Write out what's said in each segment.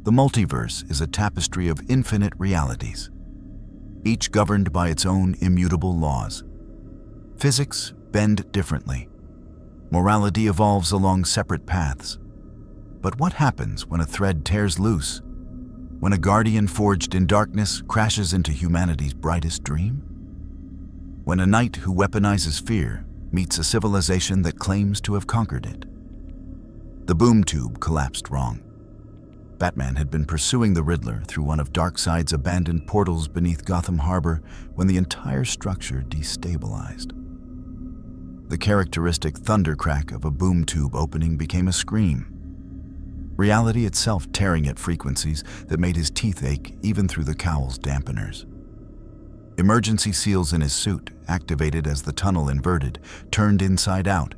The multiverse is a tapestry of infinite realities, each governed by its own immutable laws. Physics bend differently. Morality evolves along separate paths. But what happens when a thread tears loose? When a guardian forged in darkness crashes into humanity's brightest dream? When a knight who weaponizes fear meets a civilization that claims to have conquered it? The boom tube collapsed wrong. Batman had been pursuing the Riddler through one of Darkseid's abandoned portals beneath Gotham Harbor when the entire structure destabilized. The characteristic thundercrack of a boom tube opening became a scream. Reality itself tearing at frequencies that made his teeth ache even through the cowl's dampeners. Emergency seals in his suit, activated as the tunnel inverted, turned inside out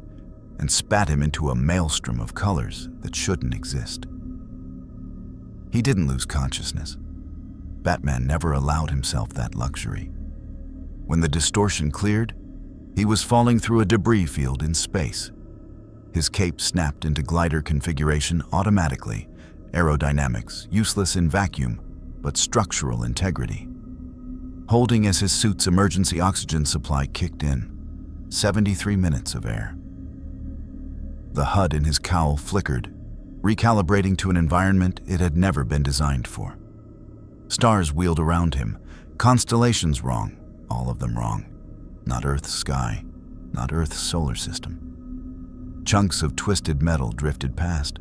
and spat him into a maelstrom of colors that shouldn't exist. He didn't lose consciousness. Batman never allowed himself that luxury. When the distortion cleared, he was falling through a debris field in space. His cape snapped into glider configuration automatically, aerodynamics useless in vacuum, but structural integrity. Holding as his suit's emergency oxygen supply kicked in, 73 minutes of air. The HUD in his cowl flickered, recalibrating to an environment it had never been designed for. Stars wheeled around him, constellations wrong, all of them wrong. Not Earth's sky, not Earth's solar system. Chunks of twisted metal drifted past.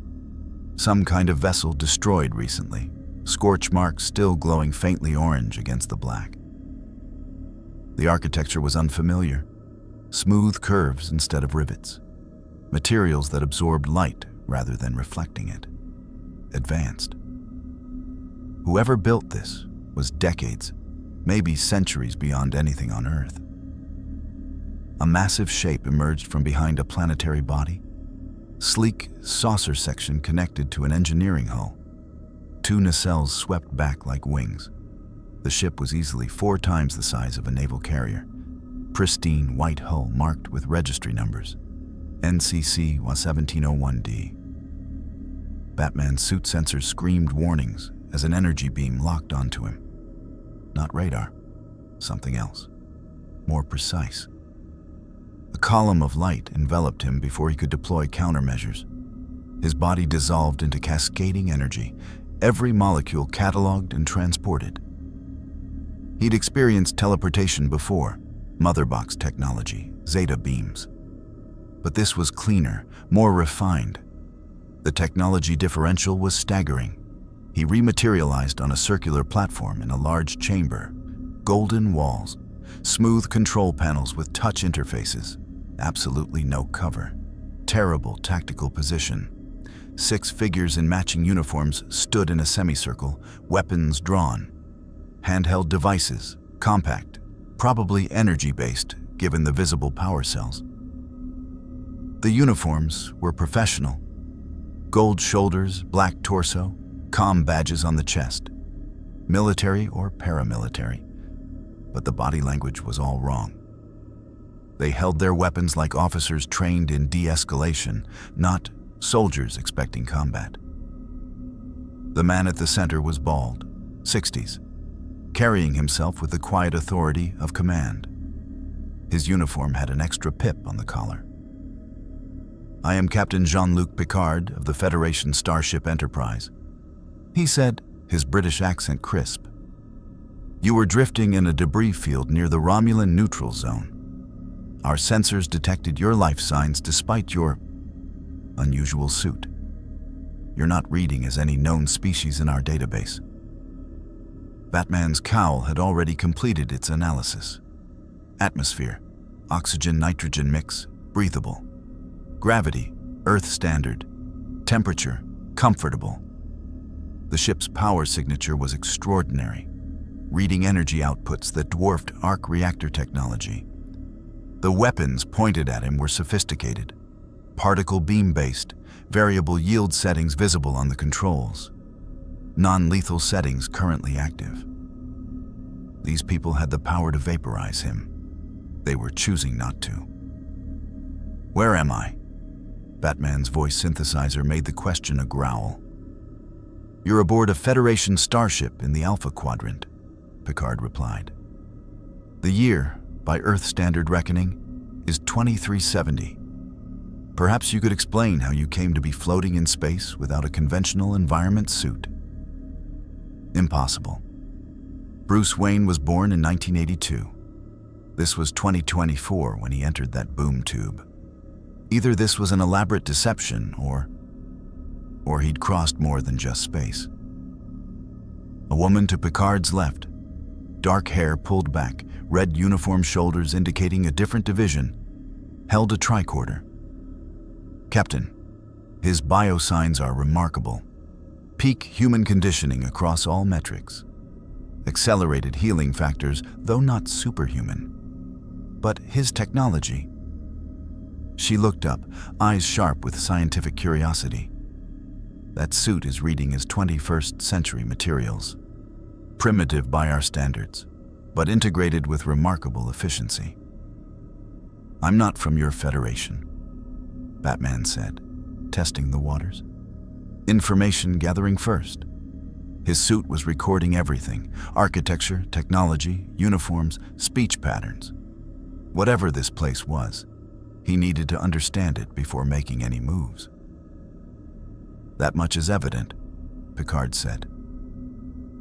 Some kind of vessel destroyed recently, scorch marks still glowing faintly orange against the black. The architecture was unfamiliar. Smooth curves instead of rivets. Materials that absorbed light rather than reflecting it. Advanced. Whoever built this was decades, maybe centuries beyond anything on Earth. A massive shape emerged from behind a planetary body. Sleek saucer section connected to an engineering hull. Two nacelles swept back like wings. The ship was easily 4 times the size of a naval carrier. Pristine white hull marked with registry numbers. NCC 1701D. Batman's suit sensors screamed warnings as an energy beam locked onto him. Not radar, something else, more precise. A column of light enveloped him before he could deploy countermeasures. His body dissolved into cascading energy, every molecule cataloged and transported. He'd experienced teleportation before, motherbox technology, zeta beams. But this was cleaner, more refined. The technology differential was staggering. He rematerialized on a circular platform in a large chamber. Golden walls, smooth control panels with touch interfaces. Absolutely no cover. Terrible tactical position. 6 figures in matching uniforms stood in a semicircle, weapons drawn. Handheld devices, compact, probably energy-based given the visible power cells. The uniforms were professional. Gold shoulders, black torso, comm badges on the chest. Military or paramilitary. But the body language was all wrong. They held their weapons like officers trained in de-escalation, not soldiers expecting combat. The man at the center was bald, 60s, carrying himself with the quiet authority of command. His uniform had an extra pip on the collar. "I am Captain Jean-Luc Picard of the Federation Starship Enterprise," he said, his British accent crisp. "You were drifting in a debris field near the Romulan neutral zone. Our sensors detected your life signs despite your unusual suit. You're not reading as any known species in our database." Batman's cowl had already completed its analysis. Atmosphere, oxygen-nitrogen mix, breathable. Gravity, Earth standard. Temperature, comfortable. The ship's power signature was extraordinary, reading energy outputs that dwarfed arc reactor technology. The weapons pointed at him were sophisticated, particle beam-based, variable yield settings visible on the controls. Non-lethal settings currently active. These people had the power to vaporize him. They were choosing not to. "Where am I?" Batman's voice synthesizer made the question a growl. You're aboard a Federation starship in the Alpha Quadrant, Picard replied. The year, by Earth standard reckoning, is 2370. Perhaps you could explain how you came to be floating in space without a conventional environment suit. Impossible. Bruce Wayne was born in 1982. This was 2024 when he entered that boom tube. Either this was an elaborate deception or he'd crossed more than just space. A woman to Picard's left, dark hair pulled back, red uniform shoulders indicating a different division, held a tricorder. Captain, his biosigns are remarkable. Peak human conditioning across all metrics. Accelerated healing factors, though not superhuman. But his technology. She looked up, eyes sharp with scientific curiosity. That suit is reading as 21st century materials. Primitive by our standards, but integrated with remarkable efficiency. I'm not from your Federation, Batman said, testing the waters. Information gathering first. His suit was recording everything: architecture, technology, uniforms, speech patterns. Whatever this place was, he needed to understand it before making any moves. That much is evident, Picard said.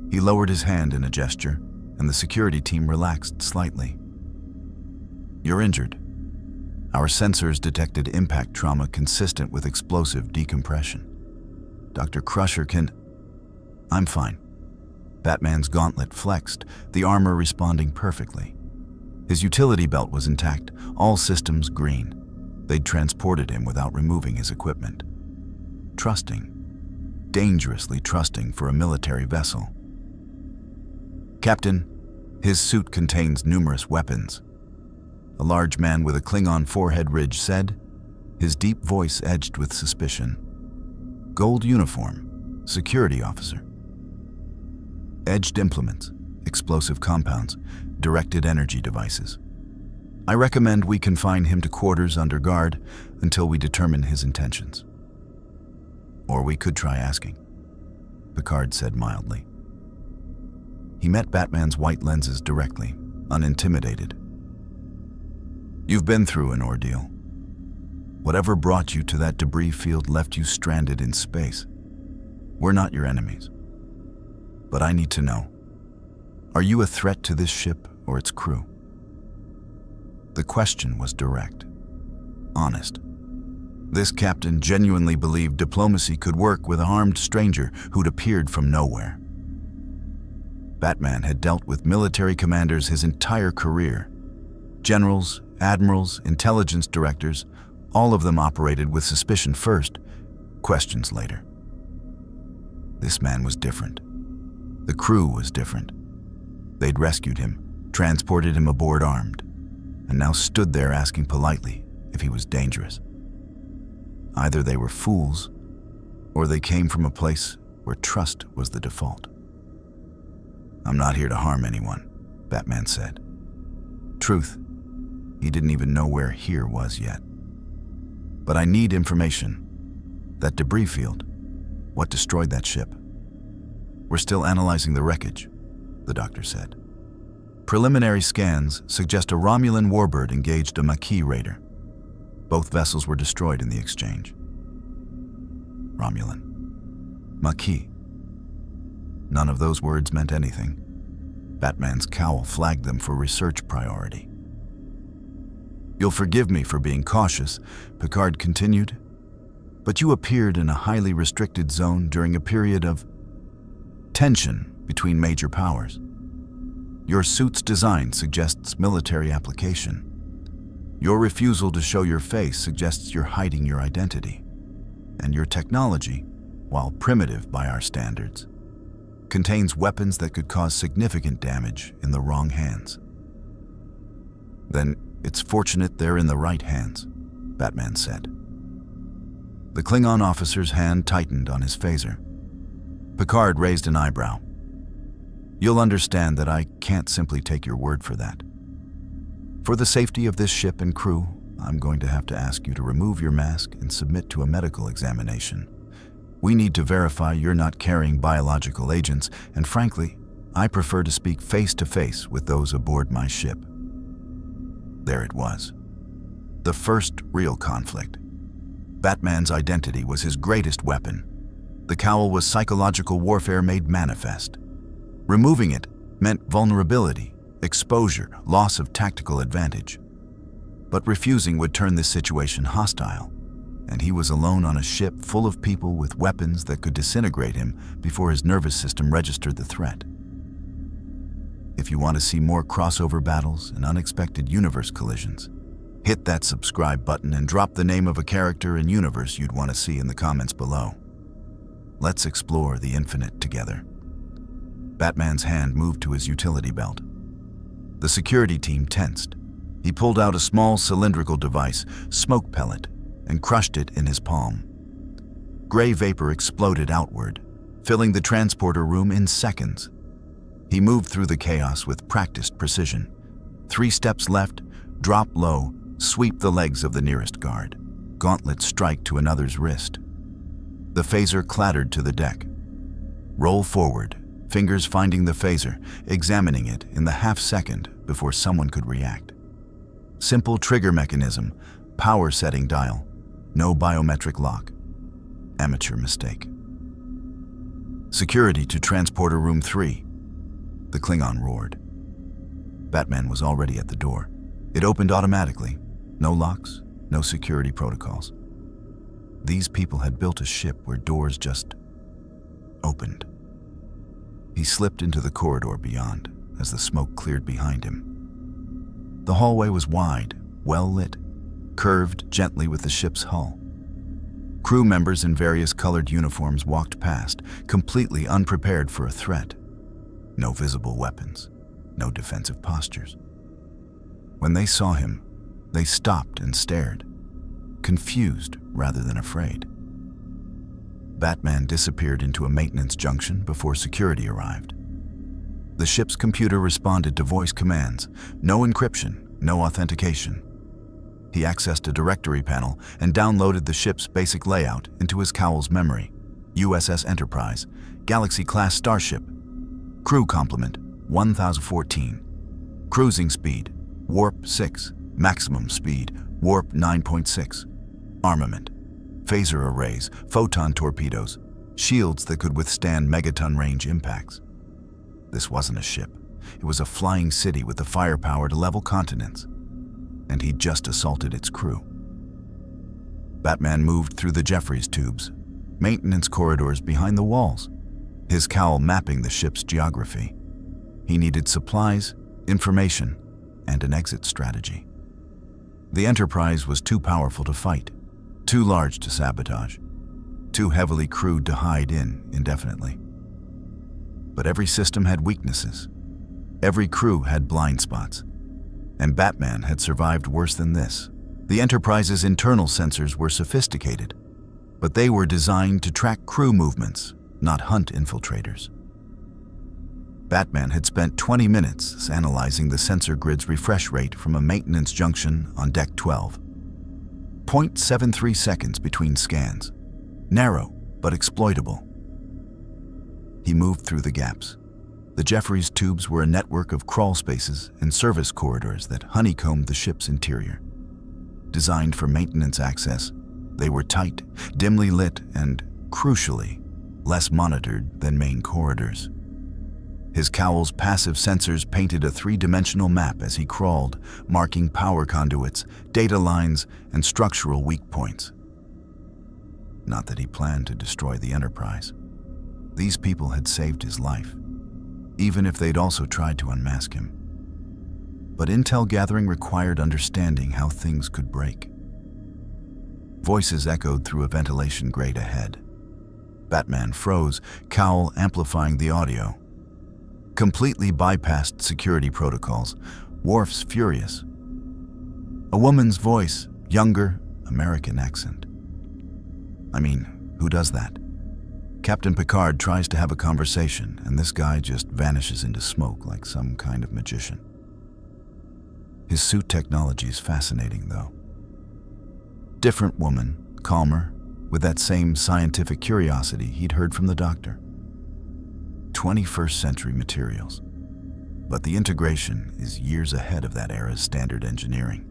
He lowered his hand in a gesture, and the security team relaxed slightly. You're injured. Our sensors detected impact trauma consistent with explosive decompression. Dr. Crusher can... I'm fine. Batman's gauntlet flexed, the armor responding perfectly. His utility belt was intact, all systems green. They'd transported him without removing his equipment. Trusting. Dangerously trusting for a military vessel. Captain, his suit contains numerous weapons. A large man with a Klingon forehead ridge said, his deep voice edged with suspicion. Gold uniform, security officer. Edged implements, explosive compounds, directed energy devices. I recommend we confine him to quarters under guard until we determine his intentions. Or we could try asking, Picard said mildly. He met Batman's white lenses directly, unintimidated. You've been through an ordeal. Whatever brought you to that debris field left you stranded in space. We're not your enemies. But I need to know, are you a threat to this ship or its crew? The question was direct, honest. This captain genuinely believed diplomacy could work with a armed stranger who'd appeared from nowhere. Batman had dealt with military commanders his entire career. Generals, admirals, intelligence directors, all of them operated with suspicion first, questions later. This man was different. The crew was different. They'd rescued him, transported him aboard armed, and now stood there asking politely if he was dangerous. Either they were fools, or they came from a place where trust was the default. I'm not here to harm anyone, Batman said. Truth, he didn't even know where here was yet. But I need information. That debris field, what destroyed that ship? We're still analyzing the wreckage, the doctor said. Preliminary scans suggest a Romulan warbird engaged a Maquis raider. Both vessels were destroyed in the exchange. Romulan. Maquis. None of those words meant anything. Batman's cowl flagged them for research priority. You'll forgive me for being cautious, Picard continued, but you appeared in a highly restricted zone during a period of tension between major powers. Your suit's design suggests military application. Your refusal to show your face suggests you're hiding your identity. And your technology, while primitive by our standards, contains weapons that could cause significant damage in the wrong hands. Then it's fortunate they're in the right hands, Batman said. The Klingon officer's hand tightened on his phaser. Picard raised an eyebrow. You'll understand that I can't simply take your word for that. For the safety of this ship and crew, I'm going to have to ask you to remove your mask and submit to a medical examination. We need to verify you're not carrying biological agents, and frankly, I prefer to speak face-to-face with those aboard my ship." There it was. The first real conflict. Batman's identity was his greatest weapon. The cowl was psychological warfare made manifest. Removing it meant vulnerability, exposure, loss of tactical advantage. But refusing would turn this situation hostile, and he was alone on a ship full of people with weapons that could disintegrate him before his nervous system registered the threat. If you want to see more crossover battles and unexpected universe collisions, hit that subscribe button and drop the name of a character and universe you'd want to see in the comments below. Let's explore the infinite together. Batman's hand moved to his utility belt. The security team tensed. He pulled out a small cylindrical device, smoke pellet, and crushed it in his palm. Gray vapor exploded outward, filling the transporter room in seconds. He moved through the chaos with practiced precision. 3 steps left, drop low, sweep the legs of the nearest guard. Gauntlet strike to another's wrist. The phaser clattered to the deck. Roll forward, fingers finding the phaser, examining it in the half-second before someone could react. Simple trigger mechanism, power setting dial, no biometric lock. Amateur mistake. Security to transporter room 3. The Klingon roared. Batman was already at the door. It opened automatically. No locks, no security protocols. These people had built a ship where doors just opened. He slipped into the corridor beyond as the smoke cleared behind him. The hallway was wide, well lit, curved gently with the ship's hull. Crew members in various colored uniforms walked past, completely unprepared for a threat. No visible weapons, no defensive postures. When they saw him, they stopped and stared, confused rather than afraid. Batman disappeared into a maintenance junction before security arrived. The ship's computer responded to voice commands, no encryption, no authentication. He accessed a directory panel and downloaded the ship's basic layout into his cowl's memory. USS Enterprise, Galaxy-class starship. Crew complement, 1014. Cruising speed, warp 6. Maximum speed, warp 9.6. Armament, phaser arrays, photon torpedoes, shields that could withstand megaton range impacts. This wasn't a ship. It was a flying city with the firepower to level continents. And he'd just assaulted its crew. Batman moved through the Jeffries tubes, maintenance corridors behind the walls, his cowl mapping the ship's geography. He needed supplies, information, and an exit strategy. The Enterprise was too powerful to fight, too large to sabotage, too heavily crewed to hide in indefinitely. But every system had weaknesses. Every crew had blind spots. And Batman had survived worse than this. The Enterprise's internal sensors were sophisticated, but they were designed to track crew movements, not hunt infiltrators. Batman had spent 20 minutes analyzing the sensor grid's refresh rate from a maintenance junction on Deck 12. 0.73 seconds between scans. Narrow, but exploitable. He moved through the gaps. The Jeffries tubes were a network of crawl spaces and service corridors that honeycombed the ship's interior. Designed for maintenance access, they were tight, dimly lit, and, crucially, less monitored than main corridors. His cowl's passive sensors painted a 3-dimensional map as he crawled, marking power conduits, data lines, and structural weak points. Not that he planned to destroy the Enterprise. These people had saved his life, even if they'd also tried to unmask him. But intel gathering required understanding how things could break. Voices echoed through a ventilation grate ahead. Batman froze, cowl amplifying the audio. Completely bypassed security protocols, Worf's furious. A woman's voice, younger, American accent. I mean, who does that? Captain Picard tries to have a conversation, and this guy just vanishes into smoke like some kind of magician. His suit technology is fascinating, though. Different woman, calmer, with that same scientific curiosity he'd heard from the doctor. 21st century materials. But the integration is years ahead of that era's standard engineering.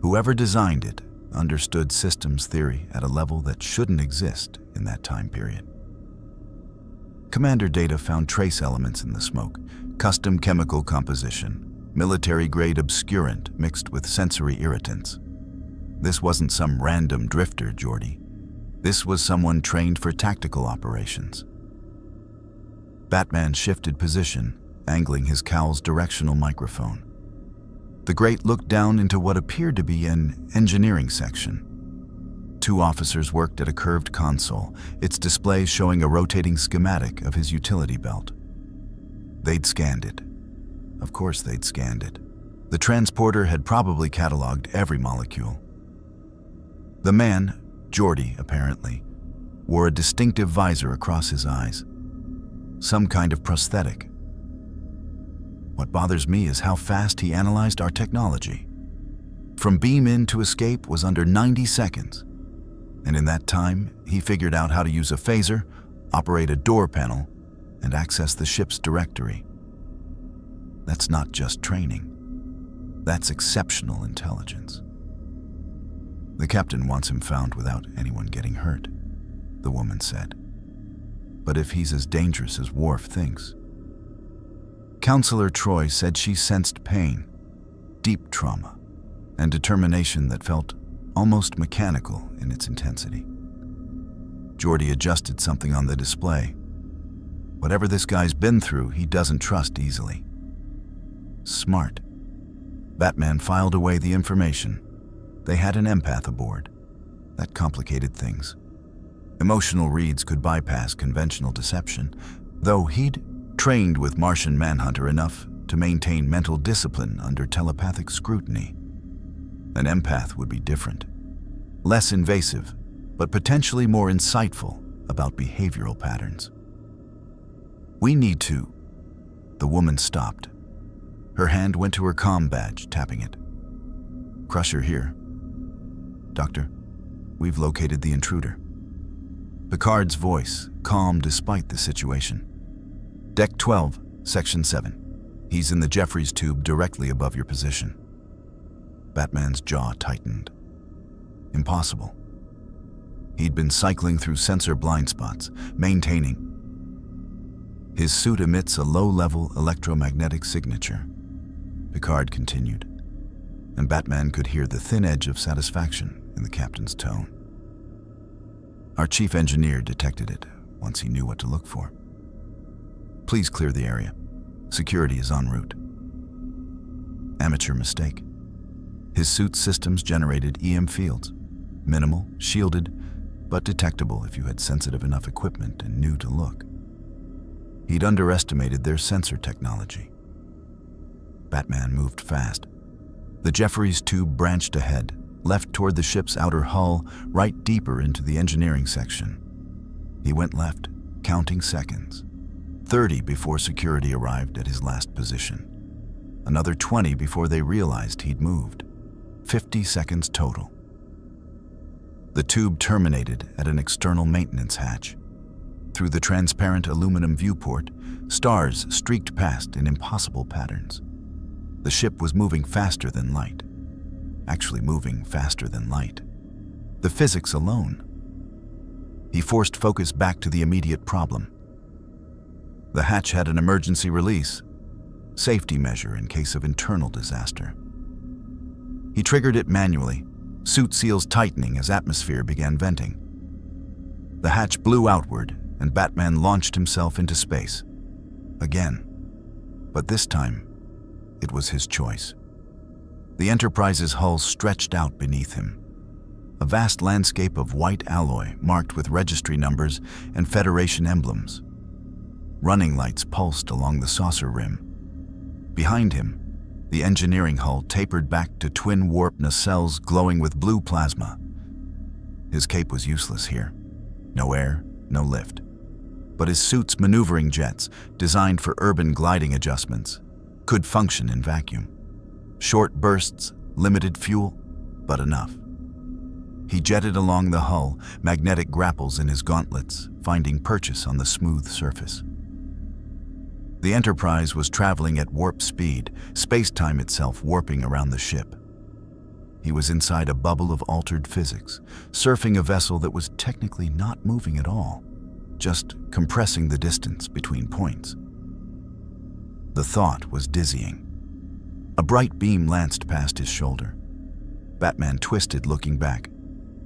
Whoever designed it understood systems theory at a level that shouldn't exist in that time period. Commander Data found trace elements in the smoke, custom chemical composition, military-grade obscurant mixed with sensory irritants. This wasn't some random drifter, Geordi. This was someone trained for tactical operations. Batman shifted position, angling his cowl's directional microphone. The Great looked down into what appeared to be an engineering section. 2 officers worked at a curved console, its display showing a rotating schematic of his utility belt. They'd scanned it. Of course they'd scanned it. The transporter had probably cataloged every molecule. The man, Geordi apparently, wore a distinctive visor across his eyes. Some kind of prosthetic. What bothers me is how fast he analyzed our technology. From beam in to escape was under 90 seconds. And in that time, he figured out how to use a phaser, operate a door panel, and access the ship's directory. That's not just training. That's exceptional intelligence. The captain wants him found without anyone getting hurt, the woman said. But if he's as dangerous as Worf thinks. Counselor Troy said she sensed pain, deep trauma, and determination that felt almost mechanical in its intensity. Geordi adjusted something on the display. Whatever this guy's been through, he doesn't trust easily. Smart. Batman filed away the information. They had an empath aboard. That complicated things. Emotional reads could bypass conventional deception, though he'd trained with Martian Manhunter enough to maintain mental discipline under telepathic scrutiny. An empath would be different. Less invasive, but potentially more insightful about behavioral patterns. We need to. The woman stopped. Her hand went to her comm badge, tapping it. Crusher here. Doctor, we've located the intruder. Picard's voice, calm despite the situation. Deck 12, Section 7. He's in the Jeffries tube directly above your position. Batman's jaw tightened. Impossible. He'd been cycling through sensor blind spots, maintaining. His suit emits a low-level electromagnetic signature. Picard continued, and Batman could hear the thin edge of satisfaction in the captain's tone. Our chief engineer detected it once he knew what to look for. Please clear the area. Security is en route. Amateur mistake. His suit's systems generated EM fields. Minimal, shielded, but detectable if you had sensitive enough equipment and knew to look. He'd underestimated their sensor technology. Batman moved fast. The Jeffries tube branched ahead, left toward the ship's outer hull, right deeper into the engineering section. He went left, counting seconds. 30 before security arrived at his last position. Another 20 before they realized he'd moved. 50 seconds total. The tube terminated at an external maintenance hatch. Through the transparent aluminum viewport, stars streaked past in impossible patterns. The ship was moving faster than light. Actually moving faster than light. The physics alone. He forced focus back to the immediate problem. The hatch had an emergency release, safety measure in case of internal disaster. He triggered it manually, suit seals tightening as atmosphere began venting. The hatch blew outward, and Batman launched himself into space. Again. But this time, it was his choice. The Enterprise's hull stretched out beneath him. A vast landscape of white alloy marked with registry numbers and Federation emblems. Running lights pulsed along the saucer rim. Behind him, the engineering hull tapered back to twin warp nacelles glowing with blue plasma. His cape was useless here. No air, no lift. But his suit's maneuvering jets, designed for urban gliding adjustments, could function in vacuum. Short bursts, limited fuel, but enough. He jetted along the hull, magnetic grapples in his gauntlets, finding purchase on the smooth surface. The Enterprise was traveling at warp speed, space-time itself warping around the ship. He was inside a bubble of altered physics, surfing a vessel that was technically not moving at all, just compressing the distance between points. The thought was dizzying. A bright beam lanced past his shoulder. Batman twisted, looking back.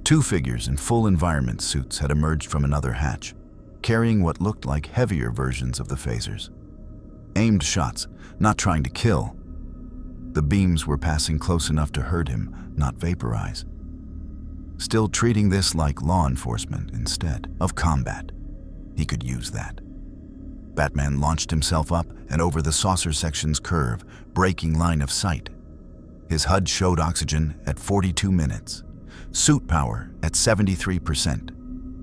Two figures in full environment suits had emerged from another hatch, carrying what looked like heavier versions of the phasers. Aimed shots, not trying to kill. The beams were passing close enough to hurt him, not vaporize. Still treating this like law enforcement instead of combat. He could use that. Batman launched himself up and over the saucer section's curve, breaking line of sight. His HUD showed oxygen at 42 minutes, suit power at 73%,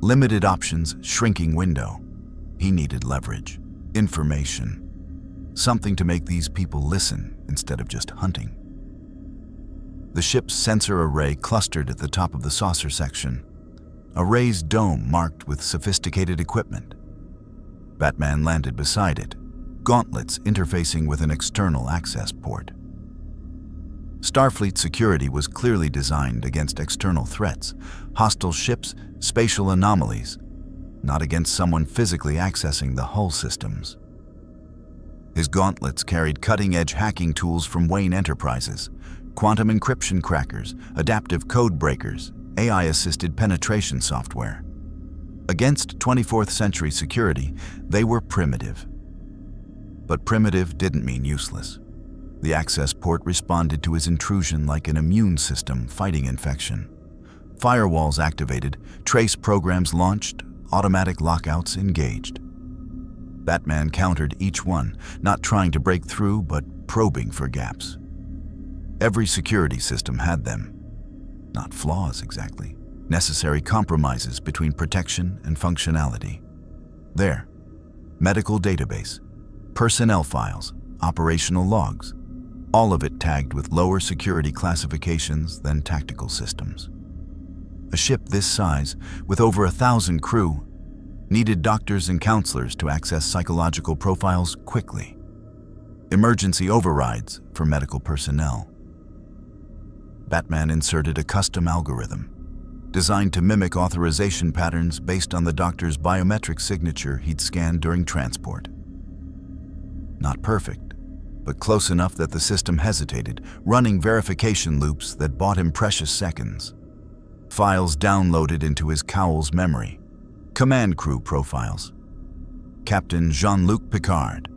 limited options, shrinking window. He needed leverage, information, something to make these people listen instead of just hunting. The ship's sensor array clustered at the top of the saucer section, a raised dome marked with sophisticated equipment. Batman landed beside it, gauntlets interfacing with an external access port. Starfleet security was clearly designed against external threats, hostile ships, spatial anomalies, not against someone physically accessing the hull systems. His gauntlets carried cutting-edge hacking tools from Wayne Enterprises, quantum encryption crackers, adaptive code breakers, AI-assisted penetration software. Against 24th century security, they were primitive. But primitive didn't mean useless. The access port responded to his intrusion like an immune system fighting infection. Firewalls activated, trace programs launched, automatic lockouts engaged. Batman countered each one, not trying to break through, but probing for gaps. Every security system had them. Not flaws, exactly. Necessary compromises between protection and functionality. There, medical database, personnel files, operational logs, all of it tagged with lower security classifications than tactical systems. A ship this size, with over 1,000 crew, needed doctors and counselors to access psychological profiles quickly. Emergency overrides for medical personnel. Batman inserted a custom algorithm designed to mimic authorization patterns based on the doctor's biometric signature he'd scanned during transport. Not perfect, but close enough that the system hesitated, running verification loops that bought him precious seconds. Files downloaded into his cowl's memory. Command crew profiles. Captain Jean-Luc Picard,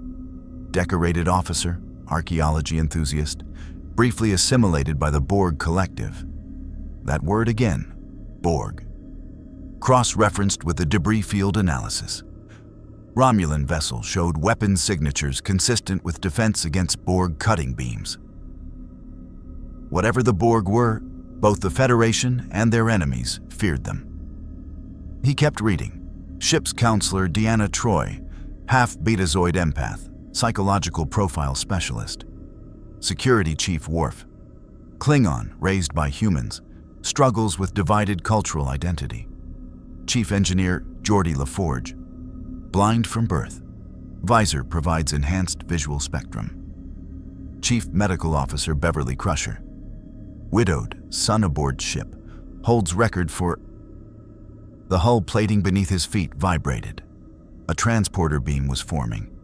decorated officer, archaeology enthusiast, briefly assimilated by the Borg collective. That word again, Borg. Cross-referenced with the debris field analysis. Romulan vessel showed weapons signatures consistent with defense against Borg cutting beams. Whatever the Borg were, both the Federation and their enemies feared them. He kept reading. Ship's counselor Deanna Troi, half-betazoid empath, psychological profile specialist. Security chief Worf, Klingon raised by humans, struggles with divided cultural identity. Chief engineer Geordi LaForge, blind from birth. Visor provides enhanced visual spectrum. Chief medical officer Beverly Crusher, widowed, son aboard ship, holds record for. The hull plating beneath his feet vibrated. A transporter beam was forming.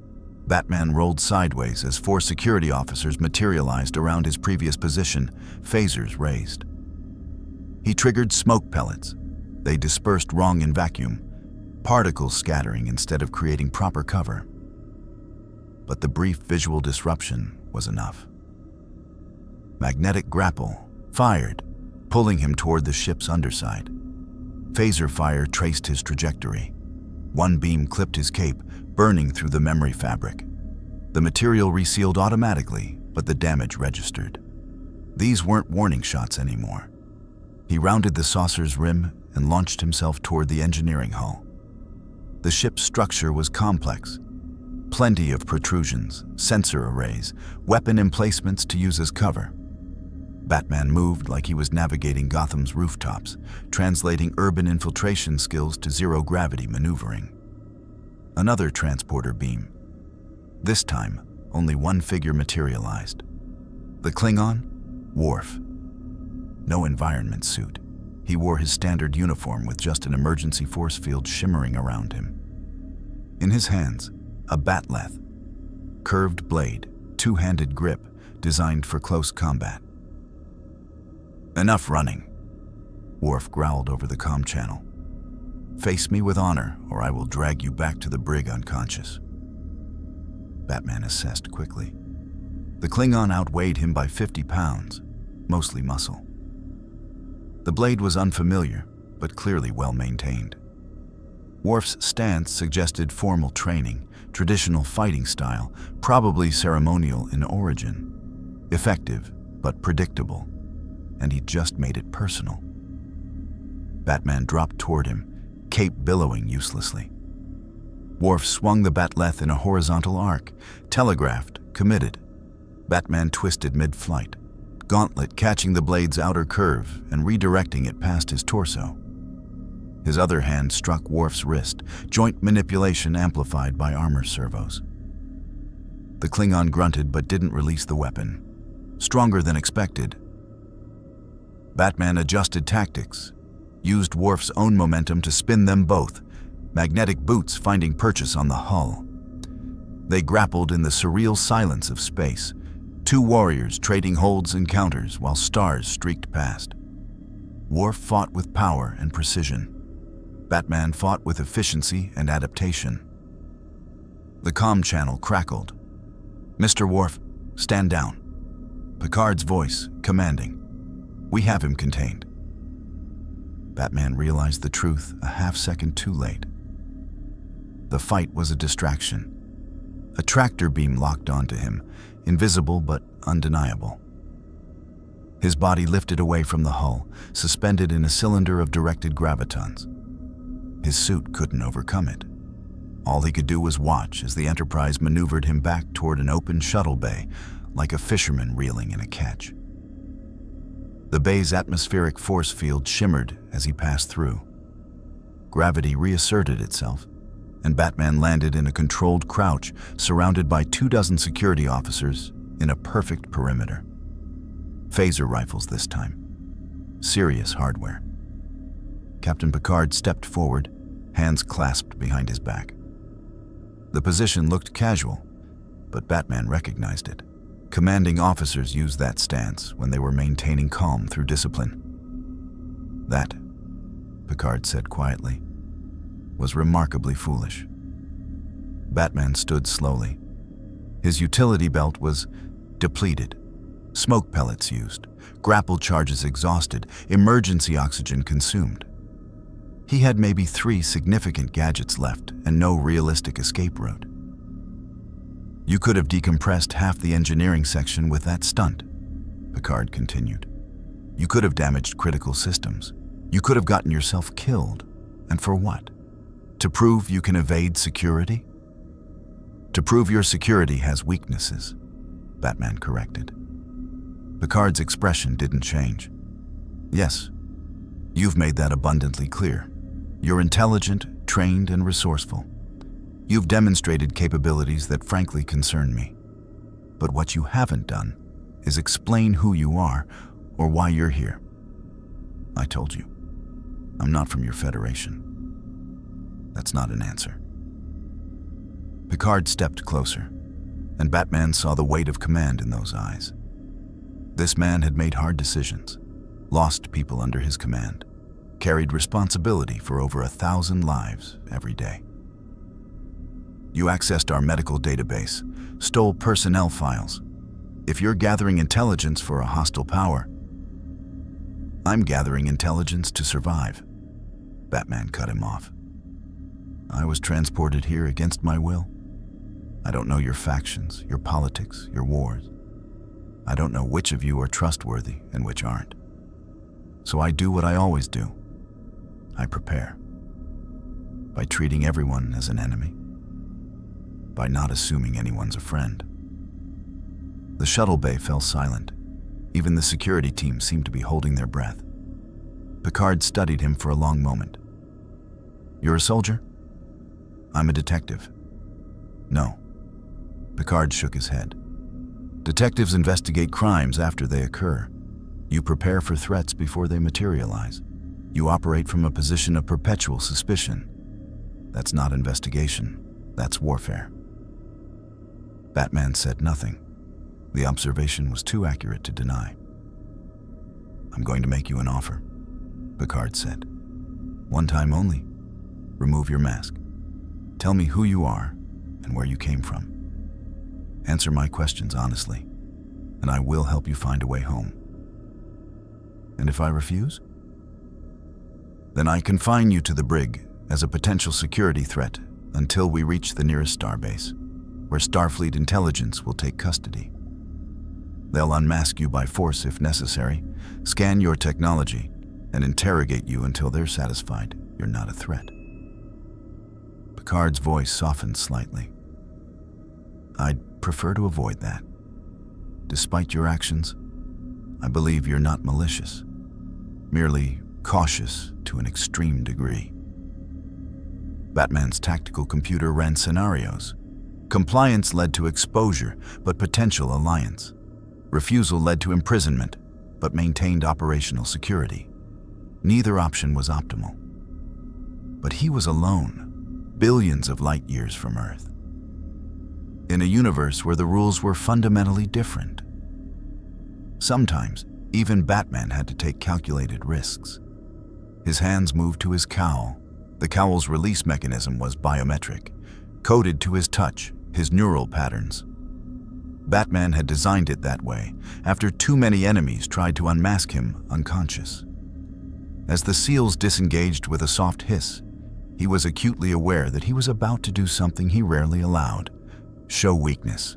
Batman rolled sideways as 4 security officers materialized around his previous position, phasers raised. He triggered smoke pellets. They dispersed wrong in vacuum, particles scattering instead of creating proper cover. But the brief visual disruption was enough. Magnetic grapple fired, pulling him toward the ship's underside. Phaser fire traced his trajectory. One beam clipped his cape, burning through the memory fabric. The material resealed automatically, but the damage registered. These weren't warning shots anymore. He rounded the saucer's rim and launched himself toward the engineering hull. The ship's structure was complex. Plenty of protrusions, sensor arrays, weapon emplacements to use as cover. Batman moved like he was navigating Gotham's rooftops, translating urban infiltration skills to zero-gravity maneuvering. Another transporter beam. This time, only one figure materialized. The Klingon? Worf. No environment suit. He wore his standard uniform with just an emergency force field shimmering around him. In his hands, a batleth. Curved blade, two-handed grip, designed for close combat. "Enough running," Worf growled over the comm channel. "Face me with honor, or I will drag you back to the brig unconscious." Batman assessed quickly. The Klingon outweighed him by 50 pounds, mostly muscle. The blade was unfamiliar, but clearly well-maintained. Worf's stance suggested formal training, traditional fighting style, probably ceremonial in origin. Effective, but predictable. And he just made it personal. Batman dropped toward him, cape billowing uselessly. Worf swung the batleth in a horizontal arc, telegraphed, committed. Batman twisted mid-flight, gauntlet catching the blade's outer curve and redirecting it past his torso. His other hand struck Worf's wrist, joint manipulation amplified by armor servos. The Klingon grunted but didn't release the weapon. Stronger than expected. Batman adjusted tactics, used Worf's own momentum to spin them both, magnetic boots finding purchase on the hull. They grappled in the surreal silence of space, two warriors trading holds and counters while stars streaked past. Worf fought with power and precision. Batman fought with efficiency and adaptation. The comm channel crackled. "Mr. Worf, stand down." Picard's voice, commanding. "We have him contained." Batman realized the truth a half-second too late. The fight was a distraction. A tractor beam locked onto him, invisible but undeniable. His body lifted away from the hull, suspended in a cylinder of directed gravitons. His suit couldn't overcome it. All he could do was watch as the Enterprise maneuvered him back toward an open shuttle bay, like a fisherman reeling in a catch. The bay's atmospheric force field shimmered as he passed through. Gravity reasserted itself, and Batman landed in a controlled crouch surrounded by 24 security officers in a perfect perimeter. Phaser rifles this time. Serious hardware. Captain Picard stepped forward, hands clasped behind his back. The position looked casual, but Batman recognized it. Commanding officers used that stance when they were maintaining calm through discipline. That, Picard said quietly, was remarkably foolish. Batman stood slowly. His utility belt was depleted, smoke pellets used, grapple charges exhausted, emergency oxygen consumed. He had maybe 3 significant gadgets left and no realistic escape route. "You could have decompressed half the engineering section with that stunt," Picard continued. "You could have damaged critical systems. You could have gotten yourself killed. And for what? To prove you can evade security?" "To prove your security has weaknesses," Batman corrected. Picard's expression didn't change. "Yes, you've made that abundantly clear. You're intelligent, trained, and resourceful. You've demonstrated capabilities that frankly concern me. But what you haven't done is explain who you are or why you're here. I told you, I'm not from your Federation. That's not an answer." Picard stepped closer, and Batman saw the weight of command in those eyes. This man had made hard decisions, lost people under his command, carried responsibility for over 1,000 lives every day. "You accessed our medical database, stole personnel files. If you're gathering intelligence for a hostile power..." "I'm gathering intelligence to survive," Batman cut him off. "I was transported here against my will. I don't know your factions, your politics, your wars. I don't know which of you are trustworthy and which aren't. So I do what I always do. I prepare. By treating everyone as an enemy. By not assuming anyone's a friend." The shuttle bay fell silent. Even the security team seemed to be holding their breath. Picard studied him for a long moment. "You're a soldier?" "I'm a detective." "No." Picard shook his head. "Detectives investigate crimes after they occur. You prepare for threats before they materialize. You operate from a position of perpetual suspicion. That's not investigation. That's warfare." Batman said nothing. The observation was too accurate to deny. "I'm going to make you an offer," Picard said. "One time only. Remove your mask. Tell me who you are and where you came from. Answer my questions honestly, and I will help you find a way home. And if I refuse? Then I confine you to the brig as a potential security threat until we reach the nearest starbase, where Starfleet intelligence will take custody. They'll unmask you by force if necessary, scan your technology, and interrogate you until they're satisfied you're not a threat." Picard's voice softened slightly. "I'd prefer to avoid that. Despite your actions, I believe you're not malicious, merely cautious to an extreme degree." Batman's tactical computer ran scenarios. Compliance led to exposure, but potential alliance. Refusal led to imprisonment, but maintained operational security. Neither option was optimal. But he was alone, billions of light years from Earth, in a universe where the rules were fundamentally different. Sometimes, even Batman had to take calculated risks. His hands moved to his cowl. The cowl's release mechanism was biometric, coded to his touch, his neural patterns. Batman had designed it that way after too many enemies tried to unmask him unconscious. As the seals disengaged with a soft hiss, he was acutely aware that he was about to do something he rarely allowed: show weakness.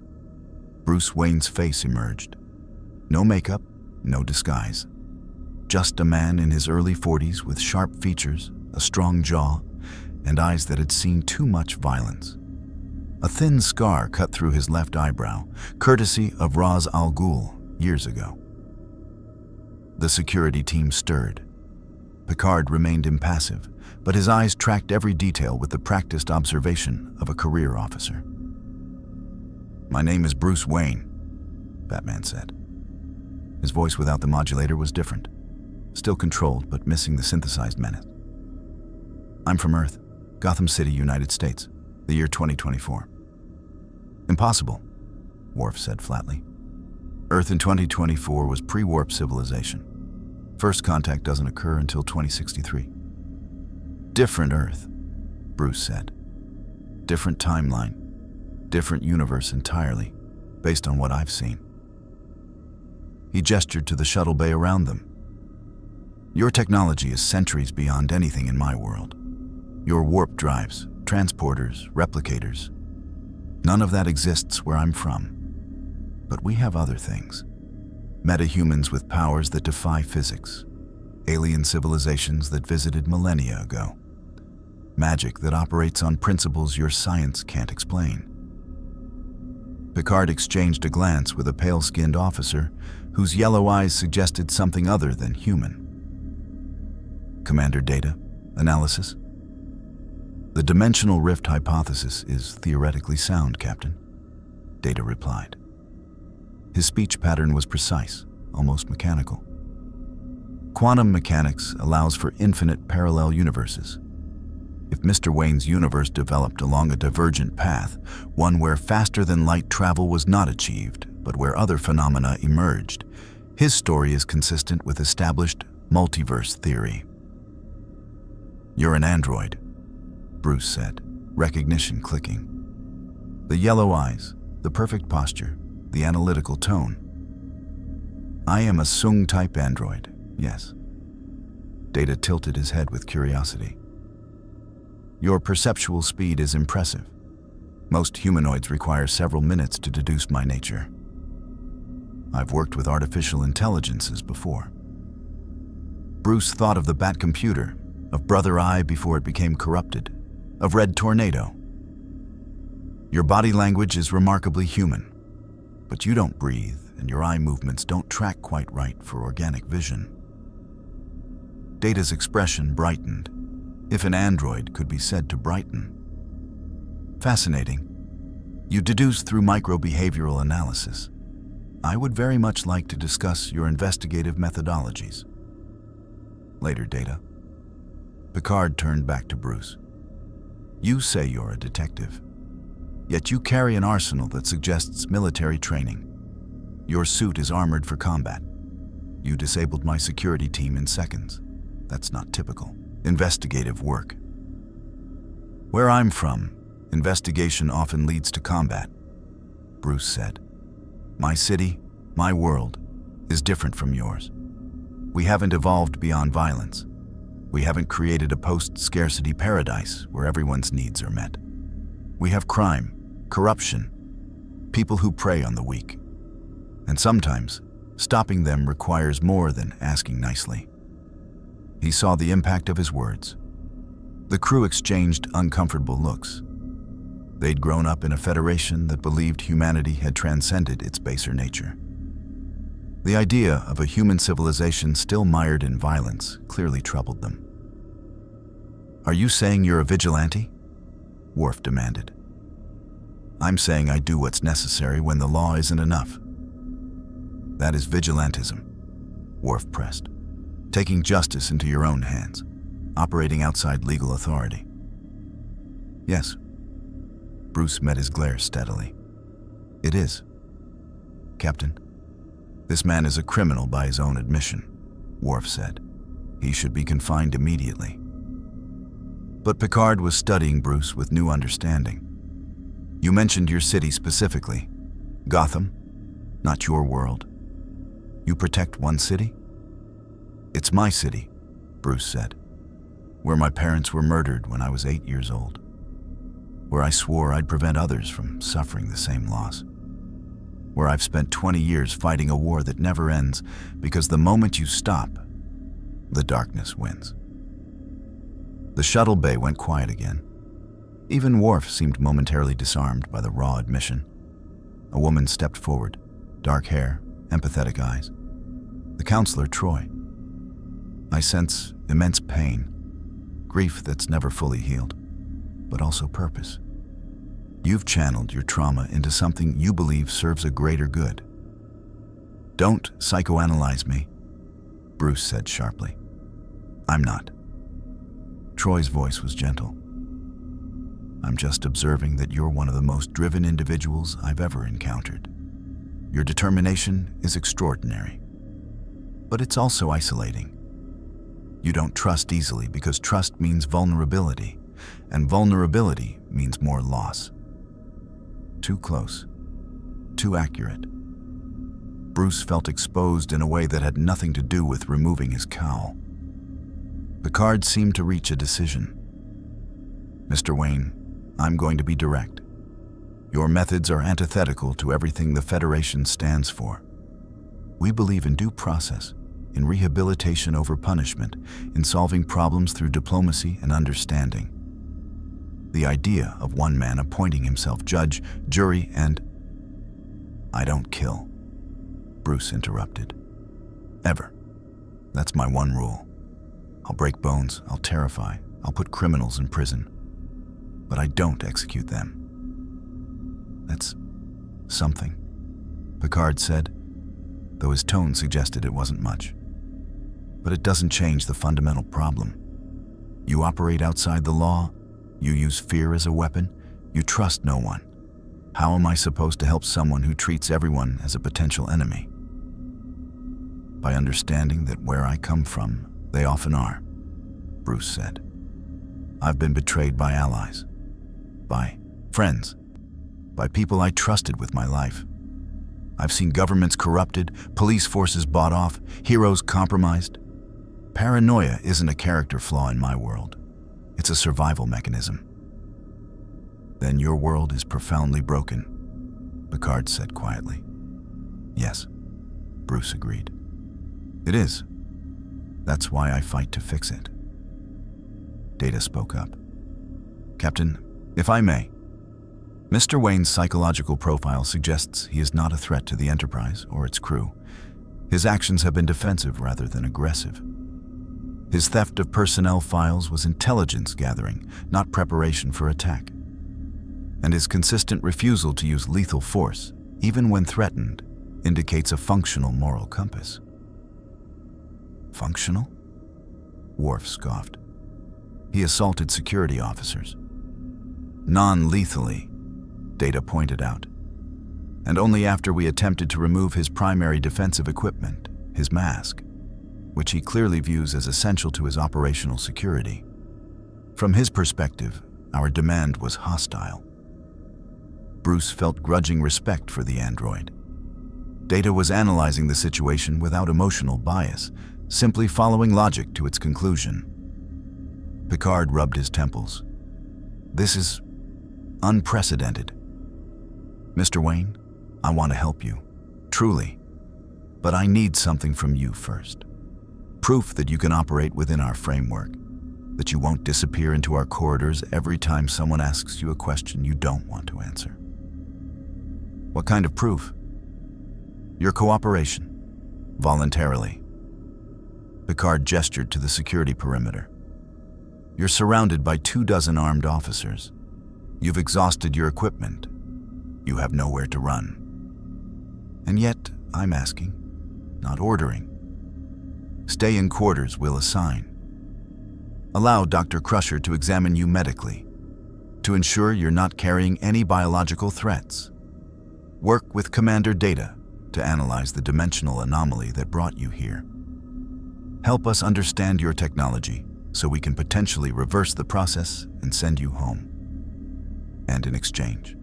Bruce Wayne's face emerged. No makeup, no disguise. Just a man in his early 40s with sharp features, a strong jaw, and eyes that had seen too much violence. A thin scar cut through his left eyebrow, courtesy of Ra's al Ghul years ago. The security team stirred. Picard remained impassive, but his eyes tracked every detail with the practiced observation of a career officer. "My name is Bruce Wayne," Batman said. His voice without the modulator was different, still controlled but missing the synthesized menace. "I'm from Earth, Gotham City, United States, the year 2024. "Impossible," Worf said flatly. "Earth in 2024 was pre-warp civilization. First contact doesn't occur until 2063. "Different Earth," Bruce said. "Different timeline, different universe entirely, based on what I've seen." He gestured to the shuttle bay around them. "Your technology is centuries beyond anything in my world. Your warp drives, transporters, replicators. None of that exists where I'm from. But we have other things. Metahumans with powers that defy physics. Alien civilizations that visited millennia ago. Magic that operates on principles your science can't explain." Picard exchanged a glance with a pale-skinned officer whose yellow eyes suggested something other than human. "Commander Data, analysis?" "The dimensional rift hypothesis is theoretically sound, Captain," Data replied. His speech pattern was precise, almost mechanical. "Quantum mechanics allows for infinite parallel universes. If Mr. Wayne's universe developed along a divergent path, one where faster-than-light travel was not achieved, but where other phenomena emerged, his story is consistent with established multiverse theory." "You're an android," Bruce said, recognition clicking. The yellow eyes, the perfect posture, the analytical tone. "I am a Sung-type android, yes." Data tilted his head with curiosity. "Your perceptual speed is impressive. Most humanoids require several minutes to deduce my nature. I've worked with artificial intelligences before." Bruce thought of the Bat computer, of Brother Eye before it became corrupted, of Red Tornado. "Your body language is remarkably human, but you don't breathe, and your eye movements don't track quite right for organic vision. Data's expression brightened, if an android could be said to brighten. Fascinating. You deduce through micro-behavioral analysis. I would very much like to discuss your investigative methodologies. Later, Data. Picard turned back to Bruce. You say you're a detective, yet you carry an arsenal that suggests military training. Your suit is armored for combat. You disabled my security team in seconds. That's not typical investigative work. Where I'm from, investigation often leads to combat, Bruce said. My city, my world, is different from yours. We haven't evolved beyond violence. We haven't created a post-scarcity paradise where everyone's needs are met. We have crime, corruption, people who prey on the weak. And sometimes, stopping them requires more than asking nicely. He saw the impact of his words. The crew exchanged uncomfortable looks. They'd grown up in a federation that believed humanity had transcended its baser nature. The idea of a human civilization still mired in violence clearly troubled them. Are you saying you're a vigilante? Worf demanded. I'm saying I do what's necessary when the law isn't enough. That is vigilantism, Worf pressed. Taking justice into your own hands, operating outside legal authority. Yes. Bruce met his glare steadily. It is. Captain, this man is a criminal by his own admission, Worf said. He should be confined immediately. But Picard was studying Bruce with new understanding. You mentioned your city specifically. Gotham, not your world. You protect one city? It's my city, Bruce said, where my parents were murdered when I was 8 years old, where I swore I'd prevent others from suffering the same loss, where I've spent 20 years fighting a war that never ends because the moment you stop, the darkness wins. The shuttle bay went quiet again. Even Worf seemed momentarily disarmed by the raw admission. A woman stepped forward, dark hair, empathetic eyes. The counselor, Troy. I sense immense pain, grief that's never fully healed, but also purpose. You've channeled your trauma into something you believe serves a greater good. Don't psychoanalyze me, Bruce said sharply. I'm not. Troy's voice was gentle. I'm just observing that you're one of the most driven individuals I've ever encountered. Your determination is extraordinary, but it's also isolating. You don't trust easily because trust means vulnerability, and vulnerability means more loss. Too close, too accurate. Bruce felt exposed in a way that had nothing to do with removing his cowl. Picard seemed to reach a decision. Mr. Wayne, I'm going to be direct. Your methods are antithetical to everything the Federation stands for. We believe in due process, in rehabilitation over punishment, in solving problems through diplomacy and understanding. The idea of one man appointing himself judge, jury, and... I don't kill, Bruce interrupted. Ever. That's my one rule. I'll break bones, I'll terrify, I'll put criminals in prison. But I don't execute them. That's something, Picard said, though his tone suggested it wasn't much. But it doesn't change the fundamental problem. You operate outside the law, you use fear as a weapon, you trust no one. How am I supposed to help someone who treats everyone as a potential enemy? By understanding that where I come from, they often are, Bruce said. I've been betrayed by allies, by friends, by people I trusted with my life. I've seen governments corrupted, police forces bought off, heroes compromised. Paranoia isn't a character flaw in my world. It's a survival mechanism. Then your world is profoundly broken, Picard said quietly. Yes, Bruce agreed. It is. That's why I fight to fix it. Data spoke up. Captain, if I may. Mr. Wayne's psychological profile suggests he is not a threat to the Enterprise or its crew. His actions have been defensive rather than aggressive. His theft of personnel files was intelligence gathering, not preparation for attack. And his consistent refusal to use lethal force, even when threatened, indicates a functional moral compass. Functional? Worf scoffed. He assaulted security officers. Non-lethally, Data pointed out. And only after we attempted to remove his primary defensive equipment, his mask, which he clearly views as essential to his operational security. From his perspective, our demand was hostile. Bruce felt grudging respect for the android. Data was analyzing the situation without emotional bias, simply following logic to its conclusion. Picard rubbed his temples. This is unprecedented. Mr. Wayne, I want to help you, truly, but I need something from you first. Proof that you can operate within our framework, that you won't disappear into our corridors every time someone asks you a question you don't want to answer. What kind of proof? Your cooperation, voluntarily. Picard gestured to the security perimeter. You're surrounded by 24 armed officers. You've exhausted your equipment. You have nowhere to run. And yet, I'm asking, not ordering. Stay in quarters we'll assign. Allow Dr. Crusher to examine you medically, to ensure you're not carrying any biological threats. Work with Commander Data to analyze the dimensional anomaly that brought you here. Help us understand your technology so we can potentially reverse the process and send you home. And in exchange,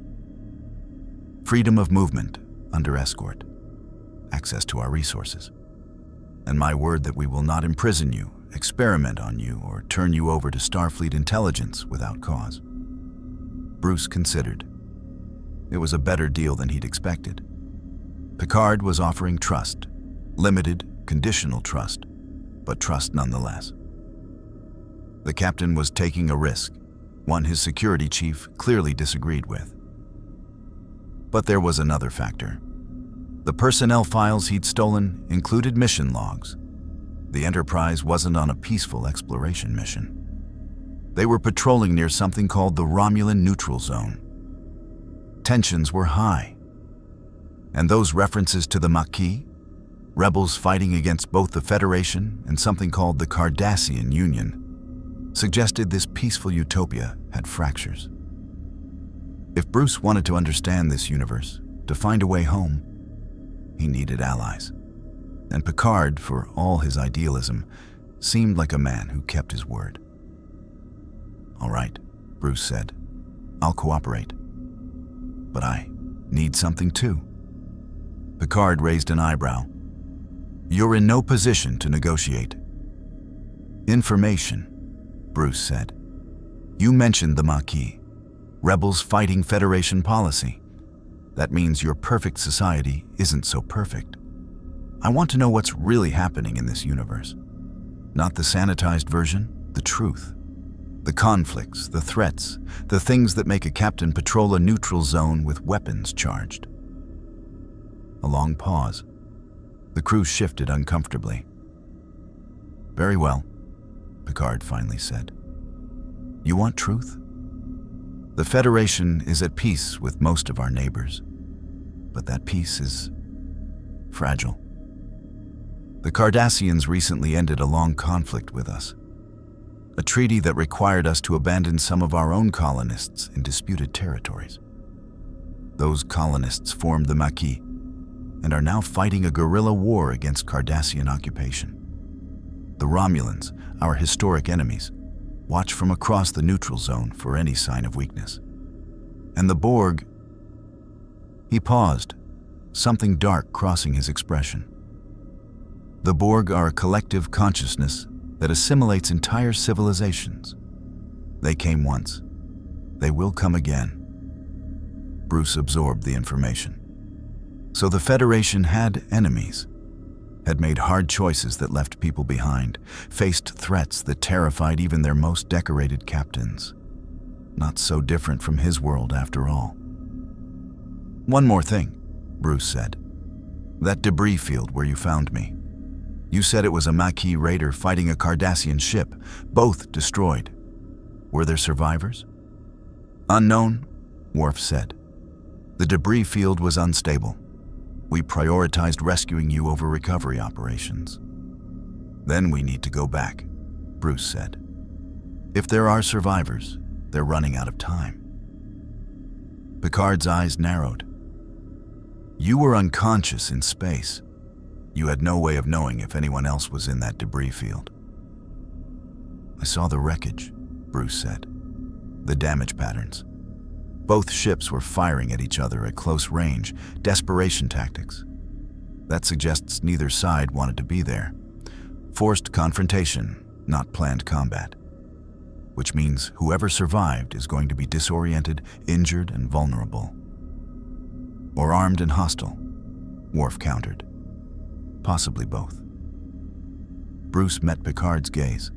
freedom of movement under escort, access to our resources, and my word that we will not imprison you, experiment on you, or turn you over to Starfleet intelligence without cause. Bruce considered. It was a better deal than he'd expected. Picard was offering trust, limited, conditional trust, but trust nonetheless. The captain was taking a risk, one his security chief clearly disagreed with. But there was another factor. The personnel files he'd stolen included mission logs. The Enterprise wasn't on a peaceful exploration mission. They were patrolling near something called the Romulan Neutral Zone. Tensions were high. And those references to the Maquis, rebels fighting against both the Federation and something called the Cardassian Union, suggested this peaceful utopia had fractures. If Bruce wanted to understand this universe, to find a way home, he needed allies. And Picard, for all his idealism, seemed like a man who kept his word. All right, Bruce said. I'll cooperate. But I need something too. Picard raised an eyebrow. You're in no position to negotiate. Information, Bruce said. You mentioned the Maquis, rebels fighting Federation policy. That means your perfect society isn't so perfect. I want to know what's really happening in this universe. Not the sanitized version, the truth. The conflicts, the threats, the things that make a captain patrol a neutral zone with weapons charged. A long pause. The crew shifted uncomfortably. Very well, Picard finally said. You want truth? The Federation is at peace with most of our neighbors, but that peace is fragile. The Cardassians recently ended a long conflict with us, a treaty that required us to abandon some of our own colonists in disputed territories. Those colonists formed the Maquis and are now fighting a guerrilla war against Cardassian occupation. The Romulans, our historic enemies, watch from across the neutral zone for any sign of weakness. And the Borg... He paused, something dark crossing his expression. The Borg are a collective consciousness that assimilates entire civilizations. They came once. They will come again. Bruce absorbed the information. So the Federation had enemies, had made hard choices that left people behind, faced threats that terrified even their most decorated captains. Not so different from his world after all. "One more thing," Bruce said. "That debris field where you found me. You said it was a Maquis raider fighting a Cardassian ship, both destroyed. Were there survivors?" "Unknown," Worf said. "The debris field was unstable. We prioritized rescuing you over recovery operations." "Then we need to go back," Bruce said. "If there are survivors, they're running out of time." Picard's eyes narrowed. "You were unconscious in space. You had no way of knowing if anyone else was in that debris field." "I saw the wreckage," Bruce said. "The damage patterns. Both ships were firing at each other at close range, desperation tactics. That suggests neither side wanted to be there. Forced confrontation, not planned combat. Which means whoever survived is going to be disoriented, injured, and vulnerable. Or armed and hostile," Worf countered. "Possibly both." Bruce met Picard's gaze.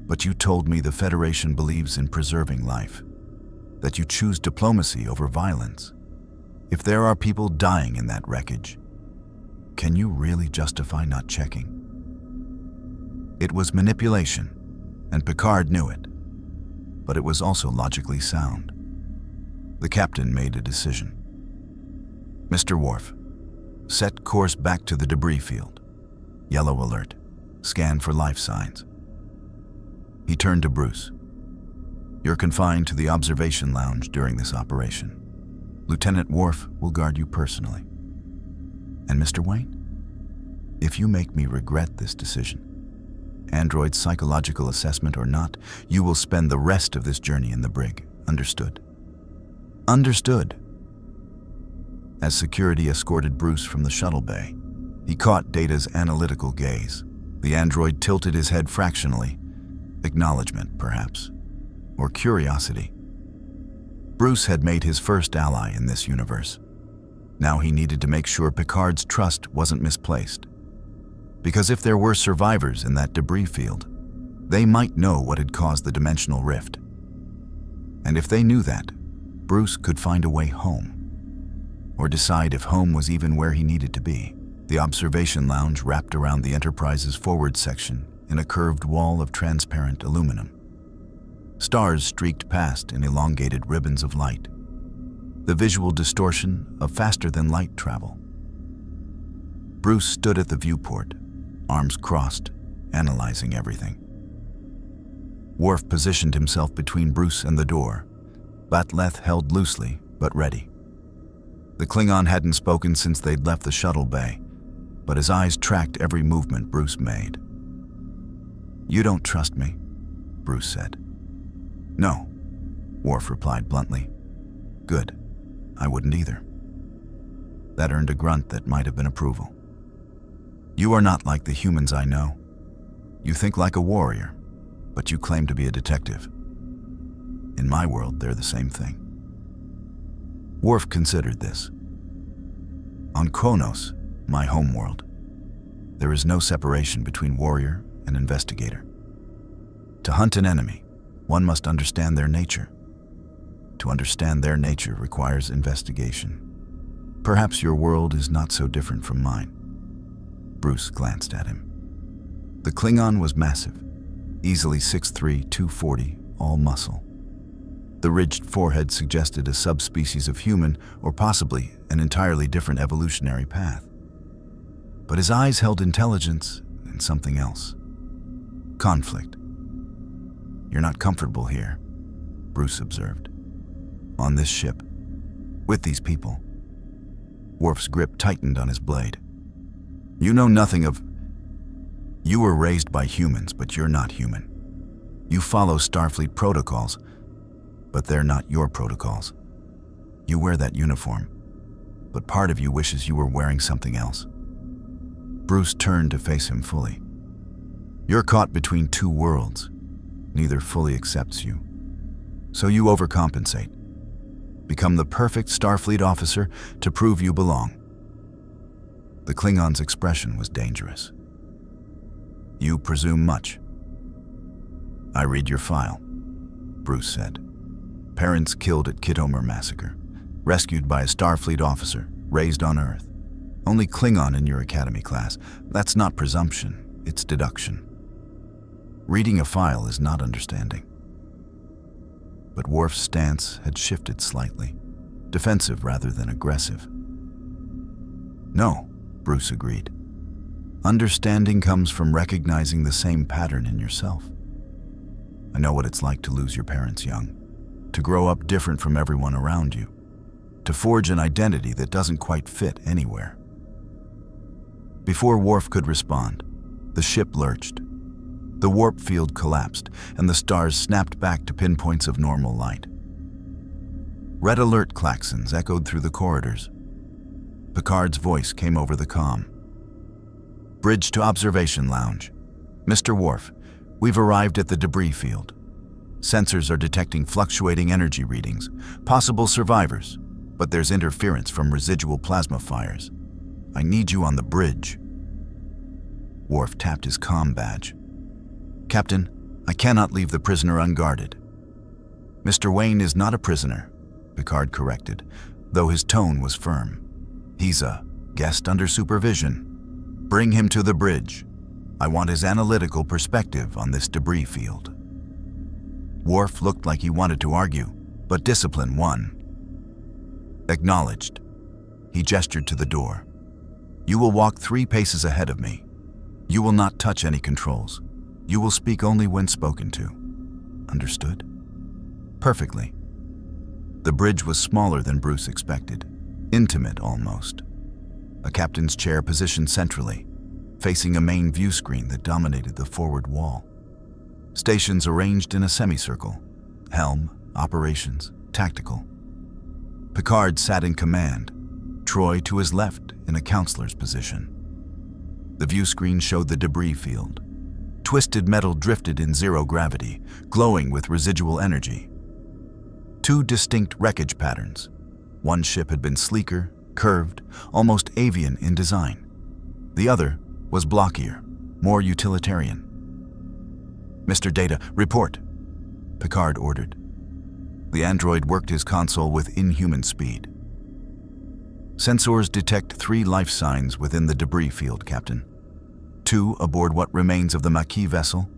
"But you told me the Federation believes in preserving life, that you choose diplomacy over violence. If there are people dying in that wreckage, can you really justify not checking?" It was manipulation, and Picard knew it, but it was also logically sound. The captain made a decision. "Mr. Worf, set course back to the debris field. Yellow alert. Scan for life signs." He turned to Bruce. "You're confined to the observation lounge during this operation. Lieutenant Worf will guard you personally. And Mr. Wayne, if you make me regret this decision, android psychological assessment or not, you will spend the rest of this journey in the brig. Understood?" "Understood." As security escorted Bruce from the shuttle bay, he caught Data's analytical gaze. The android tilted his head fractionally. Acknowledgement, perhaps. Or curiosity. Bruce had made his first ally in this universe. Now he needed to make sure Picard's trust wasn't misplaced. Because if there were survivors in that debris field, they might know what had caused the dimensional rift. And if they knew that, Bruce could find a way home. Or decide if home was even where he needed to be. The observation lounge wrapped around the Enterprise's forward section in a curved wall of transparent aluminum. Stars streaked past in elongated ribbons of light. The visual distortion of faster-than-light travel. Bruce stood at the viewport, arms crossed, analyzing everything. Worf positioned himself between Bruce and the door, Batleth held loosely, but ready. The Klingon hadn't spoken since they'd left the shuttle bay, but his eyes tracked every movement Bruce made. "You don't trust me," Bruce said. "No," Worf replied bluntly. "Good. I wouldn't either." That earned a grunt that might have been approval. "You are not like the humans I know. You think like a warrior, but you claim to be a detective. In my world, they're the same thing." Worf considered this. "On Kronos, my homeworld, there is no separation between warrior and investigator. To hunt an enemy, one must understand their nature. To understand their nature requires investigation. Perhaps your world is not so different from mine." Bruce glanced at him. The Klingon was massive, easily 6'3", 240, all muscle. The ridged forehead suggested a subspecies of human, or possibly an entirely different evolutionary path. But his eyes held intelligence and something else. Conflict. "You're not comfortable here," Bruce observed. "On this ship, with these people." Worf's grip tightened on his blade. "You know nothing of... You were raised by humans, but you're not human. You follow Starfleet protocols, but they're not your protocols. You wear that uniform, but part of you wishes you were wearing something else." Bruce turned to face him fully. "You're caught between two worlds. Neither fully accepts you. So you overcompensate. Become the perfect Starfleet officer to prove you belong." The Klingon's expression was dangerous. "You presume much." "I read your file," Bruce said. "Parents killed at Kitomer massacre. rescued by a Starfleet officer, raised on Earth. Only Klingon in your academy class. That's not presumption, it's deduction. Reading a file is not understanding. But Worf's stance had shifted slightly, defensive rather than aggressive. No, Bruce agreed. Understanding comes from recognizing the same pattern in yourself. I know what it's like to lose your parents young, to grow up different from everyone around you, to forge an identity that doesn't quite fit anywhere. Before Worf could respond, the ship lurched. The warp field collapsed, and the stars snapped back to pinpoints of normal light. Red alert klaxons echoed through the corridors. Picard's voice came over the comm. Bridge to observation lounge. Mr. Worf, we've arrived at the debris field. Sensors are detecting fluctuating energy readings, possible survivors, but there's interference from residual plasma fires. I need you on the bridge. Worf tapped his comm badge. Captain, I cannot leave the prisoner unguarded. Mr. Wayne is not a prisoner, Picard corrected, though his tone was firm. He's a guest under supervision. Bring him to the bridge. I want his analytical perspective on this debris field. Worf looked like he wanted to argue, but discipline won. Acknowledged. He gestured to the door. You will walk 3 paces ahead of me. You will not touch any controls. You will speak only when spoken to. Understood? Perfectly. The bridge was smaller than Bruce expected, intimate almost. A captain's chair positioned centrally, facing a main view screen that dominated the forward wall. Stations arranged in a semicircle: helm, operations, tactical. Picard sat in command, Troy to his left in a counselor's position. The view screen showed the debris field. Twisted metal drifted in zero gravity, glowing with residual energy. 2 distinct wreckage patterns. One ship had been sleeker, curved, almost avian in design. The other was blockier, more utilitarian. Mr. Data, report, Picard ordered. The android worked his console with inhuman speed. Sensors detect 3 life signs within the debris field, Captain. 2 aboard what remains of the Maquis vessel,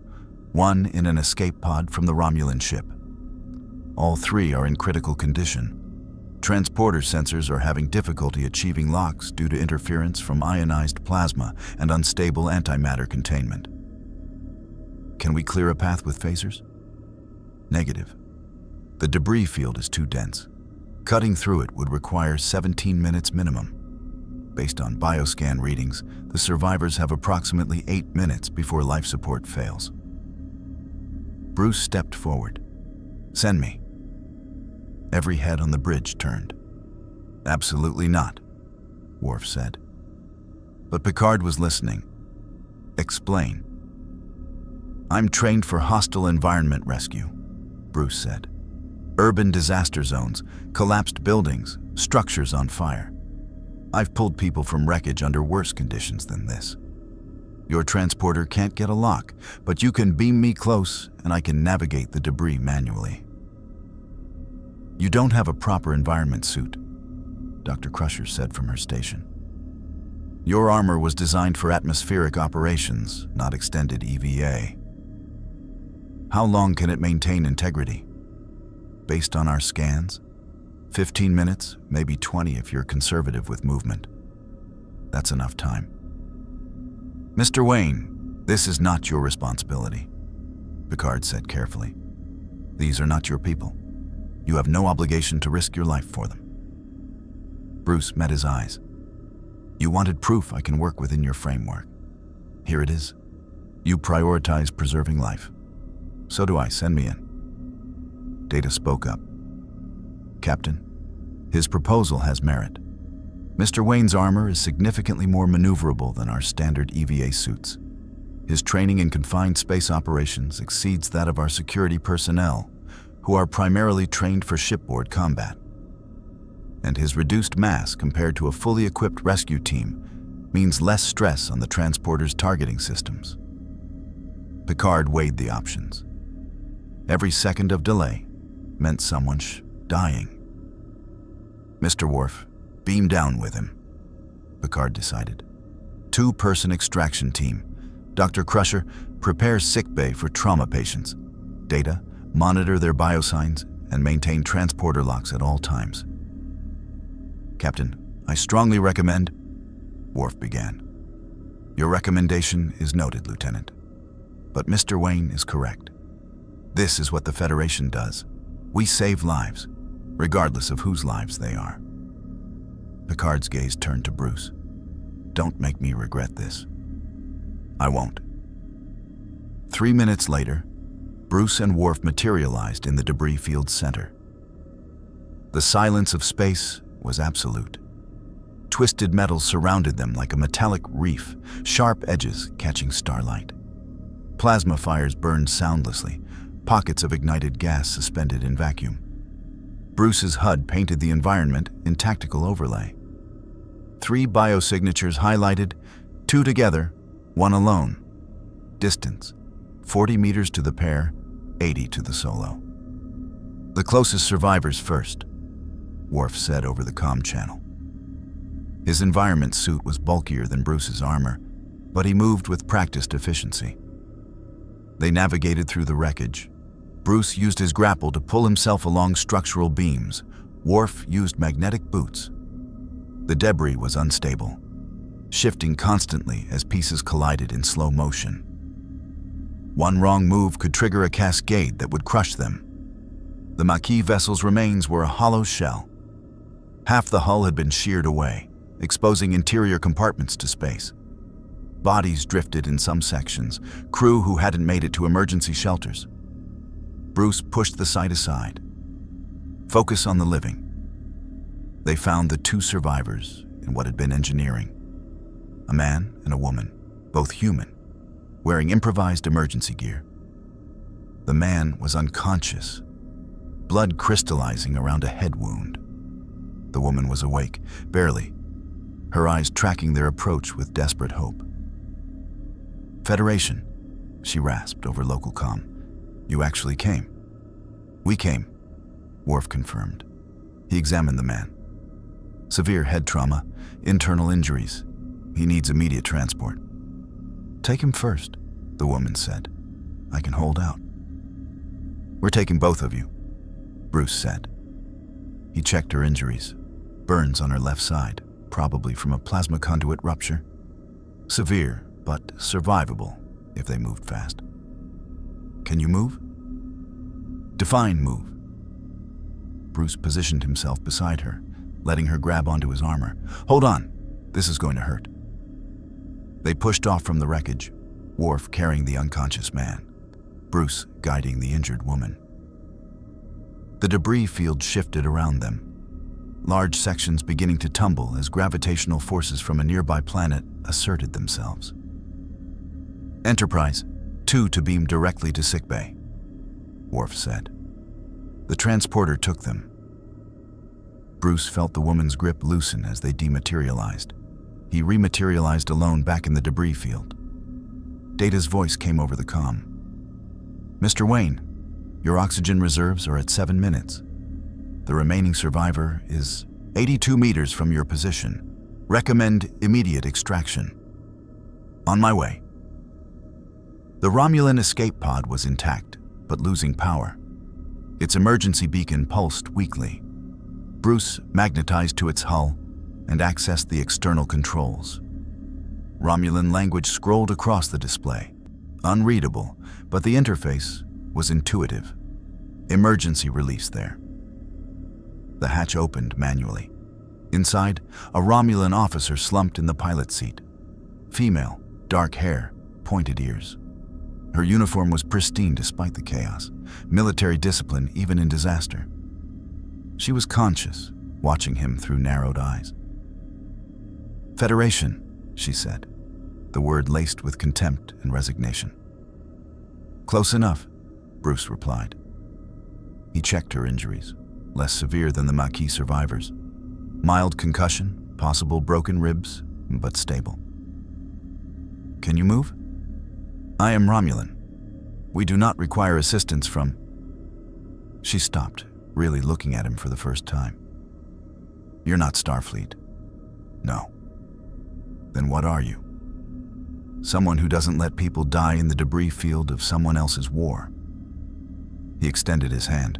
1 in an escape pod from the Romulan ship. All 3 are in critical condition. Transporter sensors are having difficulty achieving locks due to interference from ionized plasma and unstable antimatter containment. Can we clear a path with phasers? Negative. The debris field is too dense. Cutting through it would require 17 minutes minimum. Based on bioscan readings, the survivors have approximately 8 minutes before life support fails. Bruce stepped forward. Send me. Every head on the bridge turned. Absolutely not, Worf said. But Picard was listening. Explain. I'm trained for hostile environment rescue, Bruce said. Urban disaster zones, collapsed buildings, structures on fire. I've pulled people from wreckage under worse conditions than this. Your transporter can't get a lock, but you can beam me close and I can navigate the debris manually. You don't have a proper environment suit, Dr. Crusher said from her station. Your armor was designed for atmospheric operations, not extended EVA. How long can it maintain integrity? Based on our scans, 15 minutes, maybe 20 if you're conservative with movement. That's enough time. Mr. Wayne, this is not your responsibility, Picard said carefully. These are not your people. You have no obligation to risk your life for them. Bruce met his eyes. You wanted proof I can work within your framework. Here it is. You prioritize preserving life. So do I. Send me in. Data spoke up. Captain, his proposal has merit. Mr. Wayne's armor is significantly more maneuverable than our standard EVA suits. His training in confined space operations exceeds that of our security personnel, who are primarily trained for shipboard combat. And his reduced mass compared to a fully equipped rescue team means less stress on the transporter's targeting systems. Picard weighed the options. Every second of delay meant someone dying. Mr. Worf, beam down with him, Picard decided. Two-person extraction team. Dr. Crusher, prepare sickbay for trauma patients. Data, monitor their biosigns and maintain transporter locks at all times. Captain, I strongly recommend, Worf began. Your recommendation is noted, Lieutenant. But Mr. Wayne is correct. This is what the Federation does. We save lives, regardless of whose lives they are. Picard's gaze turned to Bruce. Don't make me regret this. I won't. 3 minutes later, Bruce and Worf materialized in the debris field's center. The silence of space was absolute. Twisted metal surrounded them like a metallic reef, sharp edges catching starlight. Plasma fires burned soundlessly, pockets of ignited gas suspended in vacuum. Bruce's HUD painted the environment in tactical overlay. 3 biosignatures highlighted, 2 together, 1 alone. Distance, 40 meters to the pair, 80 to the solo. The closest survivors first, Worf said over the comm channel. His environment suit was bulkier than Bruce's armor, but he moved with practiced efficiency. They navigated through the wreckage. Bruce used his grapple to pull himself along structural beams. Worf used magnetic boots. The debris was unstable, shifting constantly as pieces collided in slow motion. One wrong move could trigger a cascade that would crush them. The Maquis vessel's remains were a hollow shell. Half the hull had been sheared away, exposing interior compartments to space. Bodies drifted in some sections, crew who hadn't made it to emergency shelters. Bruce pushed the sight aside. Focus on the living. They found the 2 survivors in what had been engineering. A man and a woman, both human, wearing improvised emergency gear. The man was unconscious, blood crystallizing around a head wound. The woman was awake, barely, her eyes tracking their approach with desperate hope. Federation, she rasped over local comm. You actually came. We came, Worf confirmed. He examined the man. Severe head trauma, internal injuries. He needs immediate transport. Take him first, the woman said. I can hold out. We're taking both of you, Bruce said. He checked her injuries. Burns on her left side, probably from a plasma conduit rupture. Severe, but survivable if they moved fast. Can you move? Define move. Bruce positioned himself beside her, letting her grab onto his armor. Hold on, this is going to hurt. They pushed off from the wreckage, Worf carrying the unconscious man, Bruce guiding the injured woman. The debris field shifted around them, large sections beginning to tumble as gravitational forces from a nearby planet asserted themselves. Enterprise, 2 to beam directly to sickbay, Worf said. The transporter took them. Bruce felt the woman's grip loosen as they dematerialized. He rematerialized alone back in the debris field. Data's voice came over the comm. Mr. Wayne, your oxygen reserves are at 7 minutes. The remaining survivor is 82 meters from your position. Recommend immediate extraction. On my way. The Romulan escape pod was intact, but losing power. Its emergency beacon pulsed weakly. Bruce magnetized to its hull and accessed the external controls. Romulan language scrolled across the display. Unreadable, but the interface was intuitive. Emergency release there. The hatch opened manually. Inside, a Romulan officer slumped in the pilot seat. Female, dark hair, pointed ears. Her uniform was pristine despite the chaos, military discipline even in disaster. She was conscious, watching him through narrowed eyes. Federation, she said, the word laced with contempt and resignation. Close enough, Bruce replied. He checked her injuries, less severe than the Maquis survivors. Mild concussion, possible broken ribs, but stable. Can you move? I am Romulan. We do not require assistance from... She stopped, really looking at him for the first time. You're not Starfleet. No. Then what are you? Someone who doesn't let people die in the debris field of someone else's war. He extended his hand.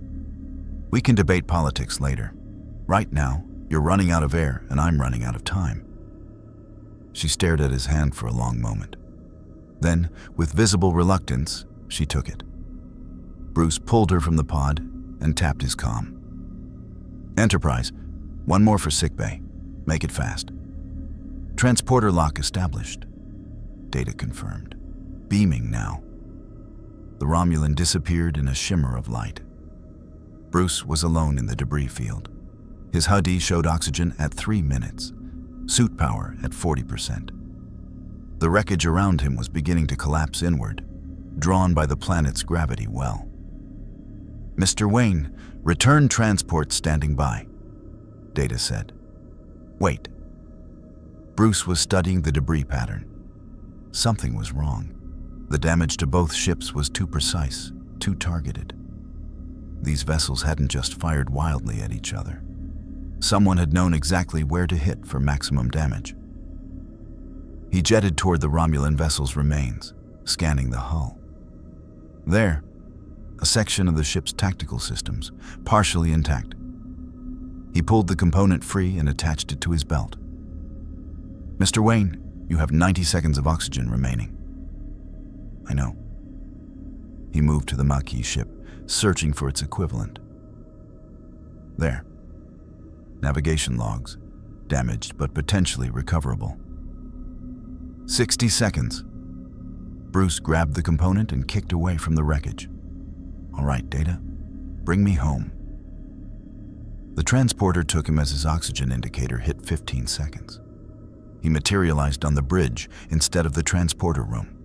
We can debate politics later. Right now, you're running out of air and I'm running out of time. She stared at his hand for a long moment. Then, with visible reluctance, she took it. Bruce pulled her from the pod and tapped his comm. Enterprise, one more for sickbay. Make it fast. Transporter lock established. Data confirmed. Beaming now. The Romulan disappeared in a shimmer of light. Bruce was alone in the debris field. His HUD showed oxygen at 3 minutes, suit power at 40%. The wreckage around him was beginning to collapse inward, drawn by the planet's gravity well. Mr. Wayne, return transport standing by, Data said. Wait. Bruce was studying the debris pattern. Something was wrong. The damage to both ships was too precise, too targeted. These vessels hadn't just fired wildly at each other. Someone had known exactly where to hit for maximum damage. He jetted toward the Romulan vessel's remains, scanning the hull. There, a section of the ship's tactical systems, partially intact. He pulled the component free and attached it to his belt. Mr. Wayne, you have 90 seconds of oxygen remaining. I know. He moved to the Maquis ship, searching for its equivalent. There. Navigation logs, damaged but potentially recoverable. 60 seconds. Bruce grabbed the component and kicked away from the wreckage. All right, Data, bring me home. The transporter took him as his oxygen indicator hit 15 seconds. He materialized on the bridge instead of the transporter room.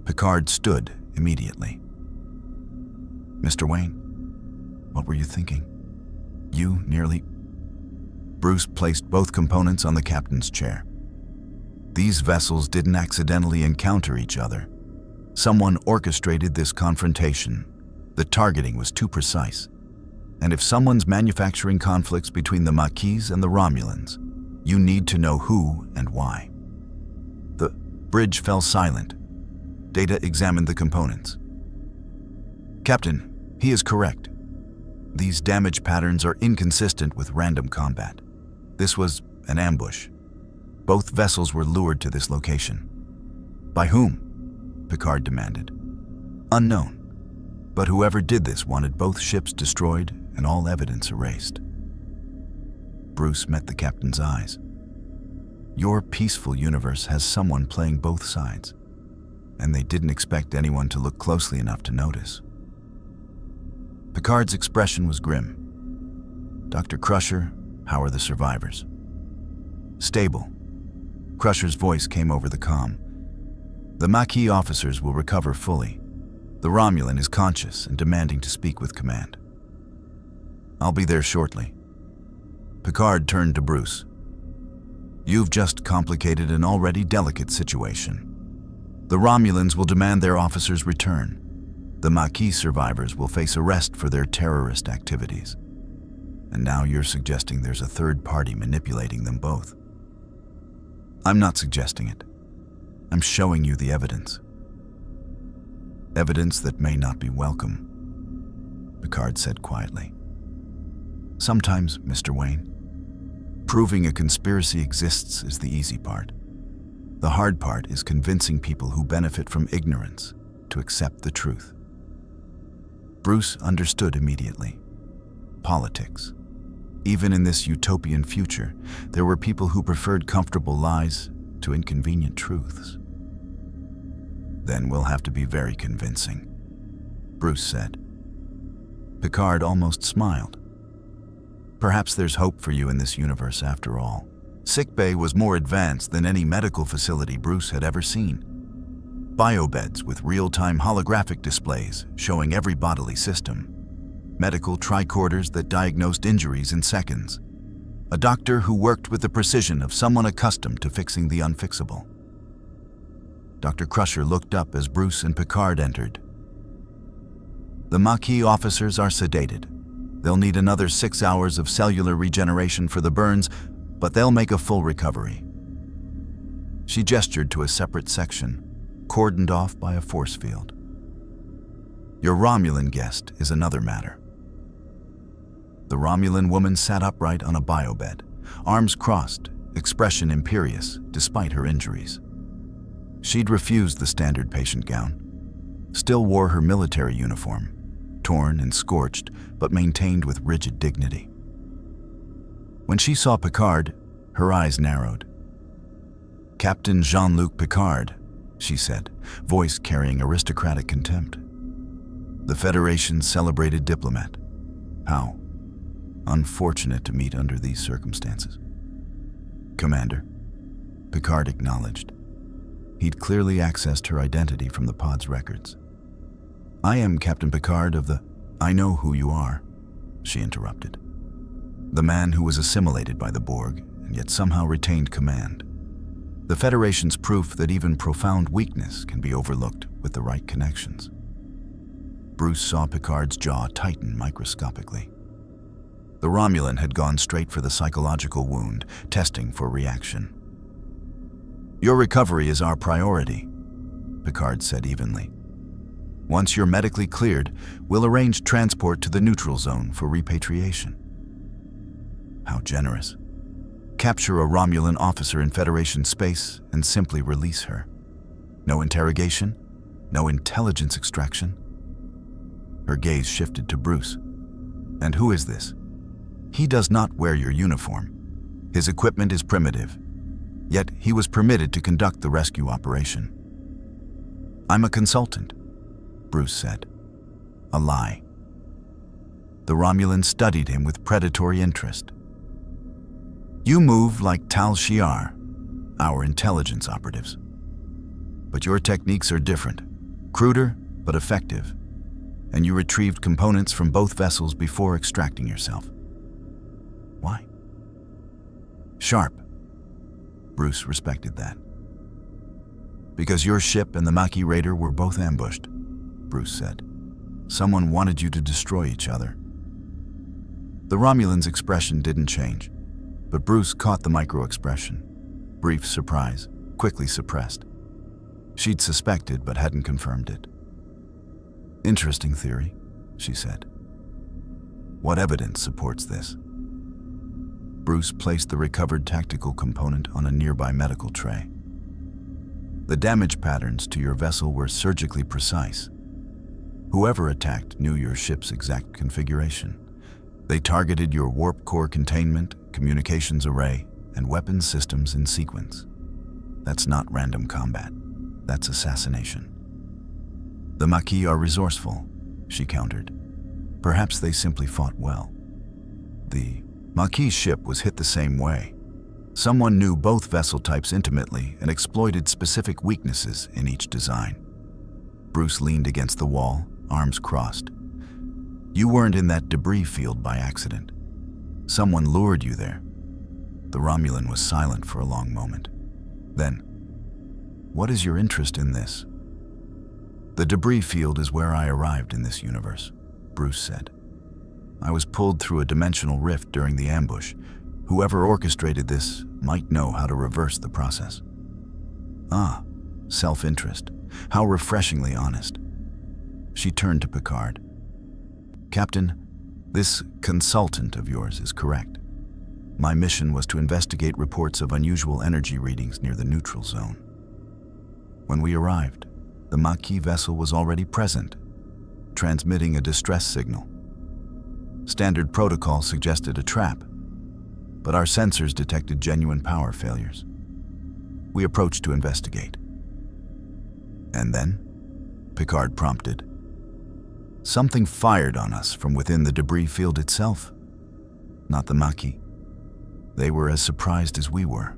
Picard stood immediately. Mr. Wayne, what were you thinking? You nearly... Bruce placed both components on the captain's chair. These vessels didn't accidentally encounter each other. Someone orchestrated this confrontation. The targeting was too precise. And if someone's manufacturing conflicts between the Maquis and the Romulans, you need to know who and why. The bridge fell silent. Data examined the components. Captain, he is correct. These damage patterns are inconsistent with random combat. This was an ambush. Both vessels were lured to this location. By whom? Picard demanded. Unknown. But whoever did this wanted both ships destroyed and all evidence erased. Bruce met the captain's eyes. Your peaceful universe has someone playing both sides, and they didn't expect anyone to look closely enough to notice. Picard's expression was grim. Dr. Crusher, how are the survivors? Stable. Crusher's voice came over the comm. The Maquis officers will recover fully. The Romulan is conscious and demanding to speak with command. I'll be there shortly. Picard turned to Bruce. You've just complicated an already delicate situation. The Romulans will demand their officers return. The Maquis survivors will face arrest for their terrorist activities. And now you're suggesting there's a third party manipulating them both. I'm not suggesting it. I'm showing you the evidence. Evidence that may not be welcome, Picard said quietly. Sometimes, Mr. Wayne, proving a conspiracy exists is the easy part. The hard part is convincing people who benefit from ignorance to accept the truth. Bruce understood immediately. Politics. Even in this utopian future, there were people who preferred comfortable lies to inconvenient truths. Then we'll have to be very convincing, Bruce said. Picard almost smiled. Perhaps there's hope for you in this universe after all. Sickbay was more advanced than any medical facility Bruce had ever seen. Biobeds with real-time holographic displays showing every bodily system. Medical tricorders that diagnosed injuries in seconds. A doctor who worked with the precision of someone accustomed to fixing the unfixable. Dr. Crusher looked up as Bruce and Picard entered. The Maquis officers are sedated. They'll need another 6 hours of cellular regeneration for the burns, but they'll make a full recovery. She gestured to a separate section, cordoned off by a force field. Your Romulan guest is another matter. The Romulan woman sat upright on a biobed, arms crossed, expression imperious despite her injuries. She'd refused the standard patient gown, still wore her military uniform, torn and scorched, but maintained with rigid dignity. When she saw Picard, her eyes narrowed. "Captain Jean-Luc Picard," she said, voice carrying aristocratic contempt. "The Federation's celebrated diplomat. How unfortunate to meet under these circumstances." "Commander," Picard acknowledged. He'd clearly accessed her identity from the pod's records. "I am Captain Picard of the—" "I know who you are," she interrupted. "The man who was assimilated by the Borg and yet somehow retained command. The Federation's proof that even profound weakness can be overlooked with the right connections." Bruce saw Picard's jaw tighten microscopically. The Romulan had gone straight for the psychological wound, testing for reaction. "Your recovery is our priority," Picard said evenly. "Once you're medically cleared, we'll arrange transport to the neutral zone for repatriation." How generous. Capture a Romulan officer in Federation space and simply release her. No interrogation, no intelligence extraction. Her gaze shifted to Bruce. "And who is this?" "He does not wear your uniform. His equipment is primitive, yet he was permitted to conduct the rescue operation." "I'm a consultant," Bruce said. A lie. The Romulan studied him with predatory interest. "You move like Tal Shiar, our intelligence operatives. But your techniques are different, cruder but effective, and you retrieved components from both vessels before extracting yourself. Why?" "Sharp." Bruce respected that. "Because your ship and the Maquis raider were both ambushed," Bruce said. "Someone wanted you to destroy each other." The Romulan's expression didn't change, but Bruce caught the micro-expression. Brief surprise, quickly suppressed. She'd suspected but hadn't confirmed it. "Interesting theory," she said. "What evidence supports this?" Bruce placed the recovered tactical component on a nearby medical tray. "The damage patterns to your vessel were surgically precise. Whoever attacked knew your ship's exact configuration. They targeted your warp core containment, communications array, and weapons systems in sequence. That's not random combat. That's assassination." "The Maquis are resourceful," she countered. "Perhaps they simply fought well." "The Maquis ship was hit the same way. Someone knew both vessel types intimately and exploited specific weaknesses in each design." Bruce leaned against the wall, arms crossed. "You weren't in that debris field by accident. Someone lured you there." The Romulan was silent for a long moment. Then, "What is your interest in this?" "The debris field is where I arrived in this universe," Bruce said. "I was pulled through a dimensional rift during the ambush. Whoever orchestrated this might know how to reverse the process." "Ah, self-interest. How refreshingly honest." She turned to Picard. "Captain, this consultant of yours is correct. My mission was to investigate reports of unusual energy readings near the neutral zone. When we arrived, the Maquis vessel was already present, transmitting a distress signal. Standard protocol suggested a trap, but our sensors detected genuine power failures. We approached to investigate." "And then?" Picard prompted. "Something fired on us from within the debris field itself. Not the Maquis. They were as surprised as we were.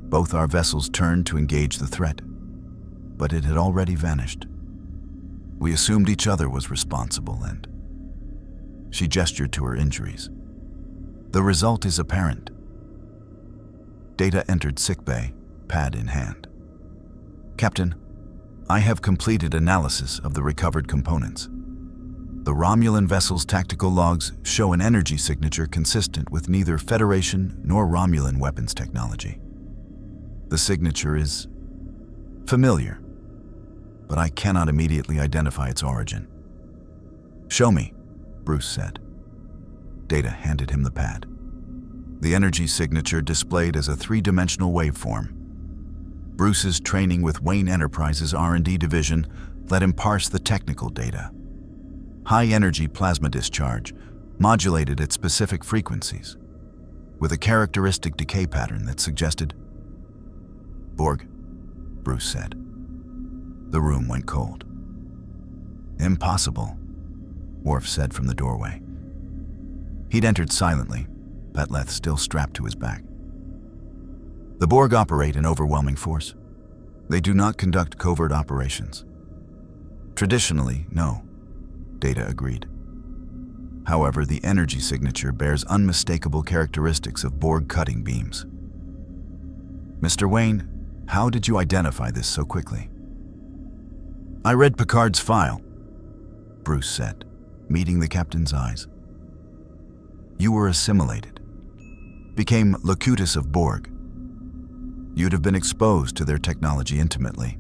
Both our vessels turned to engage the threat, but it had already vanished. We assumed each other was responsible and—" She gestured to her injuries. "The result is apparent." Data entered sickbay, pad in hand. "Captain, I have completed analysis of the recovered components. The Romulan vessel's tactical logs show an energy signature consistent with neither Federation nor Romulan weapons technology. The signature is familiar, but I cannot immediately identify its origin. "Show me," Bruce said. Data handed him the pad. The energy signature displayed as a three-dimensional waveform. Bruce's training with Wayne Enterprise's R&D division let him parse the technical data. High-energy plasma discharge modulated at specific frequencies, with a characteristic decay pattern that suggested Borg, Bruce said. The room went cold. "Impossible," Worf said from the doorway. He'd entered silently, Petleth still strapped to his back. "The Borg operate in overwhelming force. They do not conduct covert operations." "Traditionally, no," Data agreed. "However, the energy signature bears unmistakable characteristics of Borg cutting beams." "Mr. Wayne, how did you identify this so quickly?" "I read Picard's file," Bruce said, meeting the captain's eyes. "You were assimilated, became Locutus of Borg. You'd have been exposed to their technology intimately.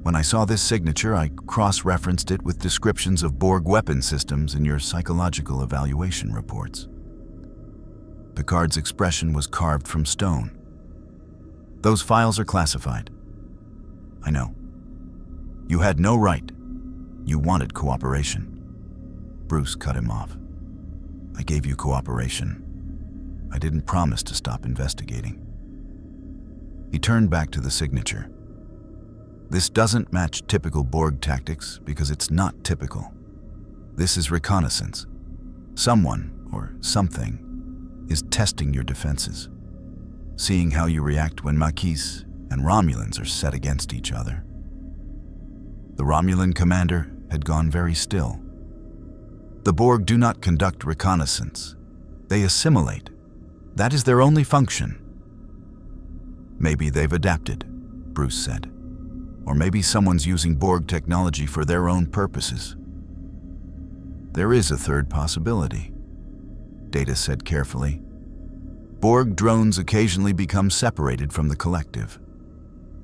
When I saw this signature, I cross-referenced it with descriptions of Borg weapon systems in your psychological evaluation reports." Picard's expression was carved from stone. "Those files are classified." "I know. You had no right. You wanted cooperation." Bruce cut him off. "I gave you cooperation. I didn't promise to stop investigating." He turned back to the signature. "This doesn't match typical Borg tactics because it's not typical. This is reconnaissance. Someone, or something, is testing your defenses, seeing how you react when Maquis and Romulans are set against each other." The Romulan commander had gone very still. "The Borg do not conduct reconnaissance. They assimilate. That is their only function." "Maybe they've adapted," Bruce said. "Or maybe someone's using Borg technology for their own purposes." "There is a third possibility," Data said carefully. "Borg drones occasionally become separated from the collective.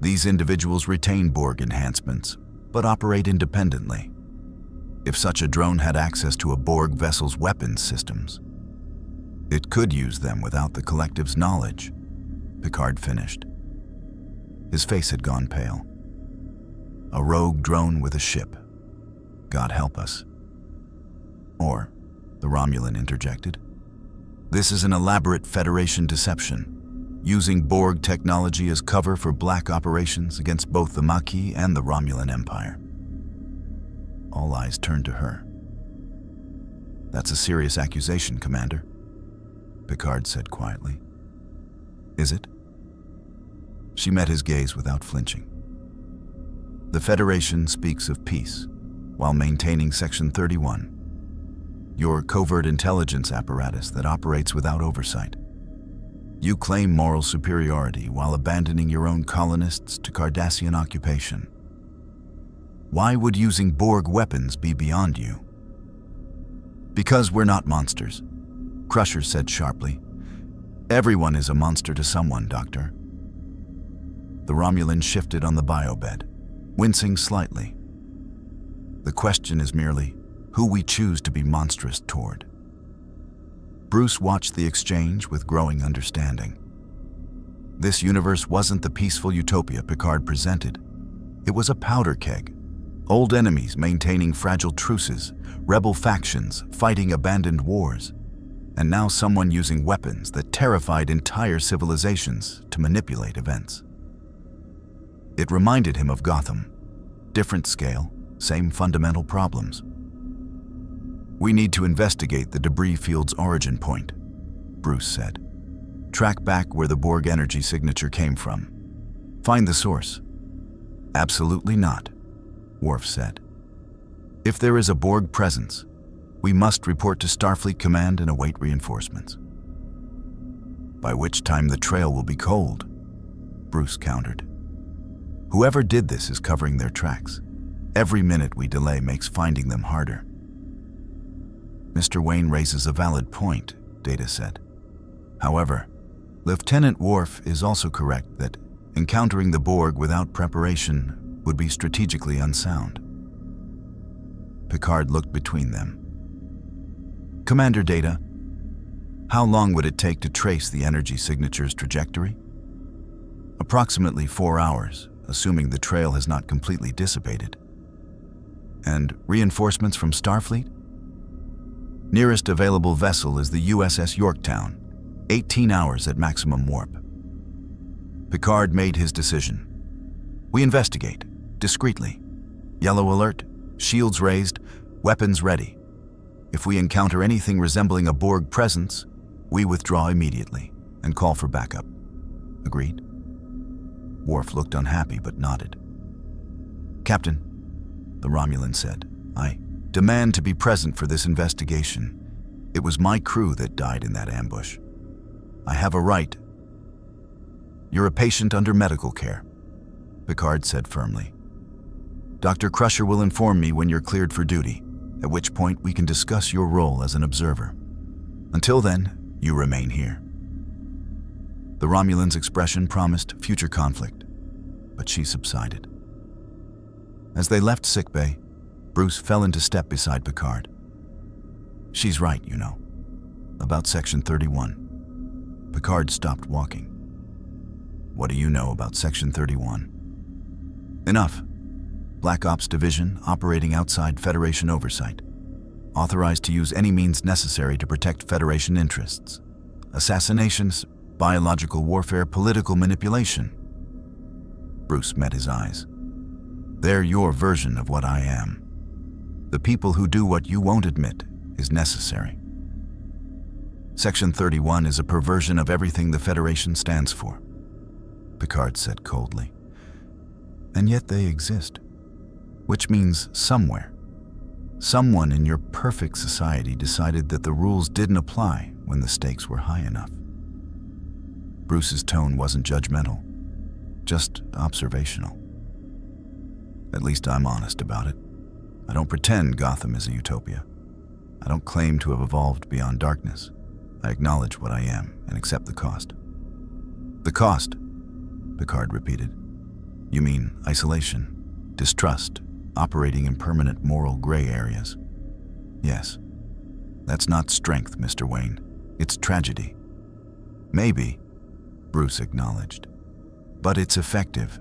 These individuals retain Borg enhancements, but operate independently. If such a drone had access to a Borg vessel's weapons systems, it could use them without the collective's knowledge," Picard finished. His face had gone pale. "A rogue drone with a ship. God help us." "Or," the Romulan interjected, "this is an elaborate Federation deception, using Borg technology as cover for black operations against both the Maquis and the Romulan Empire." All eyes turned to her. "That's a serious accusation, Commander," Picard said quietly. "Is it?" She met his gaze without flinching. "The Federation speaks of peace, while maintaining Section 31, your covert intelligence apparatus that operates without oversight. You claim moral superiority while abandoning your own colonists to Cardassian occupation. Why would using Borg weapons be beyond you?" "Because we're not monsters," Crusher said sharply. "Everyone is a monster to someone, Doctor." The Romulan shifted on the biobed, wincing slightly. "The question is merely who we choose to be monstrous toward." Bruce watched the exchange with growing understanding. This universe wasn't the peaceful utopia Picard presented. It was a powder keg. Old enemies maintaining fragile truces, rebel factions fighting abandoned wars, and now someone using weapons that terrified entire civilizations to manipulate events. It reminded him of Gotham. Different scale, same fundamental problems. "We need to investigate the debris field's origin point," Bruce said. "Track back where the Borg energy signature came from. Find the source." "Absolutely not," Worf said. "If there is a Borg presence, we must report to Starfleet Command and await reinforcements." "By which time the trail will be cold," Bruce countered. "Whoever did this is covering their tracks. Every minute we delay makes finding them harder." Mr. Wayne raises a valid point, Data said. However, Lieutenant Worf is also correct that encountering the Borg without preparation would be strategically unsound. Picard looked between them. Commander Data, how long would it take to trace the energy signature's trajectory? Approximately 4 hours, assuming the trail has not completely dissipated. And reinforcements from Starfleet? Nearest available vessel is the USS Yorktown, 18 hours at maximum warp. Picard made his decision. We investigate, discreetly. Yellow alert, shields raised, weapons ready. If we encounter anything resembling a Borg presence, we withdraw immediately and call for backup. Agreed? Worf looked unhappy but nodded. Captain, the Romulan said, I demand to be present for this investigation. It was my crew that died in that ambush. I have a right. You're a patient under medical care, Picard said firmly. Dr. Crusher will inform me when you're cleared for duty, at which point we can discuss your role as an observer. Until then, you remain here. The Romulan's expression promised future conflict, but she subsided. As they left sickbay, Bruce fell into step beside Picard. She's right, you know, about Section 31. Picard stopped walking. What do you know about Section 31? Enough. Black Ops Division operating outside Federation oversight. Authorized to use any means necessary to protect Federation interests. Assassinations, biological warfare, political manipulation. Bruce met his eyes. They're your version of what I am. The people who do what you won't admit is necessary. Section 31 is a perversion of everything the Federation stands for, Picard said coldly. And yet they exist, which means somewhere, someone in your perfect society decided that the rules didn't apply when the stakes were high enough. Bruce's tone wasn't judgmental, just observational. At least I'm honest about it. I don't pretend Gotham is a utopia. I don't claim to have evolved beyond darkness. I acknowledge what I am and accept the cost. The cost, Picard repeated. You mean isolation, distrust, operating in permanent moral gray areas. Yes. That's not strength, Mr. Wayne. It's tragedy. Maybe, Bruce acknowledged. But it's effective.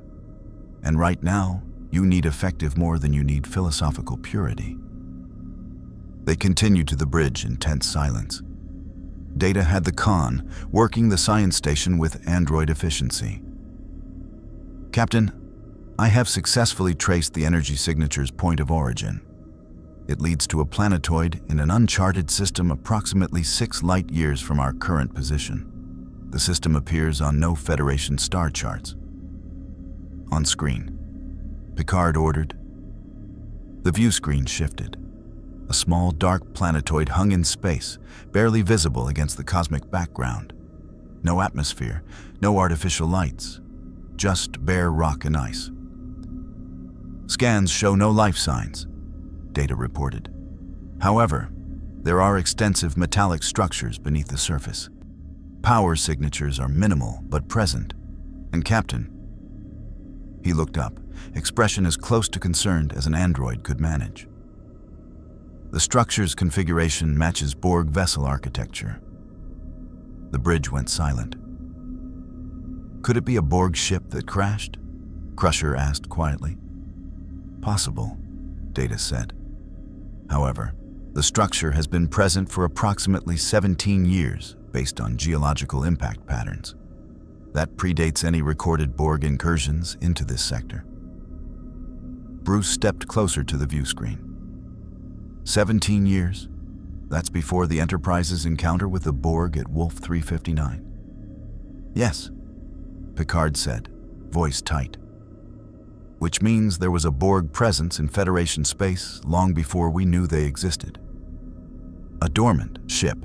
And right now, you need effective more than you need philosophical purity. They continued to the bridge in tense silence. Data had the con, working the science station with android efficiency. Captain, I have successfully traced the energy signature's point of origin. It leads to a planetoid in an uncharted system approximately 6 light years from our current position. The system appears on no Federation star charts. On screen, Picard ordered. The view screen shifted. A small, dark planetoid hung in space, barely visible against the cosmic background. No atmosphere, no artificial lights, just bare rock and ice. Scans show no life signs, Data reported. However, there are extensive metallic structures beneath the surface. Power signatures are minimal but present. And Captain, he looked up, expression as close to concerned as an android could manage. The structure's configuration matches Borg vessel architecture. The bridge went silent. Could it be a Borg ship that crashed? Crusher asked quietly. Possible, Data said. However, the structure has been present for approximately 17 years based on geological impact patterns. That predates any recorded Borg incursions into this sector. Bruce stepped closer to the view screen. 17 years? That's before the Enterprise's encounter with the Borg at Wolf 359. Yes, Picard said, voice tight. Which means there was a Borg presence in Federation space long before we knew they existed. A dormant ship,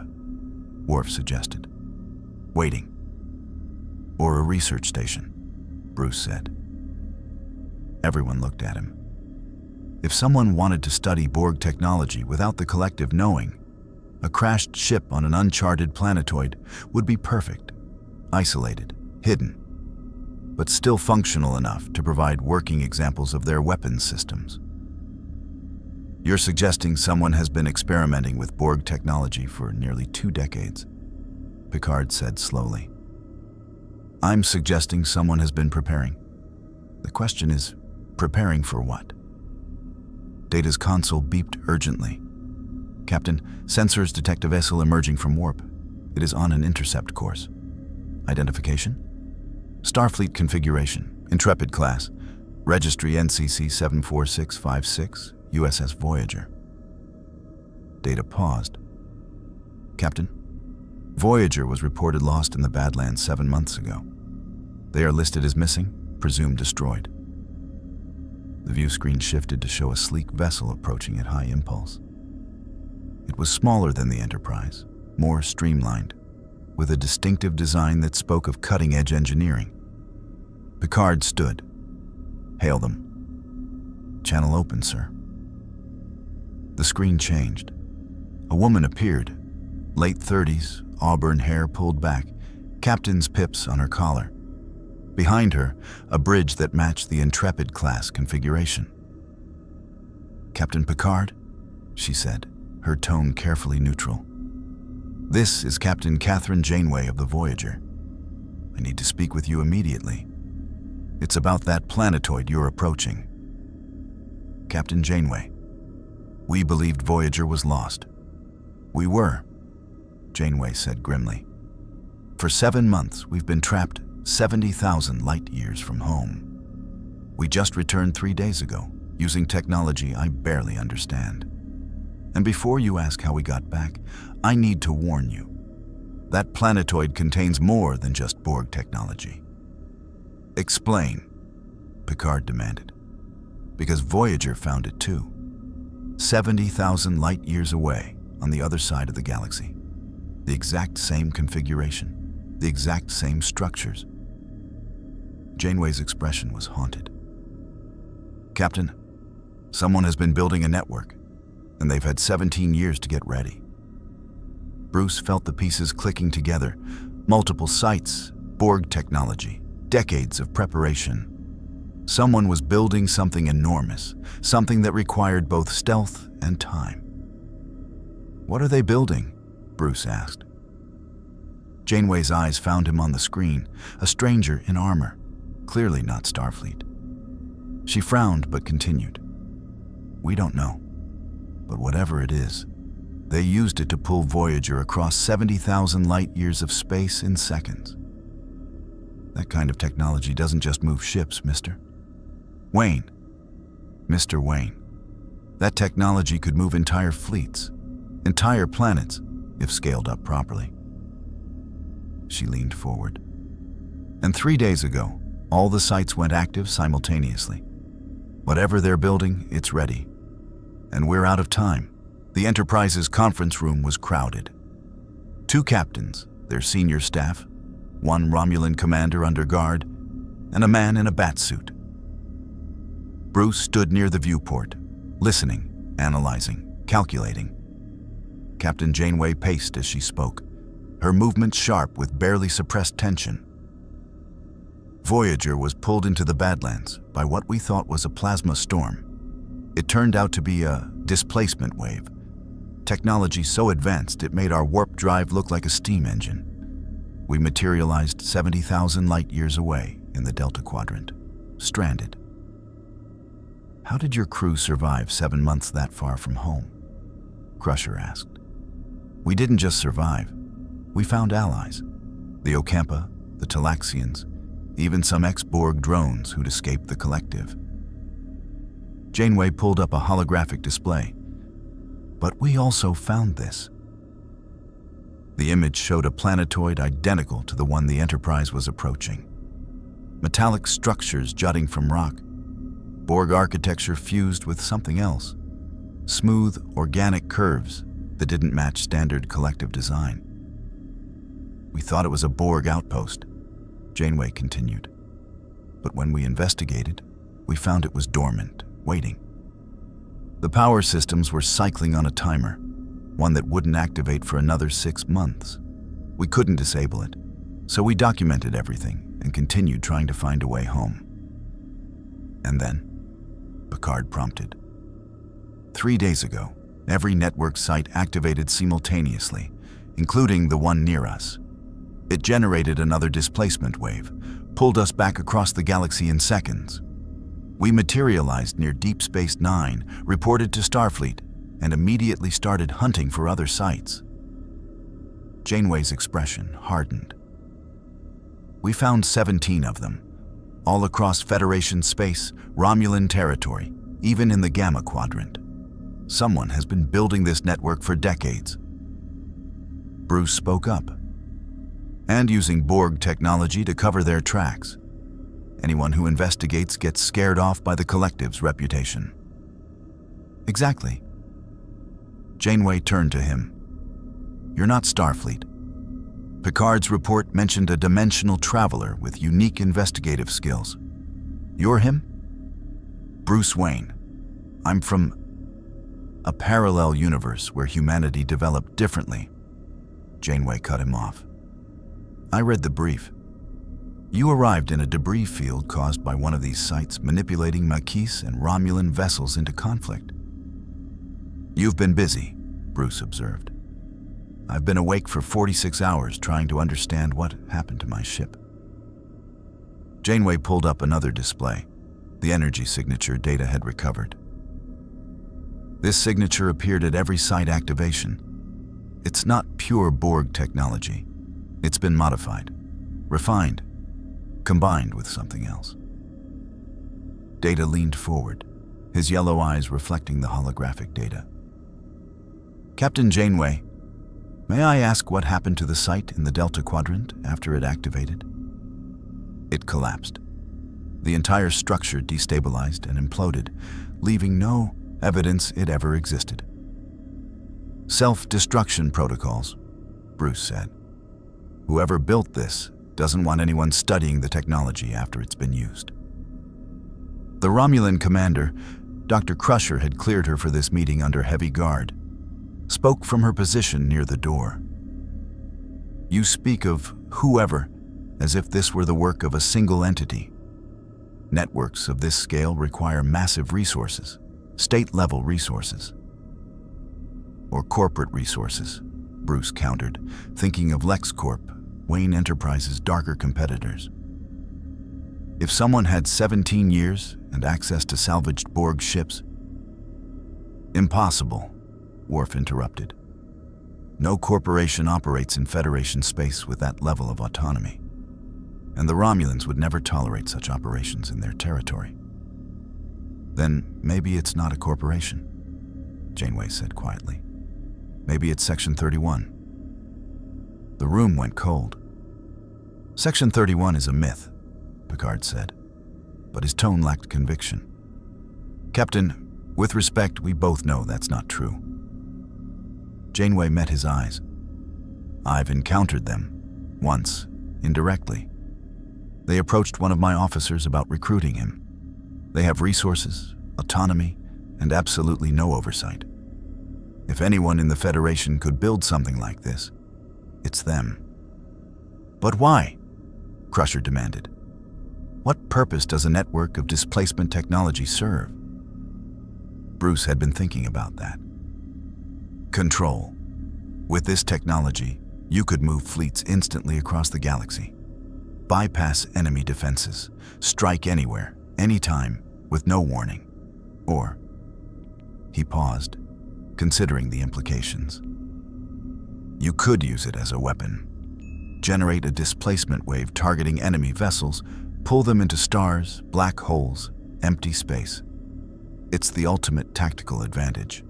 Worf suggested. Waiting. Or a research station, Bruce said. Everyone looked at him. If someone wanted to study Borg technology without the collective knowing, A crashed ship on an uncharted planetoid would be perfect, isolated, hidden, but still functional enough to provide working examples of their weapons systems. You're suggesting someone has been experimenting with Borg technology for nearly 2 decades, Picard said slowly. I'm suggesting someone has been preparing. The question is, preparing for what? Data's console beeped urgently. Captain, sensors detect a vessel emerging from warp. It is on an intercept course. Identification? Starfleet configuration, Intrepid class, registry NCC 74656, USS Voyager. Data paused. Captain, Voyager was reported lost in the Badlands 7 months ago. They are listed as missing, presumed destroyed. The view screen shifted to show a sleek vessel approaching at high impulse. It was smaller than the Enterprise, more streamlined, with a distinctive design that spoke of cutting-edge engineering. Picard stood. Hail them. Channel open, sir. The screen changed. A woman appeared, late 30s, auburn hair pulled back, captain's pips on her collar. Behind her, a bridge that matched the Intrepid class configuration. Captain Picard, she said, her tone carefully neutral. This is Captain Catherine Janeway of the Voyager. I need to speak with you immediately. It's about that planetoid you're approaching. Captain Janeway, we believed Voyager was lost. We were, Janeway said grimly. For 7 months, we've been trapped 70,000 light years from home. We just returned 3 days ago, using technology I barely understand. And before you ask how we got back, I need to warn you. That planetoid contains more than just Borg technology. Explain, Picard demanded. Because Voyager found it too. 70,000 light years away, on the other side of the galaxy. The exact same configuration, the exact same structures. Janeway's expression was haunted. Captain, someone has been building a network, and they've had 17 years to get ready. Bruce felt the pieces clicking together, multiple sites, Borg technology, decades of preparation. Someone was building something enormous, something that required both stealth and time. What are they building? Bruce asked. Janeway's eyes found him on the screen, a stranger in armor, clearly not Starfleet. She frowned but continued. We don't know. But whatever it is, they used it to pull Voyager across 70,000 light years of space in seconds. That kind of technology doesn't just move ships, Mr. Wayne. Mr. Wayne. That technology could move entire fleets, entire planets, if scaled up properly. She leaned forward. And 3 days ago, all the sites went active simultaneously. Whatever they're building, it's ready. And we're out of time. The Enterprise's conference room was crowded. 2 captains, their senior staff, 1 Romulan commander under guard, and a man in a batsuit. Bruce stood near the viewport, listening, analyzing, calculating. Captain Janeway paced as she spoke, her movements sharp with barely suppressed tension. Voyager was pulled into the Badlands by what we thought was a plasma storm. It turned out to be a displacement wave. Technology so advanced it made our warp drive look like a steam engine. We materialized 70,000 light years away in the Delta Quadrant, stranded. How did your crew survive 7 months that far from home? Crusher asked. We didn't just survive. We found allies. The Ocampa, the Talaxians, even some ex-Borg drones who'd escaped the collective. Janeway pulled up a holographic display. But we also found this. The image showed a planetoid identical to the one the Enterprise was approaching. Metallic structures jutting from rock. Borg architecture fused with something else. Smooth, organic curves that didn't match standard collective design. We thought it was a Borg outpost, Janeway continued. But when we investigated, we found it was dormant, waiting. The power systems were cycling on a timer, one that wouldn't activate for another 6 months. We couldn't disable it, so we documented everything and continued trying to find a way home. And then, Picard prompted. 3 days ago, every network site activated simultaneously, including the one near us. It generated another displacement wave, pulled us back across the galaxy in seconds. We materialized near Deep Space Nine, reported to Starfleet, and immediately started hunting for other sites. Janeway's expression hardened. We found 17 of them, all across Federation space, Romulan territory, even in the Gamma Quadrant. Someone has been building this network for decades. Bruce spoke up. And using Borg technology to cover their tracks. Anyone who investigates gets scared off by the collective's reputation. Exactly. Janeway turned to him. You're not Starfleet. Picard's report mentioned a dimensional traveler with unique investigative skills. You're him? Bruce Wayne. I'm from a parallel universe where humanity developed differently. Janeway cut him off. I read the brief. You arrived in a debris field caused by one of these sites manipulating Maquis and Romulan vessels into conflict. You've been busy, Bruce observed. I've been awake for 46 hours trying to understand what happened to my ship. Janeway pulled up another display, the energy signature Data had recovered. This signature appeared at every site activation. It's not pure Borg technology. It's been modified, refined, combined with something else. Data leaned forward, his yellow eyes reflecting the holographic data. Captain Janeway, may I ask what happened to the site in the Delta Quadrant after it activated? It collapsed. The entire structure destabilized and imploded, leaving no evidence it ever existed. Self-destruction protocols, Bruce said. Whoever built this doesn't want anyone studying the technology after it's been used. The Romulan commander, Dr. Crusher, had cleared her for this meeting under heavy guard, spoke from her position near the door. You speak of whoever as if this were the work of a single entity. Networks of this scale require massive resources, state-level resources. Or corporate resources, Bruce countered, thinking of LexCorp, Wayne Enterprise's darker competitors. If someone had 17 years and access to salvaged Borg ships... Impossible, Worf interrupted. No corporation operates in Federation space with that level of autonomy, and the Romulans would never tolerate such operations in their territory. Then maybe it's not a corporation, Janeway said quietly. Maybe it's Section 31. The room went cold. Section 31 is a myth, Picard said, but his tone lacked conviction. Captain, with respect, we both know that's not true. Janeway met his eyes. I've encountered them, once, indirectly. They approached one of my officers about recruiting him. They have resources, autonomy, and absolutely no oversight. If anyone in the Federation could build something like this, it's them. But why? Crusher demanded. What purpose does a network of displacement technology serve? Bruce had been thinking about that. Control. With this technology, you could move fleets instantly across the galaxy, bypass enemy defenses, strike anywhere, anytime, with no warning. Or, he paused, considering the implications. You could use it as a weapon. Generate a displacement wave targeting enemy vessels, pull them into stars, black holes, empty space. It's the ultimate tactical advantage.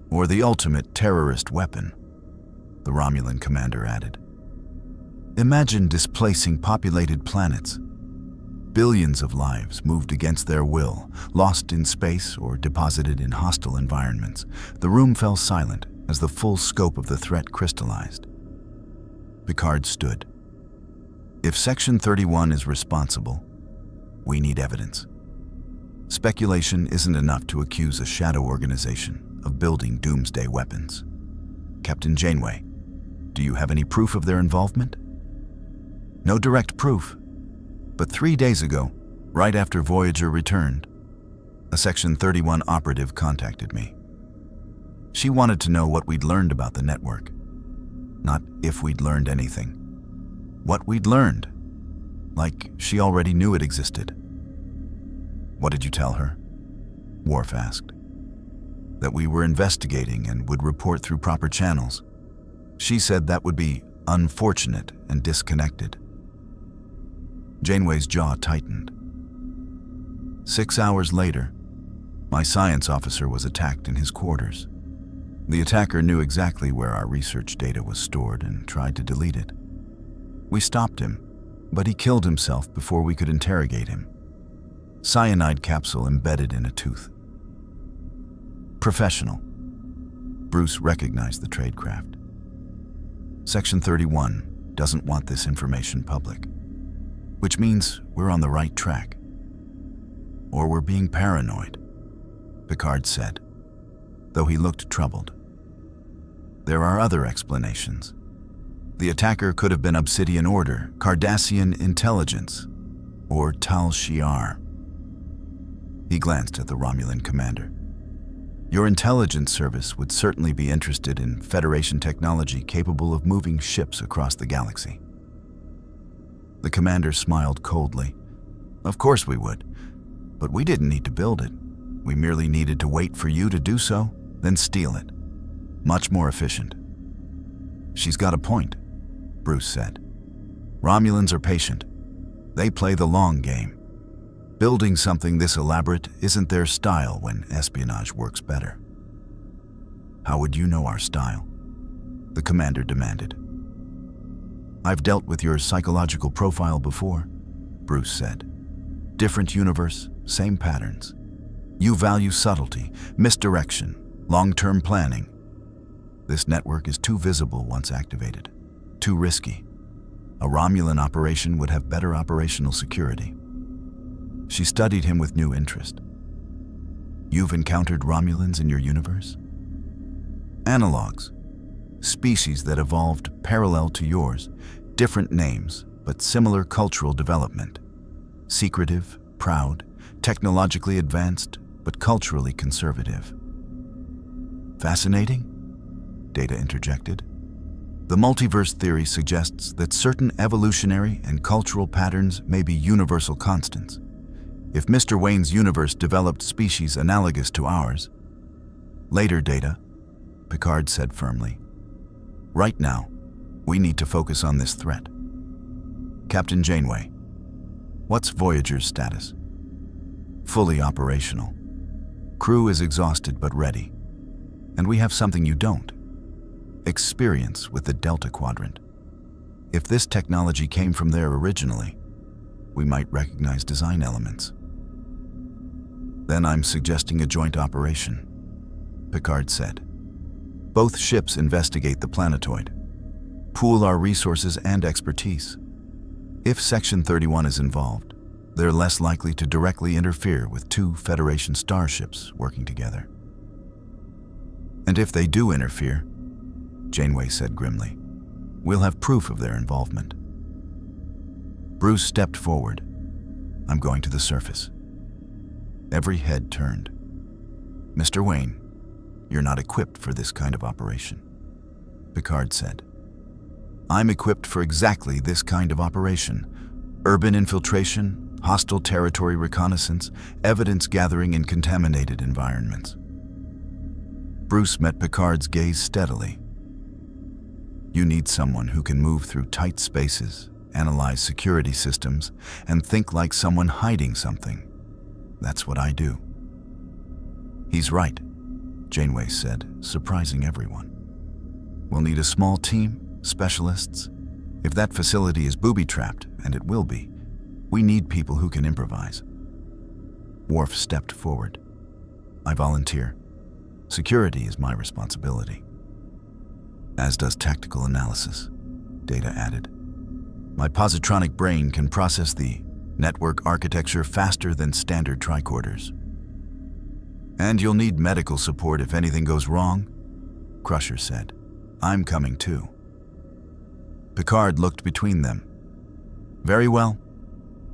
Or the ultimate terrorist weapon, the Romulan commander added. Imagine displacing populated planets. Billions of lives moved against their will, lost in space or deposited in hostile environments. The room fell silent as the full scope of the threat crystallized. Picard stood. If Section 31 is responsible, we need evidence. Speculation isn't enough to accuse a shadow organization of building doomsday weapons. Captain Janeway, do you have any proof of their involvement? No direct proof, but 3 days ago, right after Voyager returned, a Section 31 operative contacted me. She wanted to know what we'd learned about the network. Not if we'd learned anything. What we'd learned. Like she already knew it existed. What did you tell her? Worf asked. That we were investigating and would report through proper channels. She said that would be unfortunate and disconnected. Janeway's jaw tightened. 6 hours later, my science officer was attacked in his quarters. The attacker knew exactly where our research data was stored and tried to delete it. We stopped him, but he killed himself before we could interrogate him. Cyanide capsule embedded in a tooth. Professional. Bruce recognized the tradecraft. Section 31 doesn't want this information public, which means we're on the right track. Or we're being paranoid, Picard said, though he looked troubled. There are other explanations. The attacker could have been Obsidian Order, Cardassian Intelligence, or Tal Shiar. He glanced at the Romulan commander. Your intelligence service would certainly be interested in Federation technology capable of moving ships across the galaxy. The commander smiled coldly. Of course we would, but we didn't need to build it. We merely needed to wait for you to do so, then steal it. Much more efficient. She's got a point, Bruce said. Romulans are patient. They play the long game. Building something this elaborate isn't their style when espionage works better. How would you know our style? The commander demanded. I've dealt with your psychological profile before, Bruce said. Different universe, same patterns. You value subtlety, misdirection, long-term planning. This network is too visible once activated, too risky. A Romulan operation would have better operational security. She studied him with new interest. You've encountered Romulans in your universe? Analogs, species that evolved parallel to yours, different names, but similar cultural development. Secretive, proud, technologically advanced, but culturally conservative. Fascinating? Data interjected. The multiverse theory suggests that certain evolutionary and cultural patterns may be universal constants. If Mr. Wayne's universe developed species analogous to ours, later Data, Picard said firmly. Right now, we need to focus on this threat. Captain Janeway, what's Voyager's status? Fully operational. Crew is exhausted but ready. And we have something you don't. Experience with the Delta Quadrant. If this technology came from there originally, we might recognize design elements. Then I'm suggesting a joint operation, Picard said. Both ships investigate the planetoid, pool our resources and expertise. If Section 31 is involved, they're less likely to directly interfere with 2 Federation starships working together. And if they do interfere, Janeway said grimly, we'll have proof of their involvement. Bruce stepped forward. I'm going to the surface. Every head turned. Mr. Wayne, you're not equipped for this kind of operation, Picard said. I'm equipped for exactly this kind of operation. Urban infiltration, hostile territory reconnaissance, evidence gathering in contaminated environments. Bruce met Picard's gaze steadily. You need someone who can move through tight spaces, analyze security systems, and think like someone hiding something. That's what I do. He's right, Janeway said, surprising everyone. We'll need a small team, specialists. If that facility is booby-trapped, and it will be, we need people who can improvise. Worf stepped forward. I volunteer. Security is my responsibility. As does tactical analysis, Data added. My positronic brain can process the network architecture faster than standard tricorders. And you'll need medical support if anything goes wrong, Crusher said. I'm coming too. Picard looked between them. Very well,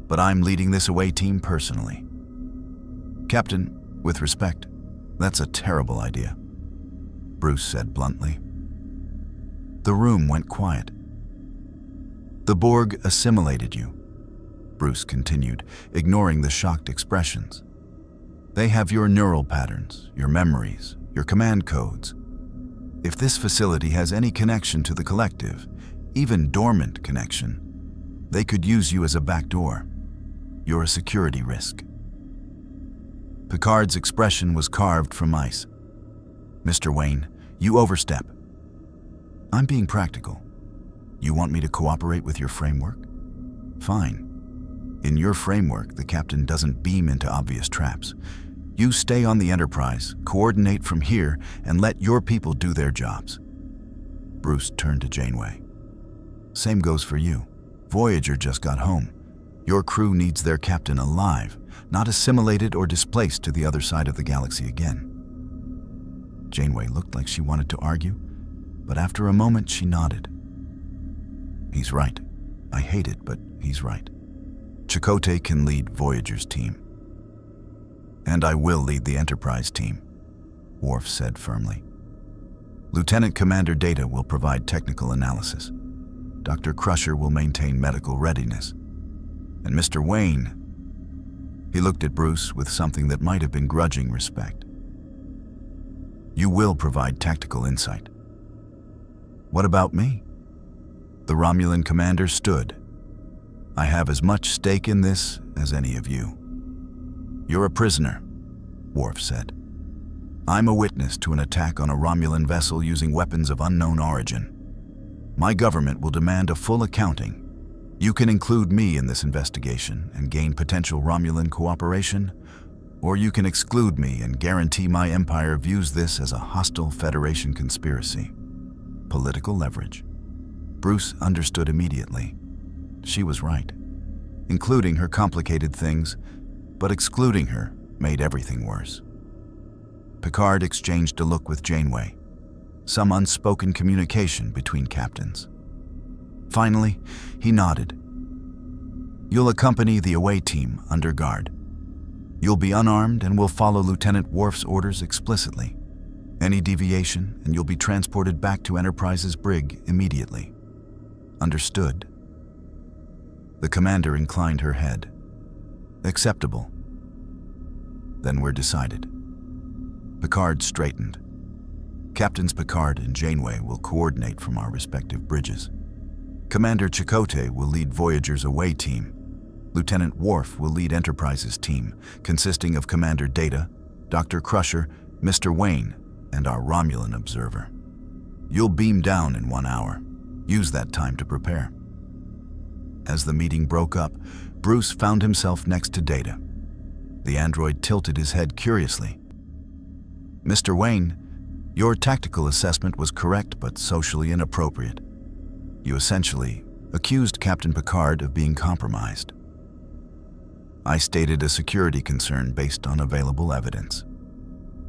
but I'm leading this away team personally. Captain, with respect, that's a terrible idea, Bruce said bluntly. The room went quiet. The Borg assimilated you, Bruce continued, ignoring the shocked expressions. They have your neural patterns, your memories, your command codes. If this facility has any connection to the collective, even dormant connection, they could use you as a backdoor. You're a security risk. Picard's expression was carved from ice. Mr. Wayne, you overstep. I'm being practical. You want me to cooperate with your framework? Fine. In your framework, the captain doesn't beam into obvious traps. You stay on the Enterprise, coordinate from here, and let your people do their jobs. Bruce turned to Janeway. Same goes for you. Voyager just got home. Your crew needs their captain alive, not assimilated or displaced to the other side of the galaxy again. Janeway looked like she wanted to argue, but after a moment she nodded. He's right. I hate it, but he's right. Chakotay can lead Voyager's team. And I will lead the Enterprise team, Worf said firmly. Lieutenant Commander Data will provide technical analysis. Dr. Crusher will maintain medical readiness. And Mr. Wayne, he looked at Bruce with something that might have been grudging respect. You will provide tactical insight. What about me? The Romulan commander stood. I have as much stake in this as any of you. You're a prisoner, Worf said. I'm a witness to an attack on a Romulan vessel using weapons of unknown origin. My government will demand a full accounting. You can include me in this investigation and gain potential Romulan cooperation, or you can exclude me and guarantee my empire views this as a hostile Federation conspiracy. Political leverage. Bruce understood immediately. She was right. Including her complicated things, but excluding her made everything worse. Picard exchanged a look with Janeway, some unspoken communication between captains. Finally, he nodded. You'll accompany the away team under guard. You'll be unarmed and will follow Lieutenant Worf's orders explicitly. Any deviation and you'll be transported back to Enterprise's brig immediately. Understood? The commander inclined her head. Acceptable. Then we're decided. Picard straightened. Captains Picard and Janeway will coordinate from our respective bridges. Commander Chakotay will lead Voyager's away team. Lieutenant Worf will lead Enterprise's team, consisting of Commander Data, Dr. Crusher, Mr. Wayne, and our Romulan observer. You'll beam down in 1 hour. Use that time to prepare. As the meeting broke up, Bruce found himself next to Data. The android tilted his head curiously. Mr. Wayne, your tactical assessment was correct but socially inappropriate. You essentially accused Captain Picard of being compromised. I stated a security concern based on available evidence.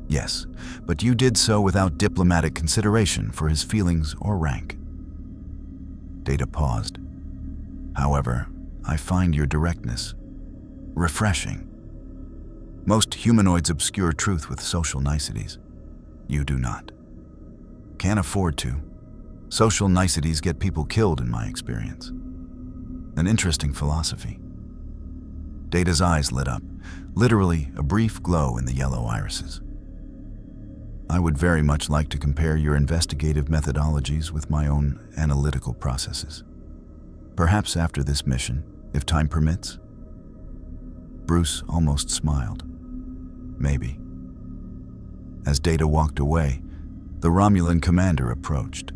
Yes, but you did so without diplomatic consideration for his feelings or rank. Data paused. However, I find your directness refreshing. Most humanoids obscure truth with social niceties. You do not. Can't afford to. Social niceties get people killed in my experience. An interesting philosophy. Data's eyes lit up, literally a brief glow in the yellow irises. I would very much like to compare your investigative methodologies with my own analytical processes. Perhaps after this mission, if time permits? Bruce almost smiled. Maybe. As Data walked away, the Romulan commander approached.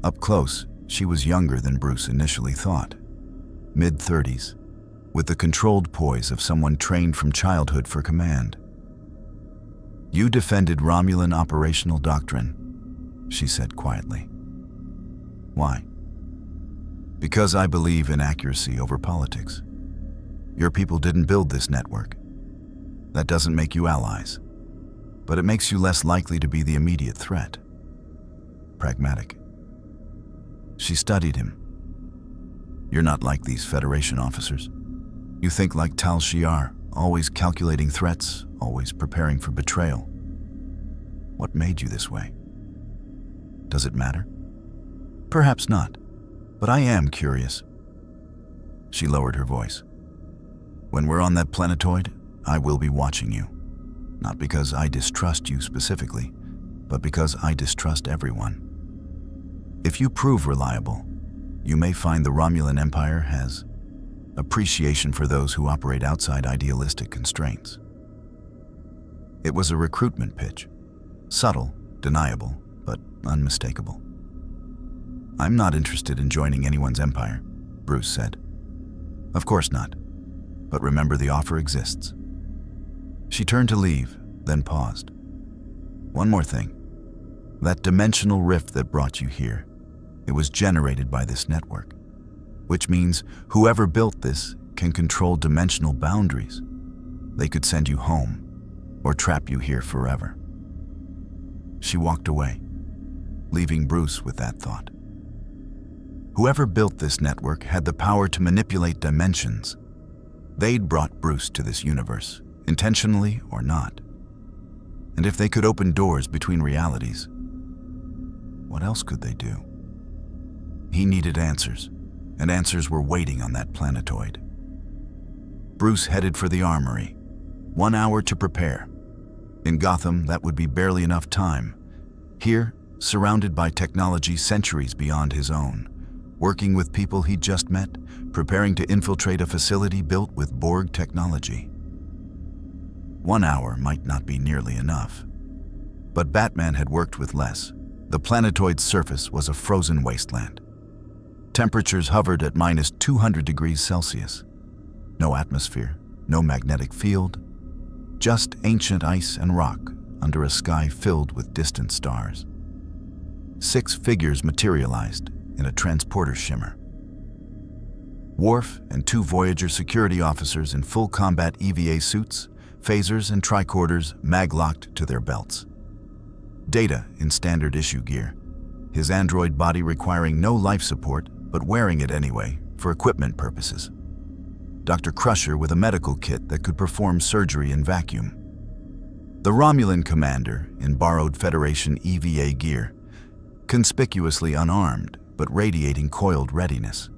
Up close, she was younger than Bruce initially thought. Mid-30s, with the controlled poise of someone trained from childhood for command. You defended Romulan operational doctrine, she said quietly. Why? Because I believe in accuracy over politics. Your people didn't build this network. That doesn't make you allies, but it makes you less likely to be the immediate threat. pragmatic. She studied him. You're not like these Federation officers. You think like Tal Shiar, always calculating threats, always preparing for betrayal. What made you this way? Does it matter? Perhaps not, but I am curious. She lowered her voice. When we're on that planetoid, I will be watching you. Not because I distrust you specifically, but because I distrust everyone. If you prove reliable, you may find the Romulan Empire has appreciation for those who operate outside idealistic constraints. It was a recruitment pitch. Subtle, deniable, but unmistakable. I'm not interested in joining anyone's empire, Bruce said. Of course not, but remember the offer exists. She turned to leave, then paused. One more thing. That dimensional rift that brought you here, it was generated by this network, which means whoever built this can control dimensional boundaries. They could send you home or trap you here forever. She walked away, leaving Bruce with that thought. Whoever built this network had the power to manipulate dimensions. They'd brought Bruce to this universe, intentionally or not. And if they could open doors between realities, what else could they do? He needed answers, and answers were waiting on that planetoid. Bruce headed for the armory. 1 hour to prepare. In Gotham, that would be barely enough time. Here, surrounded by technology centuries beyond his own, working with people he'd just met, preparing to infiltrate a facility built with Borg technology. 1 hour might not be nearly enough. But Batman had worked with less. The planetoid's surface was a frozen wasteland. Temperatures hovered at minus 200 degrees Celsius. No atmosphere, no magnetic field, just ancient ice and rock under a sky filled with distant stars. 6 figures materialized in a transporter shimmer. Worf and 2 Voyager security officers in full combat EVA suits, phasers and tricorders mag-locked to their belts. Data in standard issue gear, his android body requiring no life support but wearing it anyway for equipment purposes. Dr. Crusher with a medical kit that could perform surgery in vacuum. The Romulan commander in borrowed Federation EVA gear, conspicuously unarmed but radiating coiled readiness.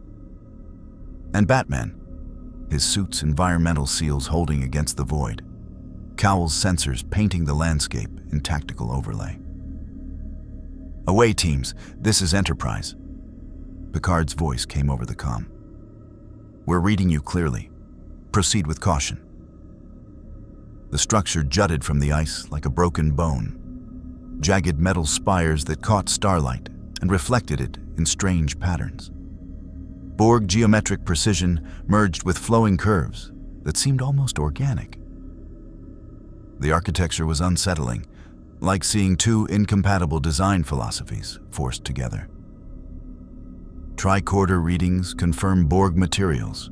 And Batman, his suit's environmental seals holding against the void, Cowl's sensors painting the landscape in tactical overlay. Away teams, this is Enterprise. Picard's voice came over the comm. We're reading you clearly. Proceed with caution. The structure jutted from the ice like a broken bone, jagged metal spires that caught starlight and reflected it in strange patterns. Borg geometric precision merged with flowing curves that seemed almost organic. The architecture was unsettling, like seeing 2 incompatible design philosophies forced together. Tricorder readings confirm Borg materials,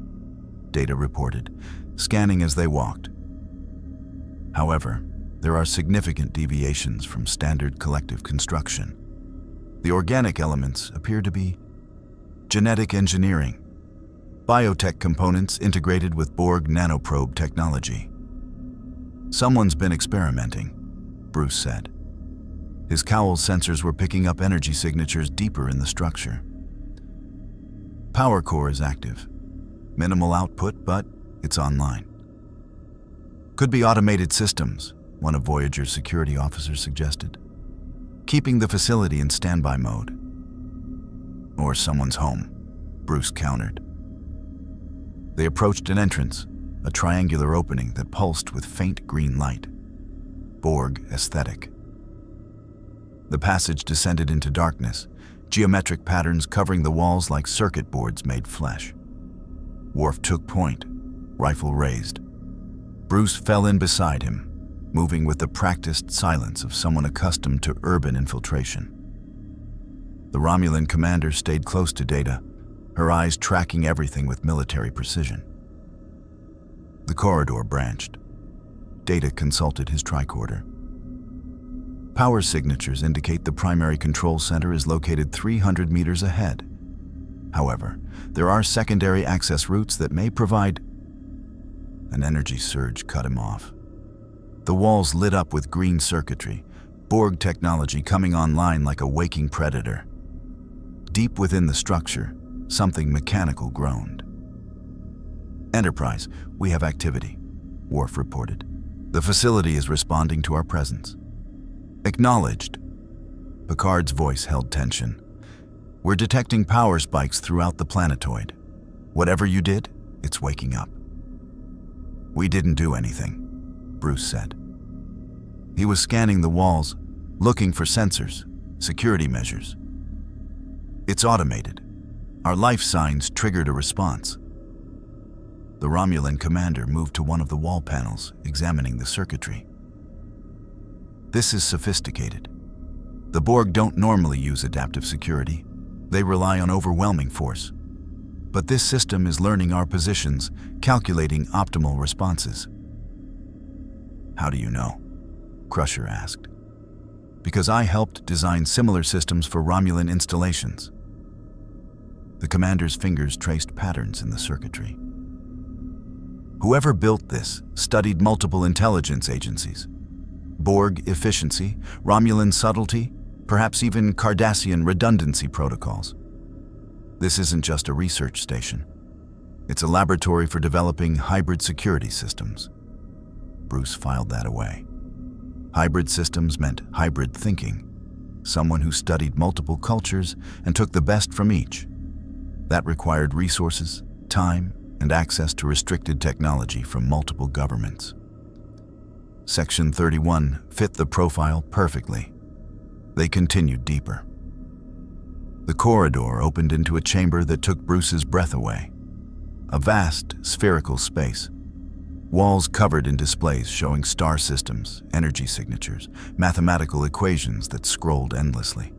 Data reported, scanning as they walked. However, there are significant deviations from standard collective construction. The organic elements appear to be genetic engineering, biotech components integrated with Borg nanoprobe technology. Someone's been experimenting, Bruce said. His Cowl sensors were picking up energy signatures deeper in the structure. Power core is active. Minimal output, but it's online. Could be automated systems, one of Voyager's security officers suggested. Keeping the facility in standby mode. Or someone's home, Bruce countered. They approached an entrance, a triangular opening that pulsed with faint green light. Borg aesthetic. The passage descended into darkness, geometric patterns covering the walls like circuit boards made flesh. Worf took point, rifle raised. Bruce fell in beside him, moving with the practiced silence of someone accustomed to urban infiltration. The Romulan commander stayed close to Data, her eyes tracking everything with military precision. The corridor branched. Data consulted his tricorder. Power signatures indicate the primary control center is located 300 meters ahead. However, there are secondary access routes that may provide... An energy surge cut him off. The walls lit up with green circuitry, Borg technology coming online like a waking predator. Deep within the structure, something mechanical groaned. "Enterprise, we have activity," Worf reported. "The facility is responding to our presence." "Acknowledged." Picard's voice held tension. "We're detecting power spikes throughout the planetoid. Whatever you did, it's waking up." "We didn't do anything," Bruce said. He was scanning the walls, looking for sensors, security measures. "It's automated. Our life signs triggered a response." The Romulan commander moved to one of the wall panels, examining the circuitry. "This is sophisticated. The Borg don't normally use adaptive security. They rely on overwhelming force. But this system is learning our positions, calculating optimal responses." "How do you know?" Crusher asked. "Because I helped design similar systems for Romulan installations." The commander's fingers traced patterns in the circuitry. "Whoever built this studied multiple intelligence agencies. Borg efficiency, Romulan subtlety, perhaps even Cardassian redundancy protocols. This isn't just a research station. It's a laboratory for developing hybrid security systems." Bruce filed that away. Hybrid systems meant hybrid thinking, someone who studied multiple cultures and took the best from each. That required resources, time, and access to restricted technology from multiple governments. Section 31 fit the profile perfectly. They continued deeper. The corridor opened into a chamber that took Bruce's breath away. A vast, spherical space. Walls covered in displays showing star systems, energy signatures, mathematical equations that scrolled endlessly.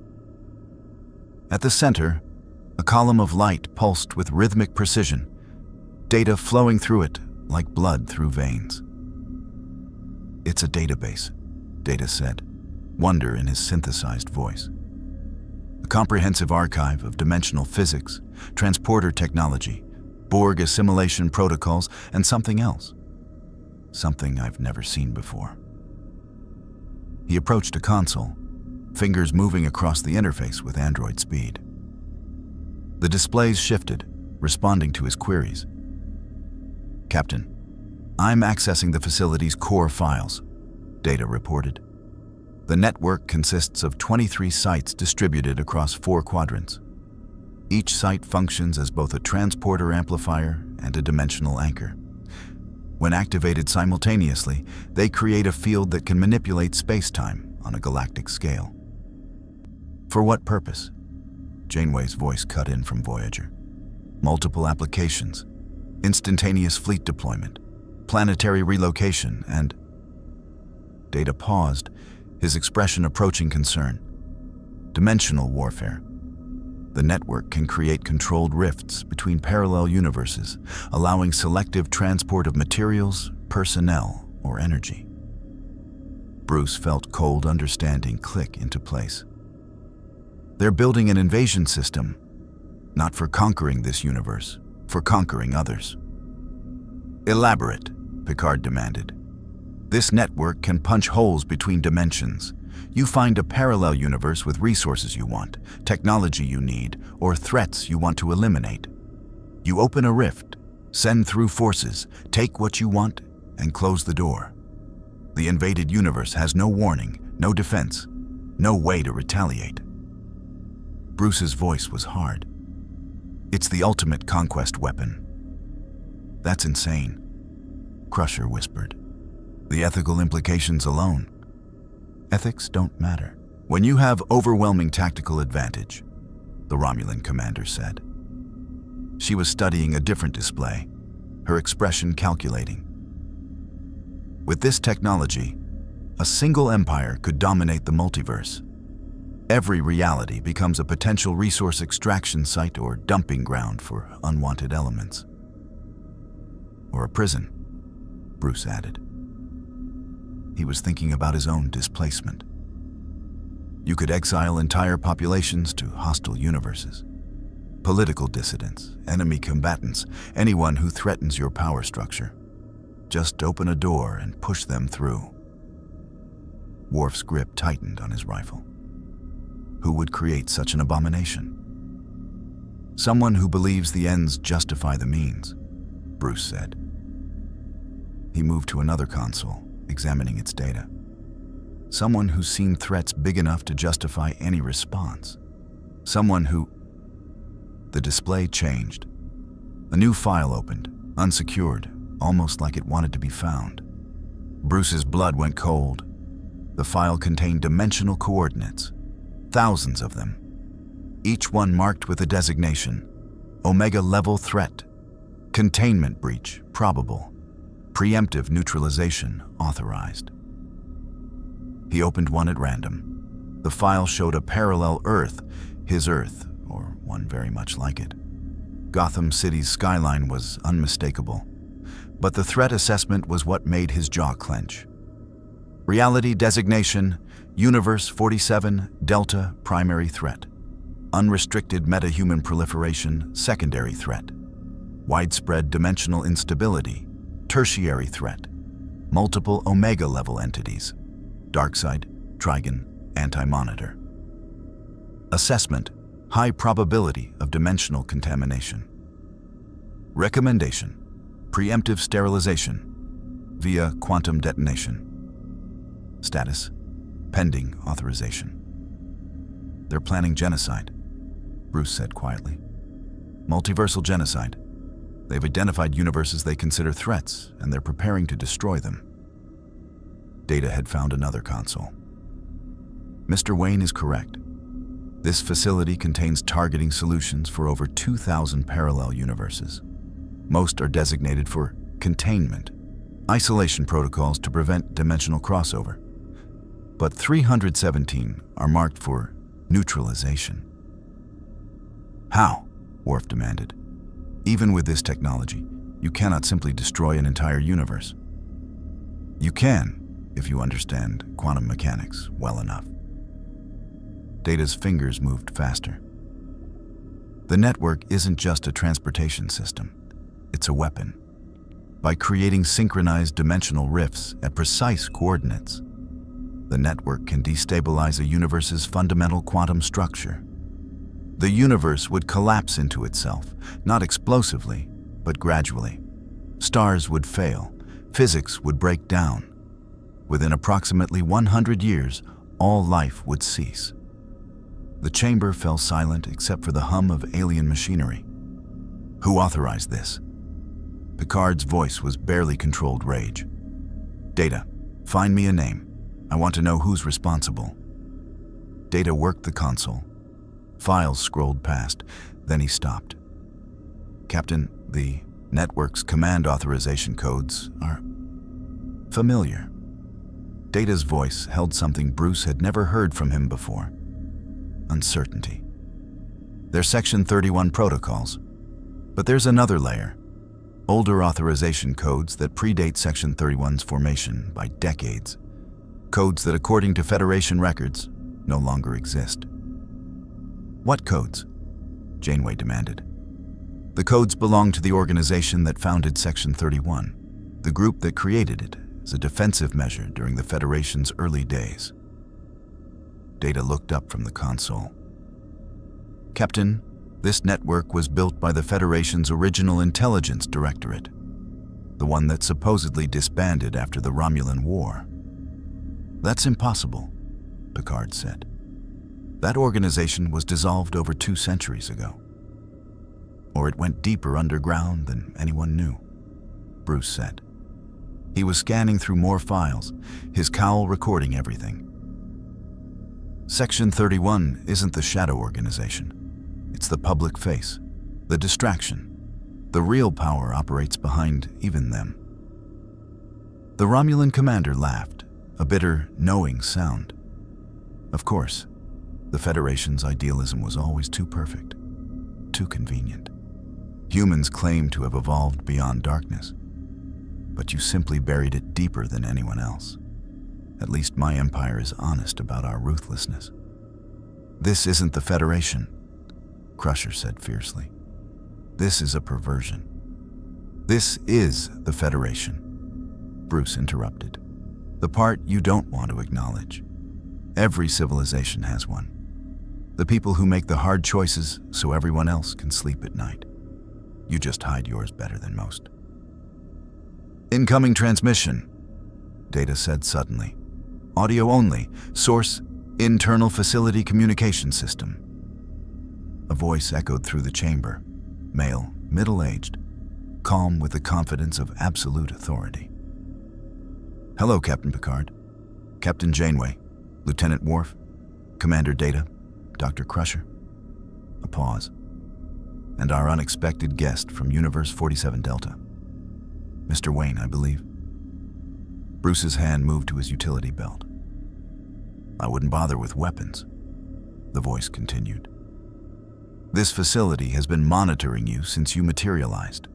At the center, a column of light pulsed with rhythmic precision, data flowing through it like blood through veins. "It's a database," Data said, wonder in his synthesized voice. "A comprehensive archive of dimensional physics, transporter technology, Borg assimilation protocols, and something else. Something I've never seen before." He approached a console, fingers moving across the interface with android speed. The displays shifted, responding to his queries. "Captain, I'm accessing the facility's core files," Data reported. "The network consists of 23 sites distributed across 4 quadrants. Each site functions as both a transporter amplifier and a dimensional anchor. When activated simultaneously, they create a field that can manipulate space-time on a galactic scale." "For what purpose?" Janeway's voice cut in from Voyager. "Multiple applications, instantaneous fleet deployment, planetary relocation, and..." Data paused, his expression approaching concern. "Dimensional warfare. The network can create controlled rifts between parallel universes, allowing selective transport of materials, personnel, or energy." Bruce felt cold understanding click into place. "They're building an invasion system, not for conquering this universe, for conquering others." "Elaborate," Picard demanded. "This network can punch holes between dimensions. You find a parallel universe with resources you want, technology you need, or threats you want to eliminate. You open a rift, send through forces, take what you want, and close the door. The invaded universe has no warning, no defense, no way to retaliate." Bruce's voice was hard. "It's the ultimate conquest weapon." "That's insane," Crusher whispered. "The ethical implications alone." "Ethics don't matter when you have overwhelming tactical advantage," the Romulan commander said. She was studying a different display, her expression calculating. "With this technology, a single empire could dominate the multiverse. Every reality becomes a potential resource extraction site or dumping ground for unwanted elements." "Or a prison," Bruce added. He was thinking about his own displacement. You could exile entire populations to hostile universes. Political dissidents, enemy combatants, anyone who threatens your power structure. Just open a door and push them through. Worf's grip tightened on his rifle. Who would create such an abomination? Someone who believes the ends justify the means, Bruce said. He moved to another console, examining its data. Someone who's seen threats big enough to justify any response. Someone who... The display changed. A new file opened, unsecured, almost like it wanted to be found. Bruce's blood went cold. The file contained dimensional coordinates, thousands of them, each one marked with a designation: Omega level threat, containment breach probable, preemptive neutralization authorized. He opened one at random. The file showed a parallel Earth, his Earth, or one very much like it. Gotham City's skyline was unmistakable, but the threat assessment was what made his jaw clench. Reality designation, Universe 47, Delta, primary threat. Unrestricted metahuman proliferation, secondary threat. Widespread dimensional instability, tertiary threat. Multiple Omega-level entities. Darkside, Trigon, Anti-Monitor. Assessment, high probability of dimensional contamination. Recommendation, preemptive sterilization via quantum detonation. Status, pending authorization. They're planning genocide, Bruce said quietly. Multiversal genocide. They've identified universes they consider threats, and they're preparing to destroy them. Data had found another console. Mr. Wayne is correct. This facility contains targeting solutions for over 2,000 parallel universes. Most are designated for containment, isolation protocols to prevent dimensional crossover. But 317 are marked for neutralization. How? Worf demanded. Even with this technology, you cannot simply destroy an entire universe. You can, if you understand quantum mechanics well enough. Data's fingers moved faster. The network isn't just a transportation system. It's a weapon. By creating synchronized dimensional rifts at precise coordinates, the network can destabilize a universe's fundamental quantum structure. The universe would collapse into itself, not explosively, but gradually. Stars would fail, physics would break down. Within approximately 100 years, all life would cease. The chamber fell silent except for the hum of alien machinery. Who authorized this? Picard's voice was barely controlled rage. Data, find me a name. I want to know who's responsible. Data worked the console. Files scrolled past, then he stopped. Captain, the network's command authorization codes are familiar. Data's voice held something Bruce had never heard from him before. Uncertainty. They're Section 31 protocols. But there's another layer. Older authorization codes that predate Section 31's formation by decades. Codes that, according to Federation records, no longer exist. What codes? Janeway demanded. The codes belong to the organization that founded Section 31, the group that created it as a defensive measure during the Federation's early days. Data looked up from the console. Captain, this network was built by the Federation's original intelligence directorate, the one that supposedly disbanded after the Romulan War. That's impossible, Picard said. That organization was dissolved over 2 centuries ago. Or it went deeper underground than anyone knew, Bruce said. He was scanning through more files, his cowl recording everything. Section 31 isn't the shadow organization. It's the public face, the distraction. The real power operates behind even them. The Romulan commander laughed, a bitter, knowing sound. Of course, the Federation's idealism was always too perfect, too convenient. Humans claim to have evolved beyond darkness, but you simply buried it deeper than anyone else. At least my empire is honest about our ruthlessness. "This isn't the Federation," Crusher said fiercely. "This is a perversion." "This is the Federation," Bruce interrupted. "The part you don't want to acknowledge. Every civilization has one. The people who make the hard choices so everyone else can sleep at night. You just hide yours better than most." "Incoming transmission," Data said suddenly. "Audio only. Source, internal facility communication system." A voice echoed through the chamber, male, middle-aged, calm with the confidence of absolute authority. "Hello, Captain Picard. Captain Janeway, Lieutenant Worf, Commander Data, Dr. Crusher." A pause. "And our unexpected guest from Universe 47 Delta. Mr. Wayne, I believe." Bruce's hand moved to his utility belt. "I wouldn't bother with weapons," the voice continued. "This facility has been monitoring you since you materialized.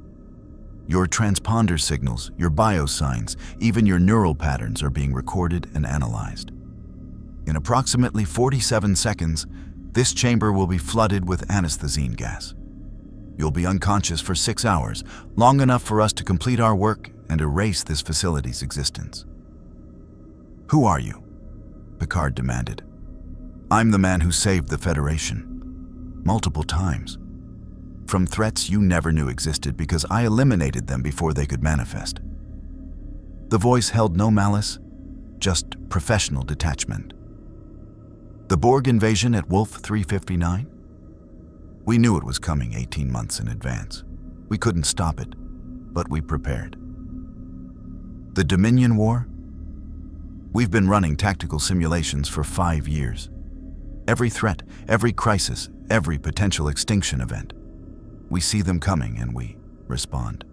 Your transponder signals, your biosigns, even your neural patterns are being recorded and analyzed. In approximately 47 seconds, this chamber will be flooded with anethrazine gas. You'll be unconscious for 6 hours, long enough for us to complete our work and erase this facility's existence." "Who are you?" Picard demanded. "I'm the man who saved the Federation. Multiple times. From threats you never knew existed because I eliminated them before they could manifest." The voice held no malice, just professional detachment. "The Borg invasion at Wolf 359? We knew it was coming 18 months in advance. We couldn't stop it, but we prepared. The Dominion War? We've been running tactical simulations for 5 years. Every threat, every crisis, every potential extinction event. We see them coming and we respond.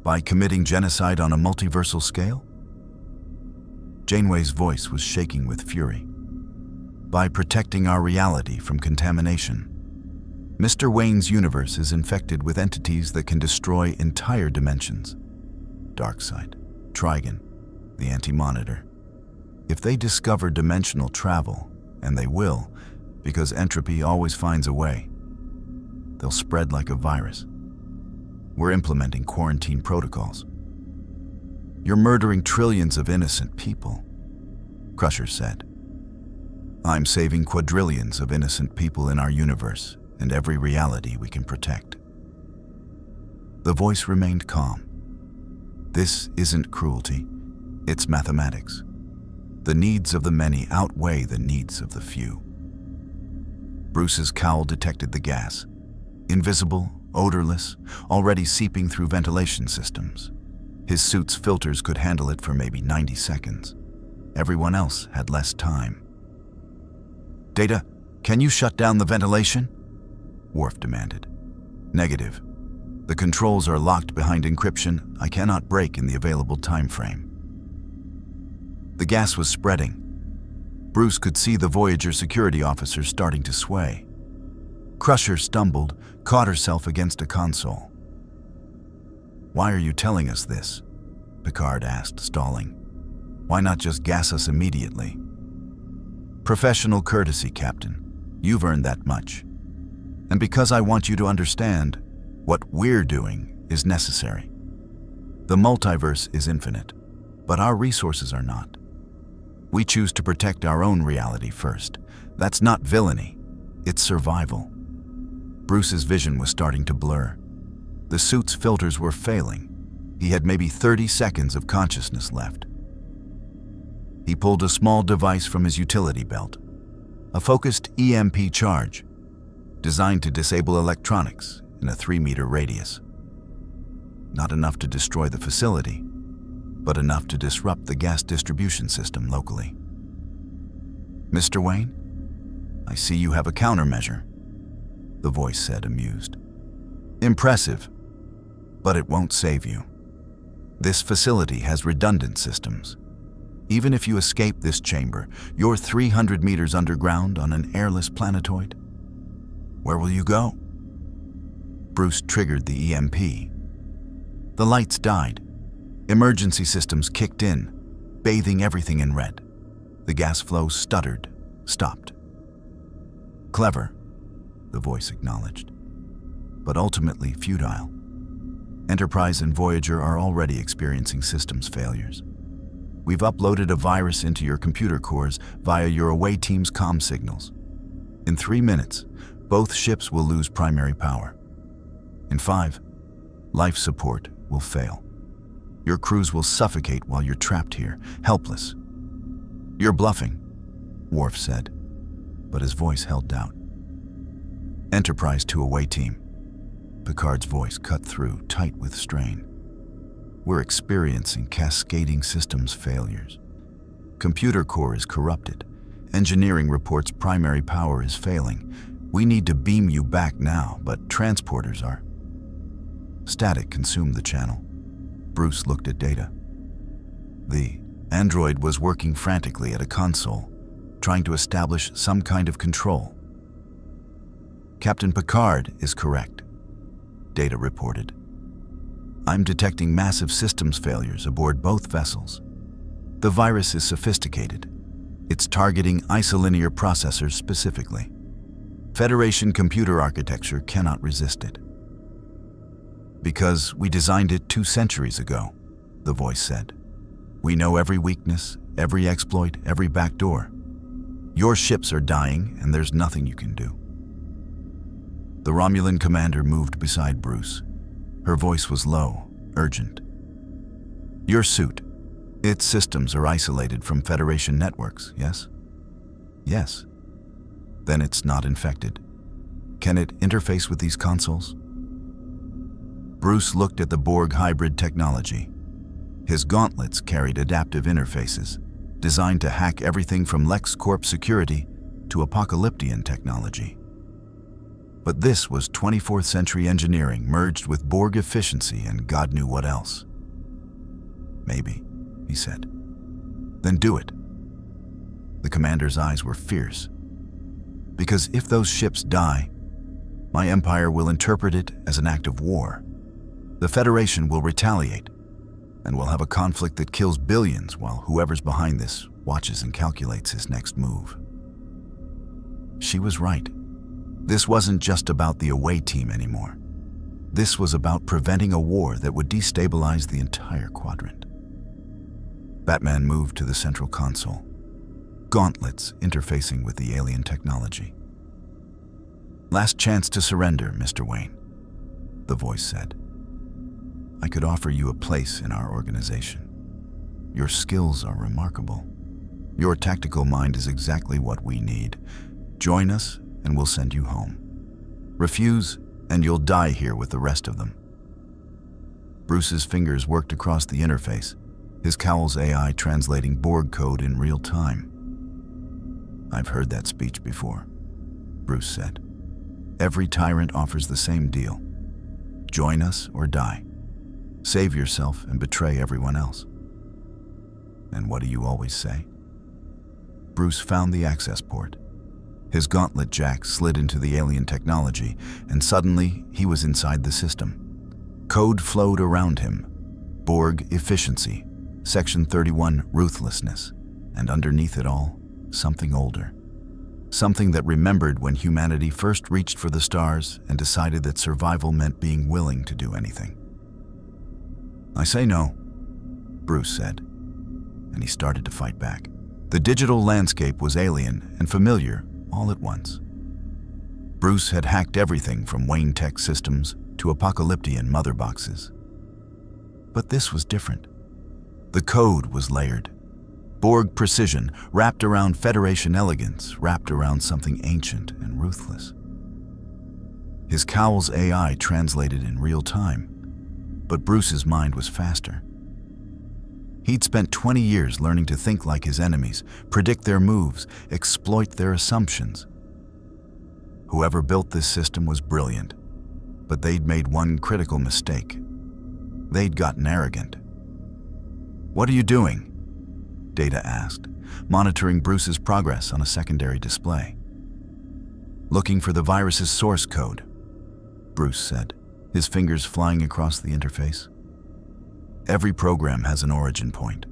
By committing genocide on a multiversal scale?" Janeway's voice was shaking with fury. "By protecting our reality from contamination. Mr. Wayne's universe is infected with entities that can destroy entire dimensions. Darkseid, Trigon, the Anti-Monitor. If they discover dimensional travel, and they will, because entropy always finds a way, they'll spread like a virus. We're implementing quarantine protocols." "You're murdering trillions of innocent people," Crusher said. "I'm saving quadrillions of innocent people in our universe and every reality we can protect." The voice remained calm. "This isn't cruelty, it's mathematics. The needs of the many outweigh the needs of the few." Bruce's cowl detected the gas. Invisible, odorless, already seeping through ventilation systems. His suit's filters could handle it for maybe 90 seconds. Everyone else had less time. "Data, can you shut down the ventilation?" Worf demanded. "Negative. The controls are locked behind encryption I cannot break in the available time frame." The gas was spreading. Bruce could see the Voyager security officers starting to sway. Crusher stumbled, caught herself against a console. "Why are you telling us this?" Picard asked, stalling. "Why not just gas us immediately?" "Professional courtesy, Captain. You've earned that much. And because I want you to understand, what we're doing is necessary. The multiverse is infinite, but our resources are not. We choose to protect our own reality first. That's not villainy, it's survival." Bruce's vision was starting to blur. The suit's filters were failing. He had maybe 30 seconds of consciousness left. He pulled a small device from his utility belt, a focused EMP charge, designed to disable electronics in a 3-meter radius. Not enough to destroy the facility, but enough to disrupt the gas distribution system locally. "Mr. Wayne, I see you have a countermeasure," the voice said, amused. "Impressive, but it won't save you. This facility has redundant systems. Even if you escape this chamber, you're 300 meters underground on an airless planetoid. Where will you go?" Bruce triggered the EMP. The lights died. Emergency systems kicked in, bathing everything in red. The gas flow stuttered, stopped. Clever, the voice acknowledged, but ultimately futile. Enterprise and Voyager are already experiencing systems failures. We've uploaded a virus into your computer cores via your away team's comm signals. In 3 minutes, both ships will lose primary power. In 5, life support will fail. Your crews will suffocate while you're trapped here, helpless. You're bluffing, Worf said, but his voice held doubt. Enterprise to away team. Picard's voice cut through, tight with strain. We're experiencing cascading systems failures. Computer core is corrupted. Engineering reports primary power is failing. We need to beam you back now, but transporters are. Static consumed the channel. Bruce looked at Data. The android was working frantically at a console, trying to establish some kind of control. Captain Picard is correct, Data reported. I'm detecting massive systems failures aboard both vessels. The virus is sophisticated. It's targeting isolinear processors specifically. Federation computer architecture cannot resist it. Because we designed it 2 centuries ago, the voice said. We know every weakness, every exploit, every backdoor. Your ships are dying, and there's nothing you can do. The Romulan commander moved beside Bruce. Her voice was low, urgent. Your suit. Its systems are isolated from Federation networks, yes? Yes. Then it's not infected. Can it interface with these consoles? Bruce looked at the Borg hybrid technology. His gauntlets carried adaptive interfaces, designed to hack everything from LexCorp security to apocalyptian technology. But this was 24th century engineering merged with Borg efficiency and God knew what else. Maybe, he said. Then do it. The commander's eyes were fierce. Because if those ships die, my empire will interpret it as an act of war. The Federation will retaliate, and we'll have a conflict that kills billions while whoever's behind this watches and calculates his next move. She was right. This wasn't just about the away team anymore. This was about preventing a war that would destabilize the entire quadrant. Batman moved to the central console, gauntlets interfacing with the alien technology. Last chance to surrender, Mr. Wayne, the voice said. I could offer you a place in our organization. Your skills are remarkable. Your tactical mind is exactly what we need. Join us and we'll send you home. Refuse and you'll die here with the rest of them. Bruce's fingers worked across the interface, his cowl's AI translating Borg code in real time. I've heard that speech before, Bruce said. Every tyrant offers the same deal. Join us or die. Save yourself and betray everyone else. And what do you always say? Bruce found the access port. His gauntlet jack slid into the alien technology, and suddenly he was inside the system. Code flowed around him. Borg efficiency, Section 31 ruthlessness, and underneath it all, something older. Something that remembered when humanity first reached for the stars and decided that survival meant being willing to do anything. I say no, Bruce said, and he started to fight back. The digital landscape was alien and familiar all at once. Bruce had hacked everything from Wayne Tech systems to apocalyptian mother boxes. But this was different. The code was layered. Borg precision, wrapped around Federation elegance, wrapped around something ancient and ruthless. His cowl's AI translated in real time, but Bruce's mind was faster. He'd spent 20 years learning to think like his enemies, predict their moves, exploit their assumptions. Whoever built this system was brilliant, but they'd made one critical mistake. They'd gotten arrogant. What are you doing? Data asked, monitoring Bruce's progress on a secondary display. Looking for the virus's source code, Bruce said, his fingers flying across the interface. Every program has an origin point,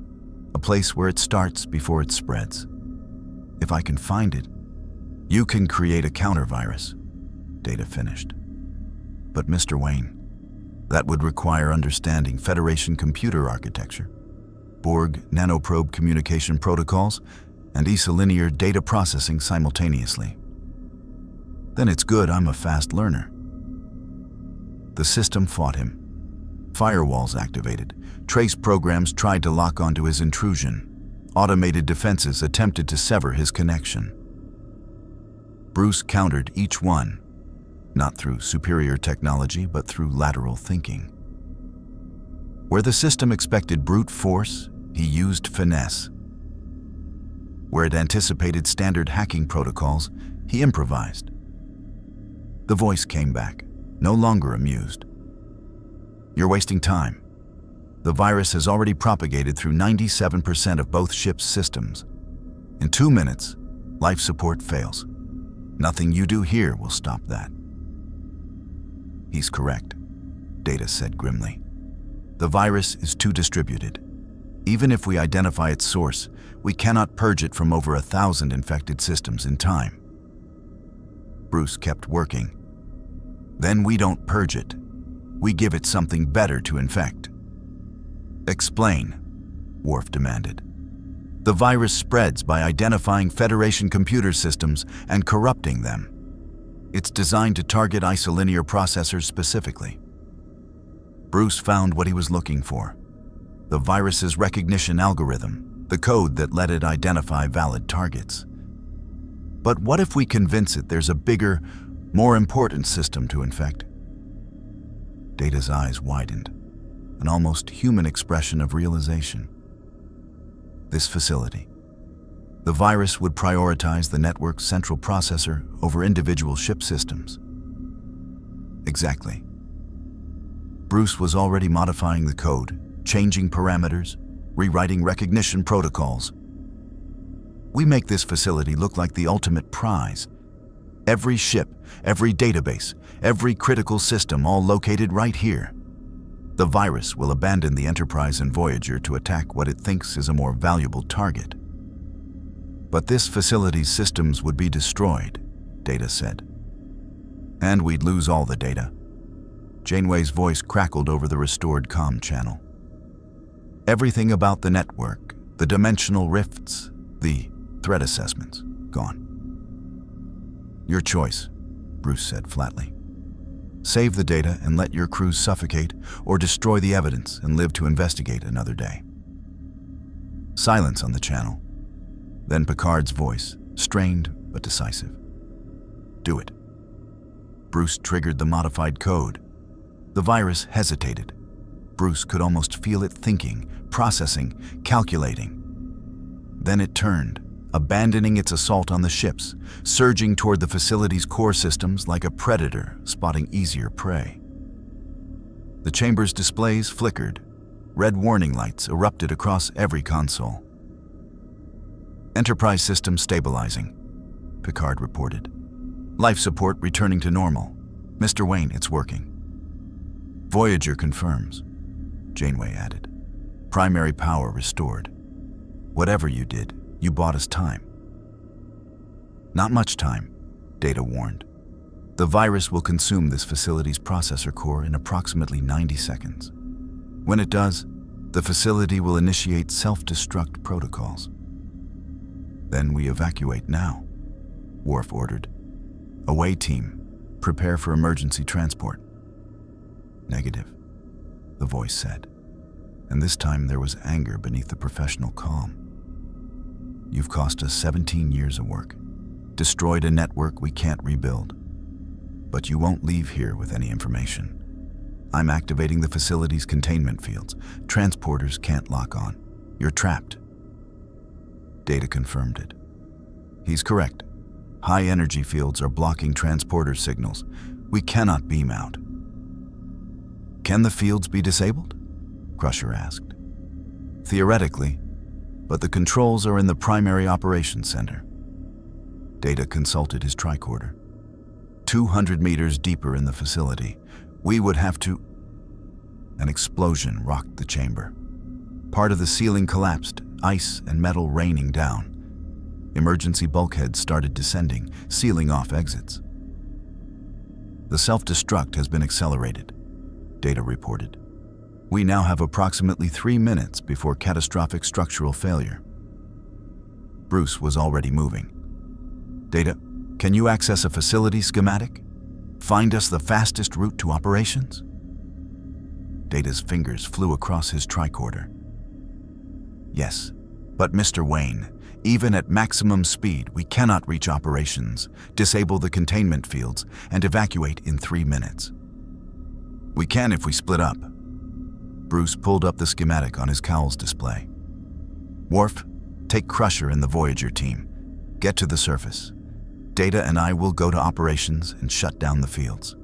a place where it starts before it spreads. If I can find it, You can create a counter-virus, Data finished. But Mr. Wayne, that would require understanding Federation computer architecture, Borg nanoprobe communication protocols, and ESA linear data processing simultaneously. Then it's good I'm a fast learner. The system fought him. Firewalls activated. Trace programs tried to lock onto his intrusion. Automated defenses attempted to sever his connection. Bruce countered each one, not through superior technology, but through lateral thinking. Where the system expected brute force, he used finesse. Where it anticipated standard hacking protocols, he improvised. The voice came back, no longer amused. You're wasting time. The virus has already propagated through 97% of both ships' systems. In 2 minutes, life support fails. Nothing you do here will stop that. He's correct, Data said grimly. The virus is too distributed. Even if we identify its source, we cannot purge it from over 1,000 infected systems in time. Bruce kept working. Then we don't purge it. We give it something better to infect. Explain, Worf demanded. The virus spreads by identifying Federation computer systems and corrupting them. It's designed to target isolinear processors specifically. Bruce found what he was looking for. The virus's recognition algorithm, the code that let it identify valid targets. But what if we convince it there's a bigger, more important system to infect? Data's eyes widened, an almost human expression of realization. This facility. The virus would prioritize the network's central processor over individual ship systems. Exactly. Bruce was already modifying the code, changing parameters, rewriting recognition protocols. We make this facility look like the ultimate prize. Every ship, every database, every critical system all located right here. The virus will abandon the Enterprise and Voyager to attack what it thinks is a more valuable target. But this facility's systems would be destroyed, Data said. And we'd lose all the data. Janeway's voice crackled over the restored comm channel. Everything about the network, the dimensional rifts, the threat assessments, gone. Your choice, Bruce said flatly. Save the data and let your crews suffocate, or destroy the evidence and live to investigate another day. Silence on the channel. Then Picard's voice, strained but decisive. Do it. Bruce triggered the modified code. The virus hesitated. Bruce could almost feel it thinking, processing, calculating. Then it turned, abandoning its assault on the ships, surging toward the facility's core systems like a predator spotting easier prey. The chamber's displays flickered. Red warning lights erupted across every console. Enterprise system stabilizing, Picard reported. Life support returning to normal. Mr. Wayne, it's working. Voyager confirms, Janeway added. Primary power restored. Whatever you did, you bought us time. Not much time, Data warned. The virus will consume this facility's processor core in approximately 90 seconds. When it does, the facility will initiate self-destruct protocols. Then we evacuate now, Worf ordered. Away team, prepare for emergency transport. Negative, the voice said. And this time there was anger beneath the professional calm. You've cost us 17 years of work, destroyed a network we can't rebuild. But you won't leave here with any information. I'm activating the facility's containment fields. Transporters can't lock on. You're trapped. Data confirmed it. He's correct. High energy fields are blocking transporter signals. We cannot beam out. Can the fields be disabled? Crusher asked. Theoretically, but the controls are in the primary operations center. Data consulted his tricorder. 200 meters deeper in the facility, we would have to... An explosion rocked the chamber. Part of the ceiling collapsed, ice and metal raining down. Emergency bulkheads started descending, sealing off exits. The self-destruct has been accelerated, Data reported. We now have approximately 3 minutes before catastrophic structural failure. Bruce was already moving. Data, can you access a facility schematic? Find us the fastest route to operations? Data's fingers flew across his tricorder. Yes, but Mr. Wayne, even at maximum speed, we cannot reach operations, disable the containment fields, and evacuate in 3 minutes. We can if we split up. Bruce pulled up the schematic on his cowl's display. Worf, take Crusher and the Voyager team. Get to the surface. Data and I will go to operations and shut down the fields.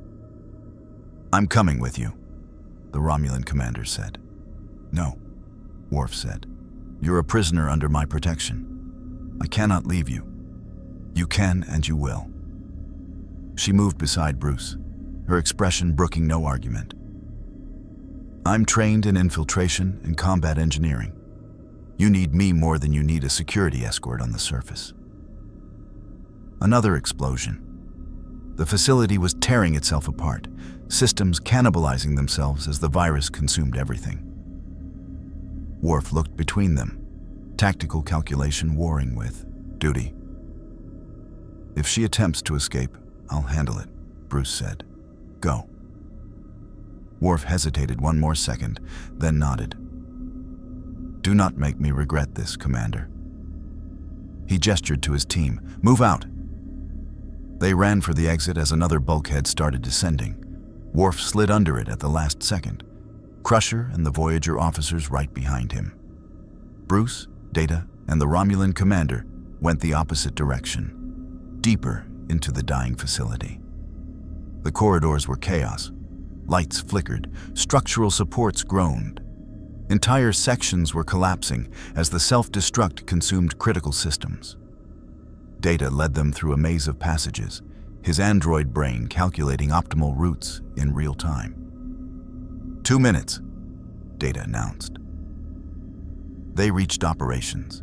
I'm coming with you, the Romulan commander said. No, Worf said. You're a prisoner under my protection. I cannot leave you. You can and you will. She moved beside Bruce, her expression brooking no argument. I'm trained in infiltration and combat engineering. You need me more than you need a security escort on the surface. Another explosion. The facility was tearing itself apart, systems cannibalizing themselves as the virus consumed everything. Worf looked between them, tactical calculation warring with duty. If she attempts to escape, I'll handle it, Bruce said. Go. Worf hesitated one more second, then nodded. Do not make me regret this, Commander. He gestured to his team. Move out. They ran for the exit as another bulkhead started descending. Worf slid under it at the last second. Crusher and the Voyager officers right behind him. Bruce, Data, and the Romulan commander went the opposite direction, deeper into the dying facility. The corridors were chaos. Lights flickered, structural supports groaned. Entire sections were collapsing as the self-destruct consumed critical systems. Data led them through a maze of passages, his android brain calculating optimal routes in real time. 2 minutes, Data announced. They reached operations,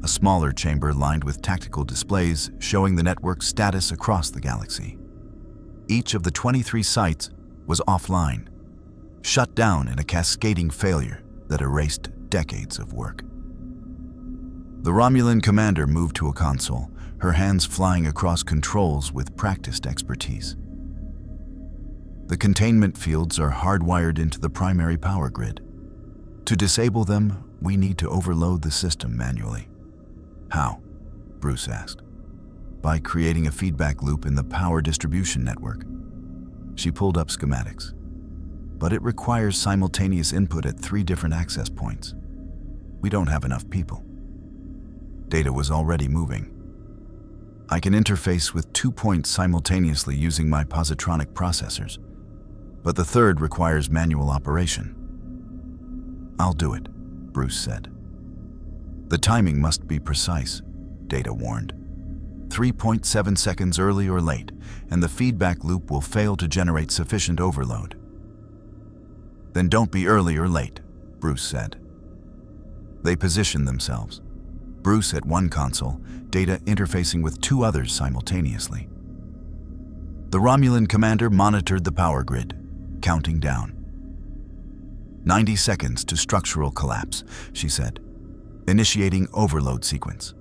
a smaller chamber lined with tactical displays showing the network's status across the galaxy. Each of the 23 sites was offline, shut down in a cascading failure that erased decades of work. The Romulan commander moved to a console, her hands flying across controls with practiced expertise. The containment fields are hardwired into the primary power grid. To disable them, we need to overload the system manually. How? Bruce asked. By creating a feedback loop in the power distribution network. She pulled up schematics. But it requires simultaneous input at 3 different access points. We don't have enough people. Data was already moving. I can interface with 2 points simultaneously using my positronic processors, but the third requires manual operation. I'll do it, Bruce said. The timing must be precise, Data warned. 3.7 seconds early or late, and the feedback loop will fail to generate sufficient overload. Then don't be early or late, Bruce said. They positioned themselves. Bruce at one console, Data interfacing with 2 others simultaneously. The Romulan commander monitored the power grid, counting down. 90 seconds to structural collapse, she said. Initiating overload sequence.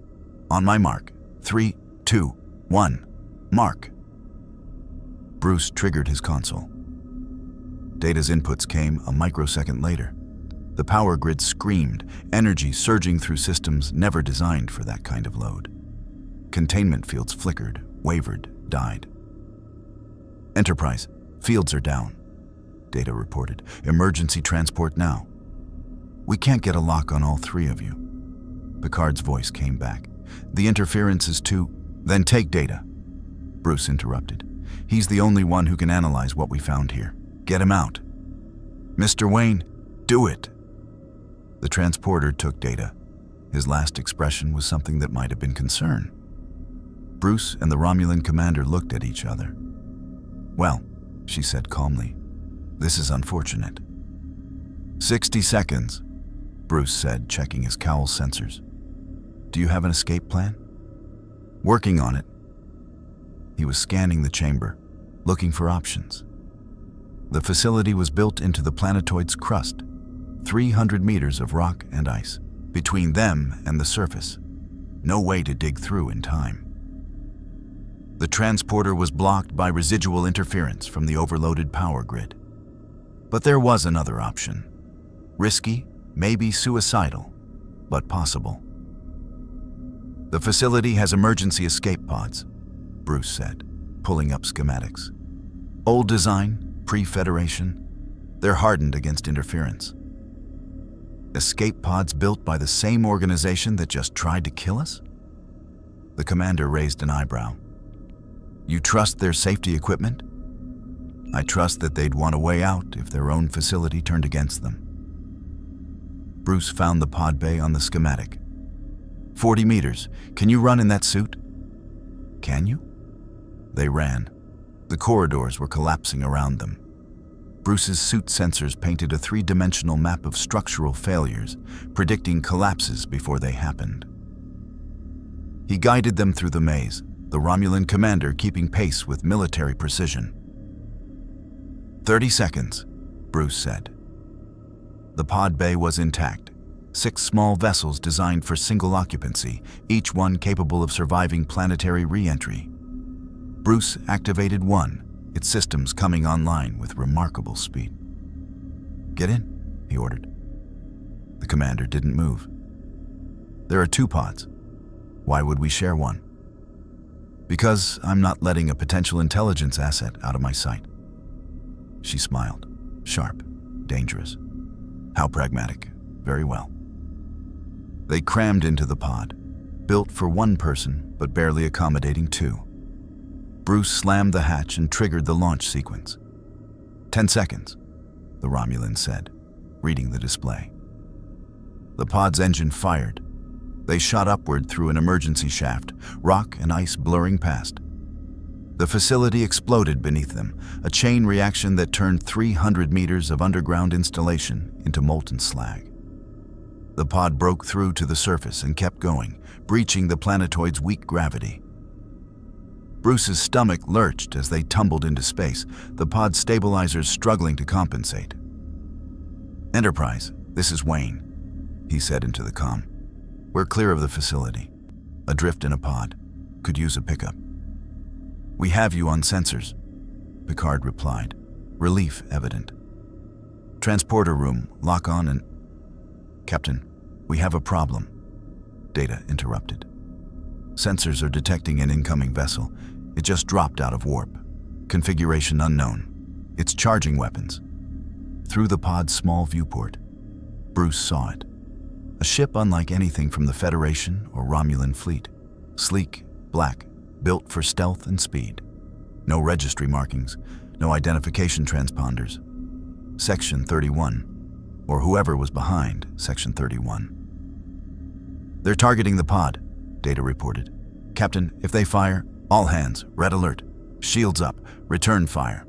On my mark. 3, 2, 1. Mark. Bruce triggered his console. Data's inputs came a microsecond later. The power grid screamed, energy surging through systems never designed for that kind of load. Containment fields flickered, wavered, died. Enterprise, fields are down, Data reported. Emergency transport now. We can't get a lock on all 3 of you. Picard's voice came back. The interference is too... Then take Data. Bruce interrupted. He's the only one who can analyze what we found here. Get him out. Mr. Wayne, do it. The transporter took Data. His last expression was something that might have been concern. Bruce and the Romulan commander looked at each other. Well, she said calmly, this is unfortunate. 60 seconds, Bruce said, checking his cowl sensors. Do you have an escape plan? Working on it. He was scanning the chamber, looking for options. The facility was built into the planetoid's crust, 300 meters of rock and ice, between them and the surface. No way to dig through in time. The transporter was blocked by residual interference from the overloaded power grid. But there was another option. Risky, maybe suicidal, but possible. The facility has emergency escape pods, Bruce said, pulling up schematics. Old design, pre-Federation. They're hardened against interference. Escape pods built by the same organization that just tried to kill us? The commander raised an eyebrow. You trust their safety equipment? I trust that they'd want a way out if their own facility turned against them. Bruce found the pod bay on the schematic. 40 meters. Can you run in that suit? Can you? They ran. The corridors were collapsing around them. Bruce's suit sensors painted a three-dimensional map of structural failures, predicting collapses before they happened. He guided them through the maze, the Romulan commander keeping pace with military precision. 30 seconds, Bruce said. The pod bay was intact. 6 small vessels designed for single occupancy, each one capable of surviving planetary re-entry. Bruce activated one, its systems coming online with remarkable speed. Get in, he ordered. The commander didn't move. There are 2 pods. Why would we share one? Because I'm not letting a potential intelligence asset out of my sight. She smiled. Sharp, dangerous. How pragmatic. Very well. They crammed into the pod, built for 1 person but barely accommodating 2. Bruce slammed the hatch and triggered the launch sequence. 10 seconds, the Romulan said, reading the display. The pod's engine fired. They shot upward through an emergency shaft, rock and ice blurring past. The facility exploded beneath them, a chain reaction that turned 300 meters of underground installation into molten slag. The pod broke through to the surface and kept going, breaching the planetoid's weak gravity. Bruce's stomach lurched as they tumbled into space, the pod's stabilizers struggling to compensate. Enterprise, this is Wayne, he said into the comm. We're clear of the facility. Adrift in a pod. Could use a pickup. We have you on sensors, Picard replied, relief evident. Transporter room, lock on and... Captain, we have a problem, Data interrupted. Sensors are detecting an incoming vessel. It just dropped out of warp. Configuration unknown. It's charging weapons. Through the pod's small viewport, Bruce saw it. A ship unlike anything from the Federation or Romulan fleet. Sleek, black, built for stealth and speed. No registry markings, no identification transponders. Section 31, or whoever was behind Section 31. They're targeting the pod, Data reported. Captain, if they fire, all hands, red alert. Shields up, return fire.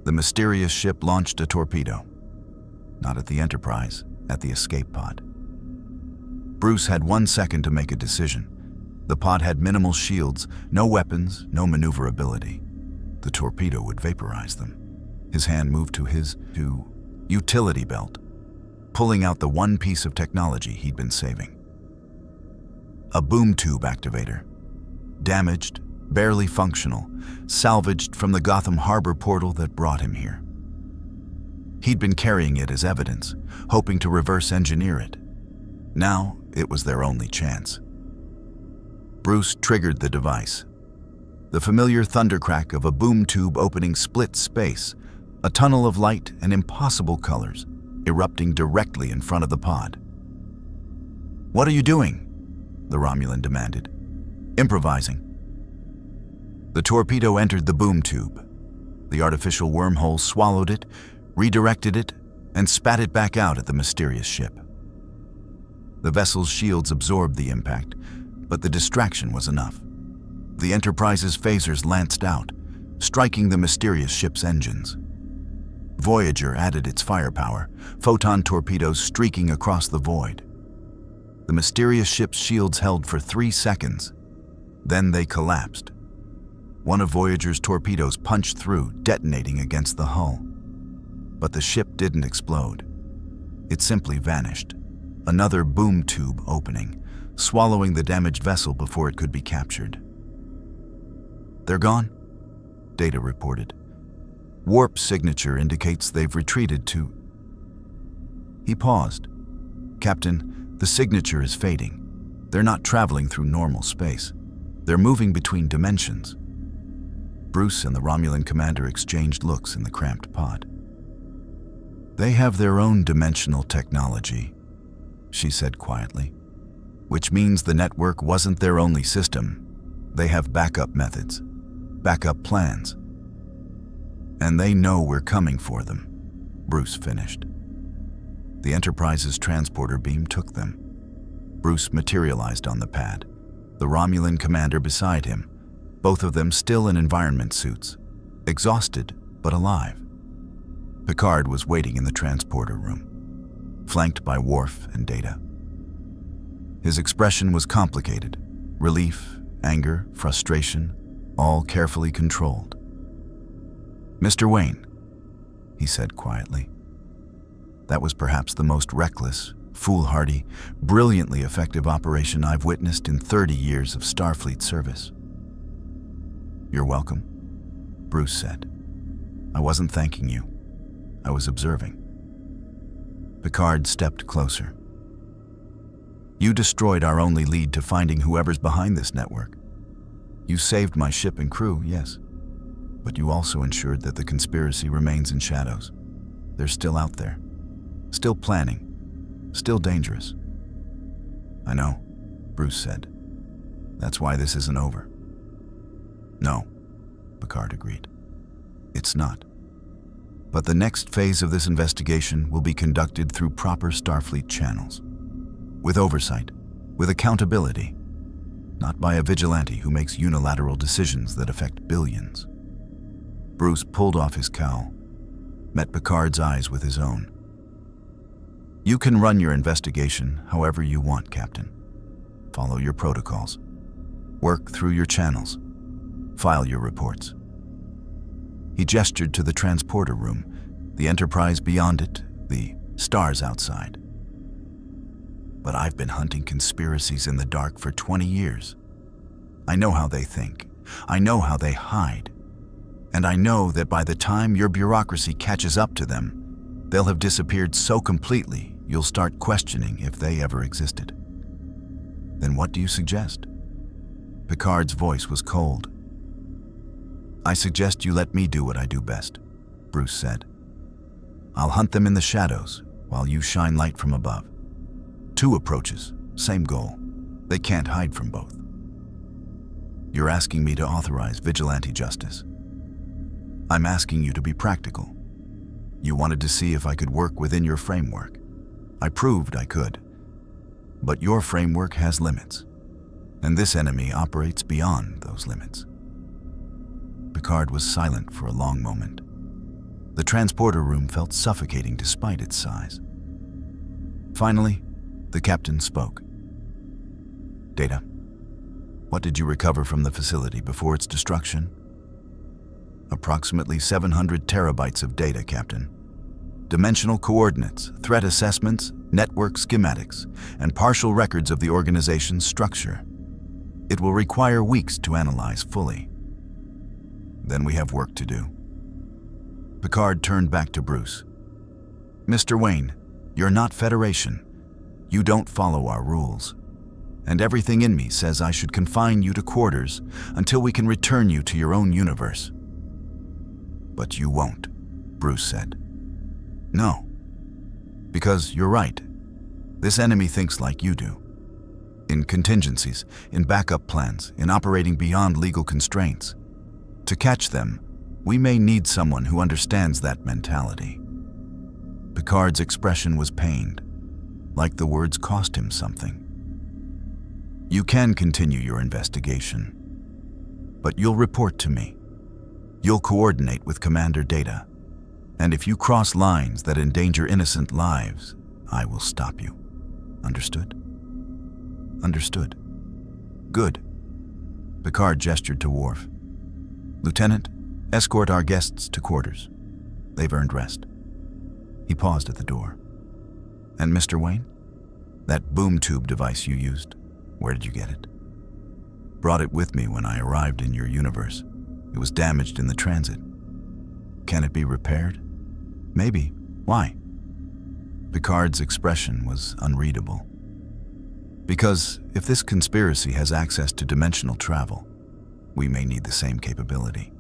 The mysterious ship launched a torpedo. Not at the Enterprise, at the escape pod. Bruce had 1 second to make a decision. The pod had minimal shields, no weapons, no maneuverability. The torpedo would vaporize them. His hand moved to his utility belt, pulling out the one piece of technology he'd been saving. A boom tube activator. Damaged, barely functional, salvaged from the Gotham harbor portal that brought him here. He'd been carrying it as evidence, hoping to reverse engineer it. Now, it was their only chance. Bruce triggered the device. The familiar thundercrack of a boom tube opening split space, a tunnel of light and impossible colors, erupting directly in front of the pod. What are you doing? The Romulan demanded. Improvising. The torpedo entered the boom tube. The artificial wormhole swallowed it, redirected it, and spat it back out at the mysterious ship. The vessel's shields absorbed the impact, but the distraction was enough. The Enterprise's phasers lanced out, striking the mysterious ship's engines. Voyager added its firepower, photon torpedoes streaking across the void. The mysterious ship's shields held for 3 seconds, Then they collapsed. One of Voyager's torpedoes punched through, detonating against the hull. But the ship didn't explode. It simply vanished, another boom tube opening, swallowing the damaged vessel before it could be captured. "They're gone," Data reported. "Warp signature indicates they've retreated to..." He paused. "Captain, the signature is fading. They're not traveling through normal space. They're moving between dimensions." Bruce and the Romulan commander exchanged looks in the cramped pod. "They have their own dimensional technology," she said quietly, "which means the network wasn't their only system. They have backup methods, backup plans. And they know we're coming for them," Bruce finished. The Enterprise's transporter beam took them. Bruce materialized on the pad, the Romulan commander beside him, both of them still in environment suits, exhausted but alive. Picard was waiting in the transporter room, flanked by Worf and Data. His expression was complicated: relief, anger, frustration, all carefully controlled. "Mr. Wayne," he said quietly. "That was perhaps the most reckless, foolhardy, brilliantly effective operation I've witnessed in 30 years of Starfleet service." "You're welcome," Bruce said. "I wasn't thanking you. I was observing." Picard stepped closer. "You destroyed our only lead to finding whoever's behind this network. You saved my ship and crew, yes, but you also ensured that the conspiracy remains in shadows. They're still out there, still planning, still dangerous." "I know," Bruce said. "That's why this isn't over." "No," Picard agreed. "It's not. But the next phase of this investigation will be conducted through proper Starfleet channels, with oversight, with accountability, not by a vigilante who makes unilateral decisions that affect billions." Bruce pulled off his cowl, met Picard's eyes with his own. "You can run your investigation however you want, Captain. Follow your protocols. Work through your channels. File your reports." He gestured to the transporter room, the Enterprise beyond it, the stars outside. "But I've been hunting conspiracies in the dark for 20 years. I know how they think. I know how they hide. And I know that by the time your bureaucracy catches up to them, they'll have disappeared so completely you'll start questioning if they ever existed." "Then what do you suggest?" Picard's voice was cold. "I suggest you let me do what I do best," Bruce said. "I'll hunt them in the shadows while you shine light from above. Two approaches, same goal. They can't hide from both." "You're asking me to authorize vigilante justice." "I'm asking you to be practical. You wanted to see if I could work within your framework. I proved I could. But your framework has limits, and this enemy operates beyond those limits." Picard was silent for a long moment. The transporter room felt suffocating despite its size. Finally, the captain spoke. "Data, what did you recover from the facility before its destruction?" "Approximately 700 terabytes of data, Captain. Dimensional coordinates, threat assessments, network schematics, and partial records of the organization's structure. It will require weeks to analyze fully." "Then we have work to do." Picard turned back to Bruce. "Mr. Wayne, you're not Federation. You don't follow our rules. And everything in me says I should confine you to quarters until we can return you to your own universe." "But you won't," Bruce said. "No. Because you're right. This enemy thinks like you do. In contingencies, in backup plans, in operating beyond legal constraints. To catch them, we may need someone who understands that mentality." Picard's expression was pained, like the words cost him something. "You can continue your investigation, but you'll report to me. You'll coordinate with Commander Data, and if you cross lines that endanger innocent lives, I will stop you. Understood?" "Understood." "Good. Picard gestured to Worf. "Lieutenant, escort our guests to quarters. They've earned rest." He paused at the door. "And Mr. Wayne? That boom tube device you used, where did you get it?" "Brought it with me when I arrived in your universe. It was damaged in the transit." "Can it be repaired?" "Maybe. Why?" Picard's expression was unreadable. "Because if this conspiracy has access to dimensional travel, we may need the same capability.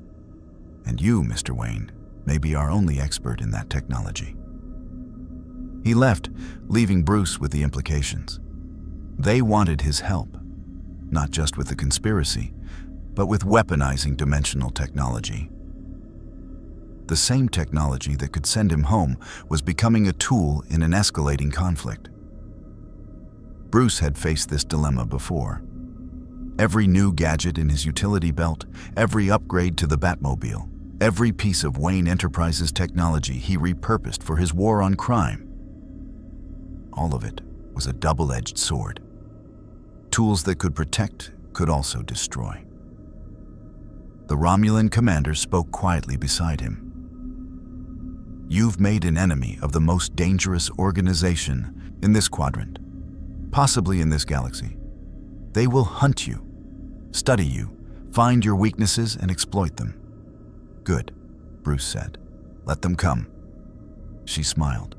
And you, Mr. Wayne, may be our only expert in that technology." He left, leaving Bruce with the implications. They wanted his help, not just with the conspiracy, but with weaponizing dimensional technology. The same technology that could send him home was becoming a tool in an escalating conflict. Bruce had faced this dilemma before. Every new gadget in his utility belt, every upgrade to the Batmobile, every piece of Wayne Enterprise's technology he repurposed for his war on crime. All of it was a double-edged sword. Tools that could protect could also destroy. The Romulan commander spoke quietly beside him. "You've made an enemy of the most dangerous organization in this quadrant, possibly in this galaxy. They will hunt you, study you, find your weaknesses and exploit them." "Good," Bruce said. "Let them come." She smiled.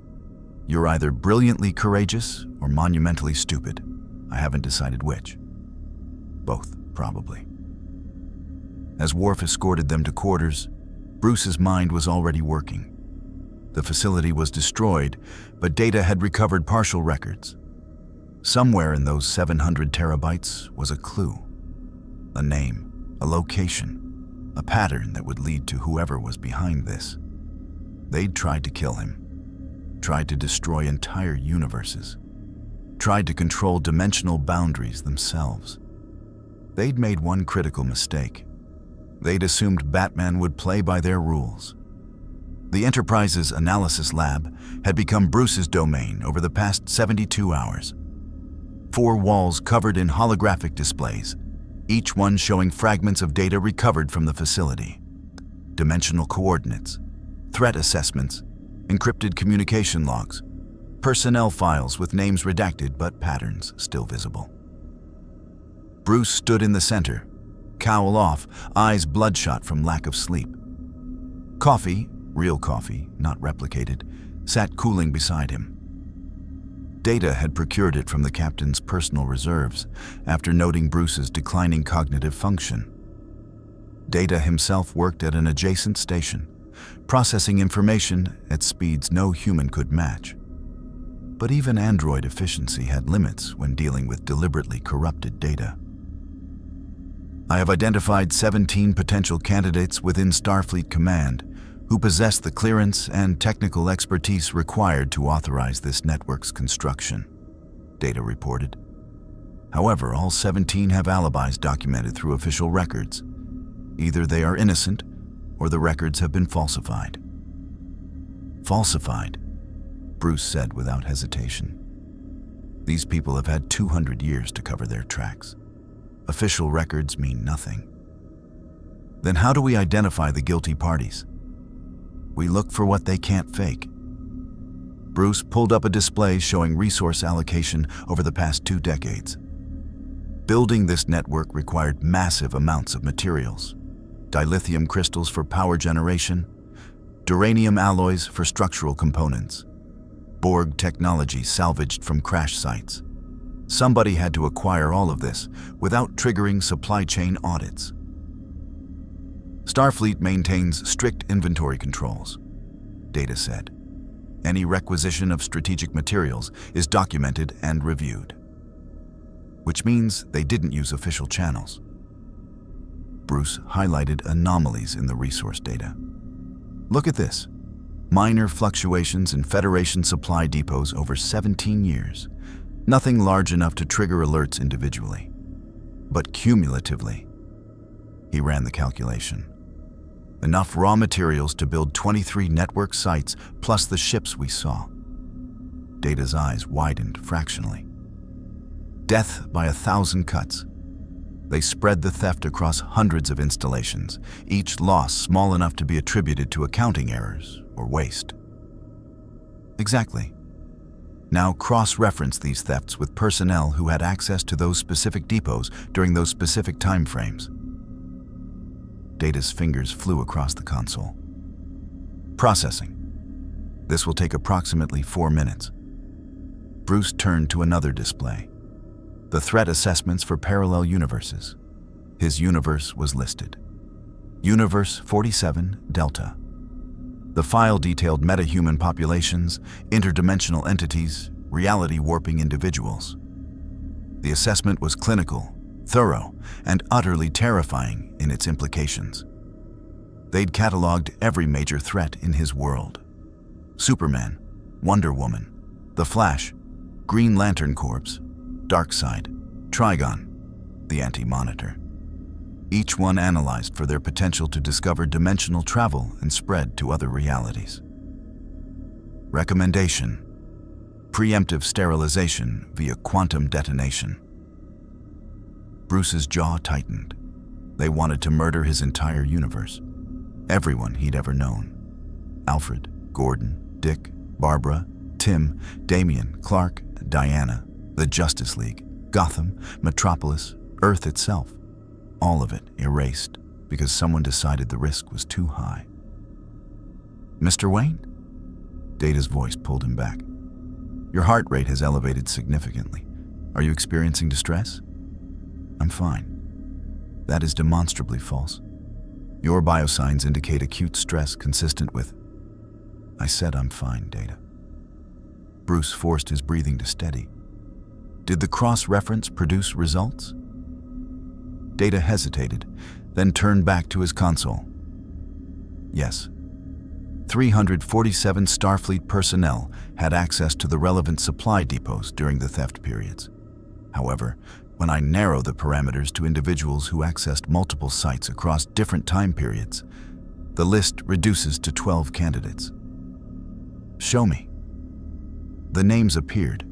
"You're either brilliantly courageous or monumentally stupid. I haven't decided which." "Both, probably." As Worf escorted them to quarters, Bruce's mind was already working. The facility was destroyed, but Data had recovered partial records. Somewhere in those 700 terabytes was a clue. A name, a location, a pattern that would lead to whoever was behind this. They'd tried to kill him, tried to destroy entire universes, tried to control dimensional boundaries themselves. They'd made one critical mistake. They'd assumed Batman would play by their rules. The Enterprise's analysis lab had become Bruce's domain over the past 72 hours. 4 walls covered in holographic displays, each one showing fragments of data recovered from the facility. Dimensional coordinates, threat assessments, encrypted communication logs, personnel files with names redacted but patterns still visible. Bruce stood in the center, cowl off, eyes bloodshot from lack of sleep. Coffee, real coffee, not replicated, sat cooling beside him. Data had procured it from the captain's personal reserves after noting Bruce's declining cognitive function. Data himself worked at an adjacent station, processing information at speeds no human could match. But even android efficiency had limits when dealing with deliberately corrupted data. "I have identified 17 potential candidates within Starfleet Command who possess the clearance and technical expertise required to authorize this network's construction," Data reported. However, all 17 have alibis documented through official records. Either they are innocent, or the records have been falsified. "Falsified," Bruce said without hesitation. "These people have had 200 years to cover their tracks. Official records mean nothing." "Then how do we identify the guilty parties?" "We look for what they can't fake." Bruce pulled up a display showing resource allocation over the past 2 decades. Building this network required massive amounts of materials: dilithium crystals for power generation, duranium alloys for structural components, Borg technology salvaged from crash sites. Somebody had to acquire all of this without triggering supply chain audits. "Starfleet maintains strict inventory controls," Data said. "Any requisition of strategic materials is documented and reviewed." Which means they didn't use official channels. Bruce highlighted anomalies in the resource data. "Look at this. Minor fluctuations in Federation supply depots over 17 years. Nothing large enough to trigger alerts individually. But cumulatively." He ran the calculation. "Enough raw materials to build 23 network sites plus the ships we saw." Data's eyes widened fractionally. "Death by 1,000 cuts. They spread the theft across hundreds of installations, each loss small enough to be attributed to accounting errors or waste. Exactly. Now cross-reference these thefts with personnel who had access to those specific depots during those specific time frames. Data's fingers flew across the console. Processing. This will take approximately 4 minutes. Bruce turned to another display. The threat assessments for parallel universes. His universe was listed. Universe 47 Delta. The file detailed metahuman populations, interdimensional entities, reality-warping individuals. The assessment was clinical, thorough, and utterly terrifying in its implications. They'd cataloged every major threat in his world. Superman, Wonder Woman, The Flash, Green Lantern Corps, Darkseid, Trigon, the Anti-Monitor. Each one analyzed for their potential to discover dimensional travel and spread to other realities. Recommendation: preemptive sterilization via quantum detonation. Bruce's jaw tightened. They wanted to murder his entire universe. Everyone he'd ever known. Alfred, Gordon, Dick, Barbara, Tim, Damian, Clark, Diana, the Justice League, Gotham, Metropolis, Earth itself. All of it erased because someone decided the risk was too high. Mr. Wayne? Data's voice pulled him back. Your heart rate has elevated significantly. Are you experiencing distress? I'm fine. That is demonstrably false. Your biosigns indicate acute stress consistent with... I said I'm fine, Data. Bruce forced his breathing to steady. Did the cross-reference produce results? Data hesitated, then turned back to his console. Yes. 347 Starfleet personnel had access to the relevant supply depots during the theft periods. However, when I narrow the parameters to individuals who accessed multiple sites across different time periods, the list reduces to 12 candidates. Show me. The names appeared.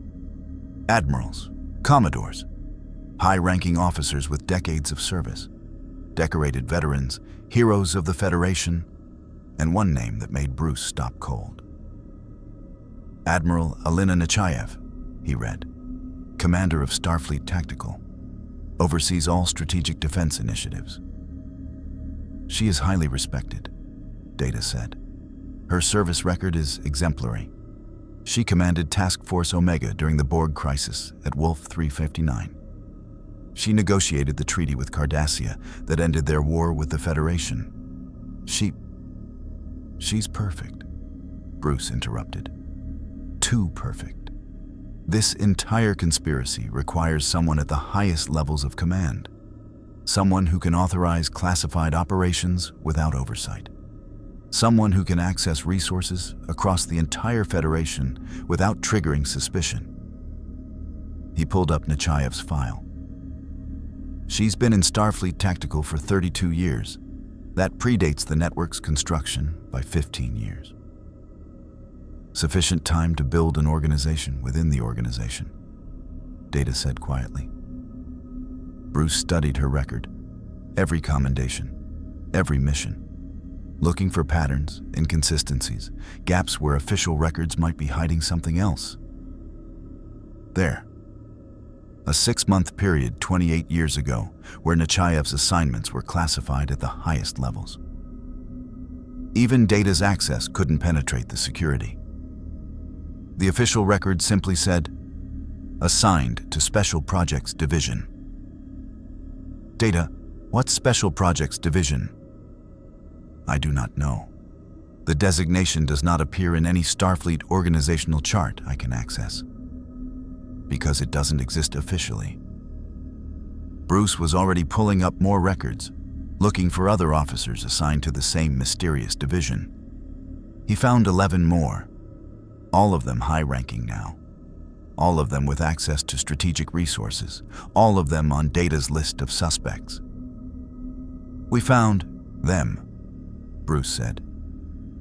Admirals, commodores, high-ranking officers with decades of service, decorated veterans, heroes of the Federation, and one name that made Bruce stop cold. Admiral Alina Nechayev, he read, commander of Starfleet Tactical, oversees all strategic defense initiatives. She is highly respected, Data said. Her service record is exemplary. She commanded Task Force Omega during the Borg crisis at Wolf 359. She negotiated the treaty with Cardassia that ended their war with the Federation. She's perfect, Bruce interrupted. Too perfect. This entire conspiracy requires someone at the highest levels of command. Someone who can authorize classified operations without oversight. Someone who can access resources across the entire Federation without triggering suspicion. He pulled up Nechayev's file. She's been in Starfleet Tactical for 32 years. That predates the network's construction by 15 years. Sufficient time to build an organization within the organization, Data said quietly. Bruce studied her record, every commendation, every mission, looking for patterns, inconsistencies, gaps where official records might be hiding something else. There. A 6-month period 28 years ago where Nechayev's assignments were classified at the highest levels. Even Data's access couldn't penetrate the security. The official record simply said, assigned to Special Projects Division. Data, what's Special Projects Division? I do not know. The designation does not appear in any Starfleet organizational chart I can access, because it doesn't exist officially. Bruce was already pulling up more records, looking for other officers assigned to the same mysterious division. He found 11 more, all of them high-ranking now, all of them with access to strategic resources, all of them on Data's list of suspects. We found them, Bruce said.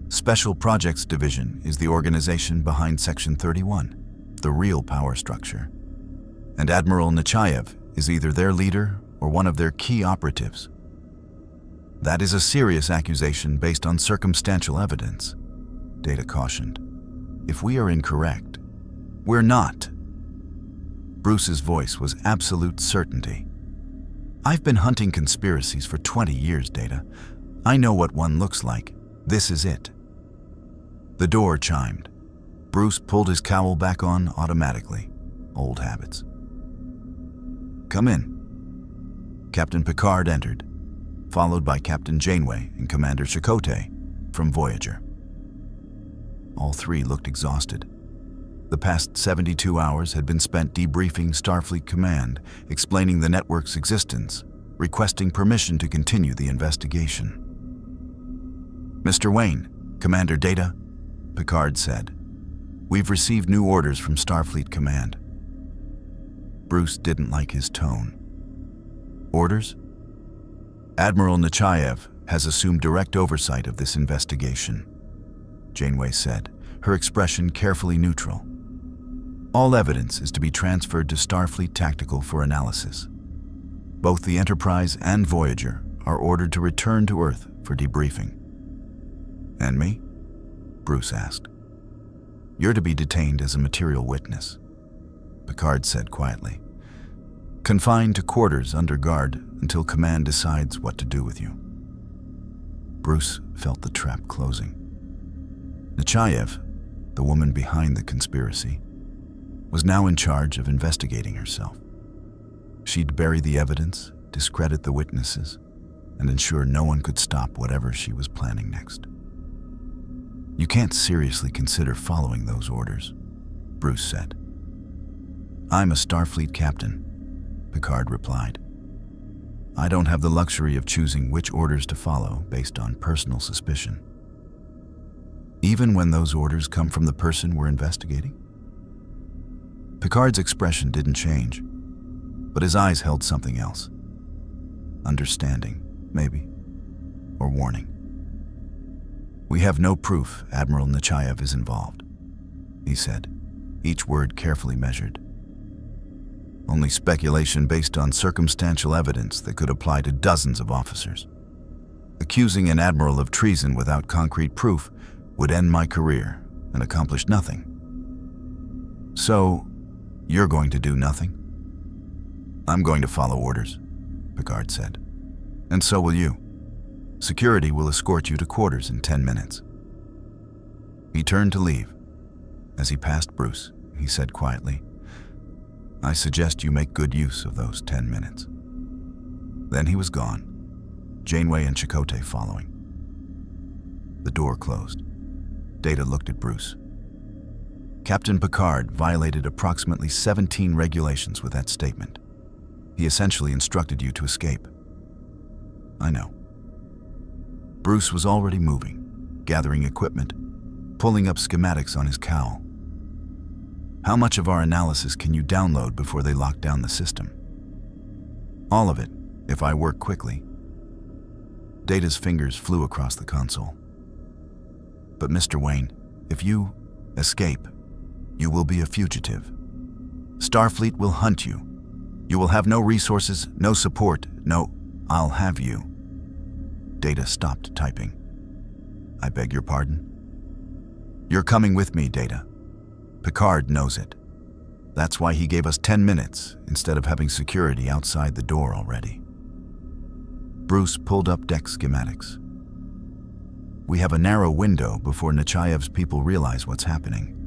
Special Projects Division is the organization behind Section 31, the real power structure. And Admiral Nechayev is either their leader or one of their key operatives. That is a serious accusation based on circumstantial evidence, Data cautioned. If we are incorrect, we're not. Bruce's voice was absolute certainty. I've been hunting conspiracies for 20 years, Data. I know what one looks like. This is it. The door chimed. Bruce pulled his cowl back on automatically. Old habits. Come in. Captain Picard entered, followed by Captain Janeway and Commander Chakotay from Voyager. All three looked exhausted. The past 72 hours had been spent debriefing Starfleet Command, explaining the network's existence, requesting permission to continue the investigation. Mr. Wayne, Commander Data, Picard said, we've received new orders from Starfleet Command. Bruce didn't like his tone. Orders? Admiral Nechayev has assumed direct oversight of this investigation, Janeway said, her expression carefully neutral. All evidence is to be transferred to Starfleet Tactical for analysis. Both the Enterprise and Voyager are ordered to return to Earth for debriefing. And me? Bruce asked. You're to be detained as a material witness, Picard said quietly. Confined to quarters under guard until Command decides what to do with you. Bruce felt the trap closing. Nechayev, the woman behind the conspiracy, was now in charge of investigating herself. She'd bury the evidence, discredit the witnesses, and ensure no one could stop whatever she was planning next. You can't seriously consider following those orders, Bruce said. I'm a Starfleet captain, Picard replied. I don't have the luxury of choosing which orders to follow based on personal suspicion. Even when those orders come from the person we're investigating? Picard's expression didn't change, but his eyes held something else. Understanding, maybe, or warning. We have no proof Admiral Nechayev is involved, he said, each word carefully measured. Only speculation based on circumstantial evidence that could apply to dozens of officers. Accusing an admiral of treason without concrete proof would end my career and accomplish nothing. So, you're going to do nothing? I'm going to follow orders, Picard said. And so will you. Security will escort you to quarters in 10 minutes. He turned to leave. As he passed Bruce, he said quietly, I suggest you make good use of those 10 minutes. Then he was gone, Janeway and Chakotay following. The door closed. Data looked at Bruce. Captain Picard violated approximately 17 regulations with that statement. He essentially instructed you to escape. I know. Bruce was already moving, gathering equipment, pulling up schematics on his cowl. How much of our analysis can you download before they lock down the system? All of it, if I work quickly. Data's fingers flew across the console. But Mr. Wayne, if you escape, you will be a fugitive. Starfleet will hunt you. You will have no resources, no support, no, I'll have you. Data stopped typing. I beg your pardon? You're coming with me, Data. Picard knows it. That's why he gave us 10 minutes instead of having security outside the door already. Bruce pulled up deck schematics. We have a narrow window before Nechayev's people realize what's happening.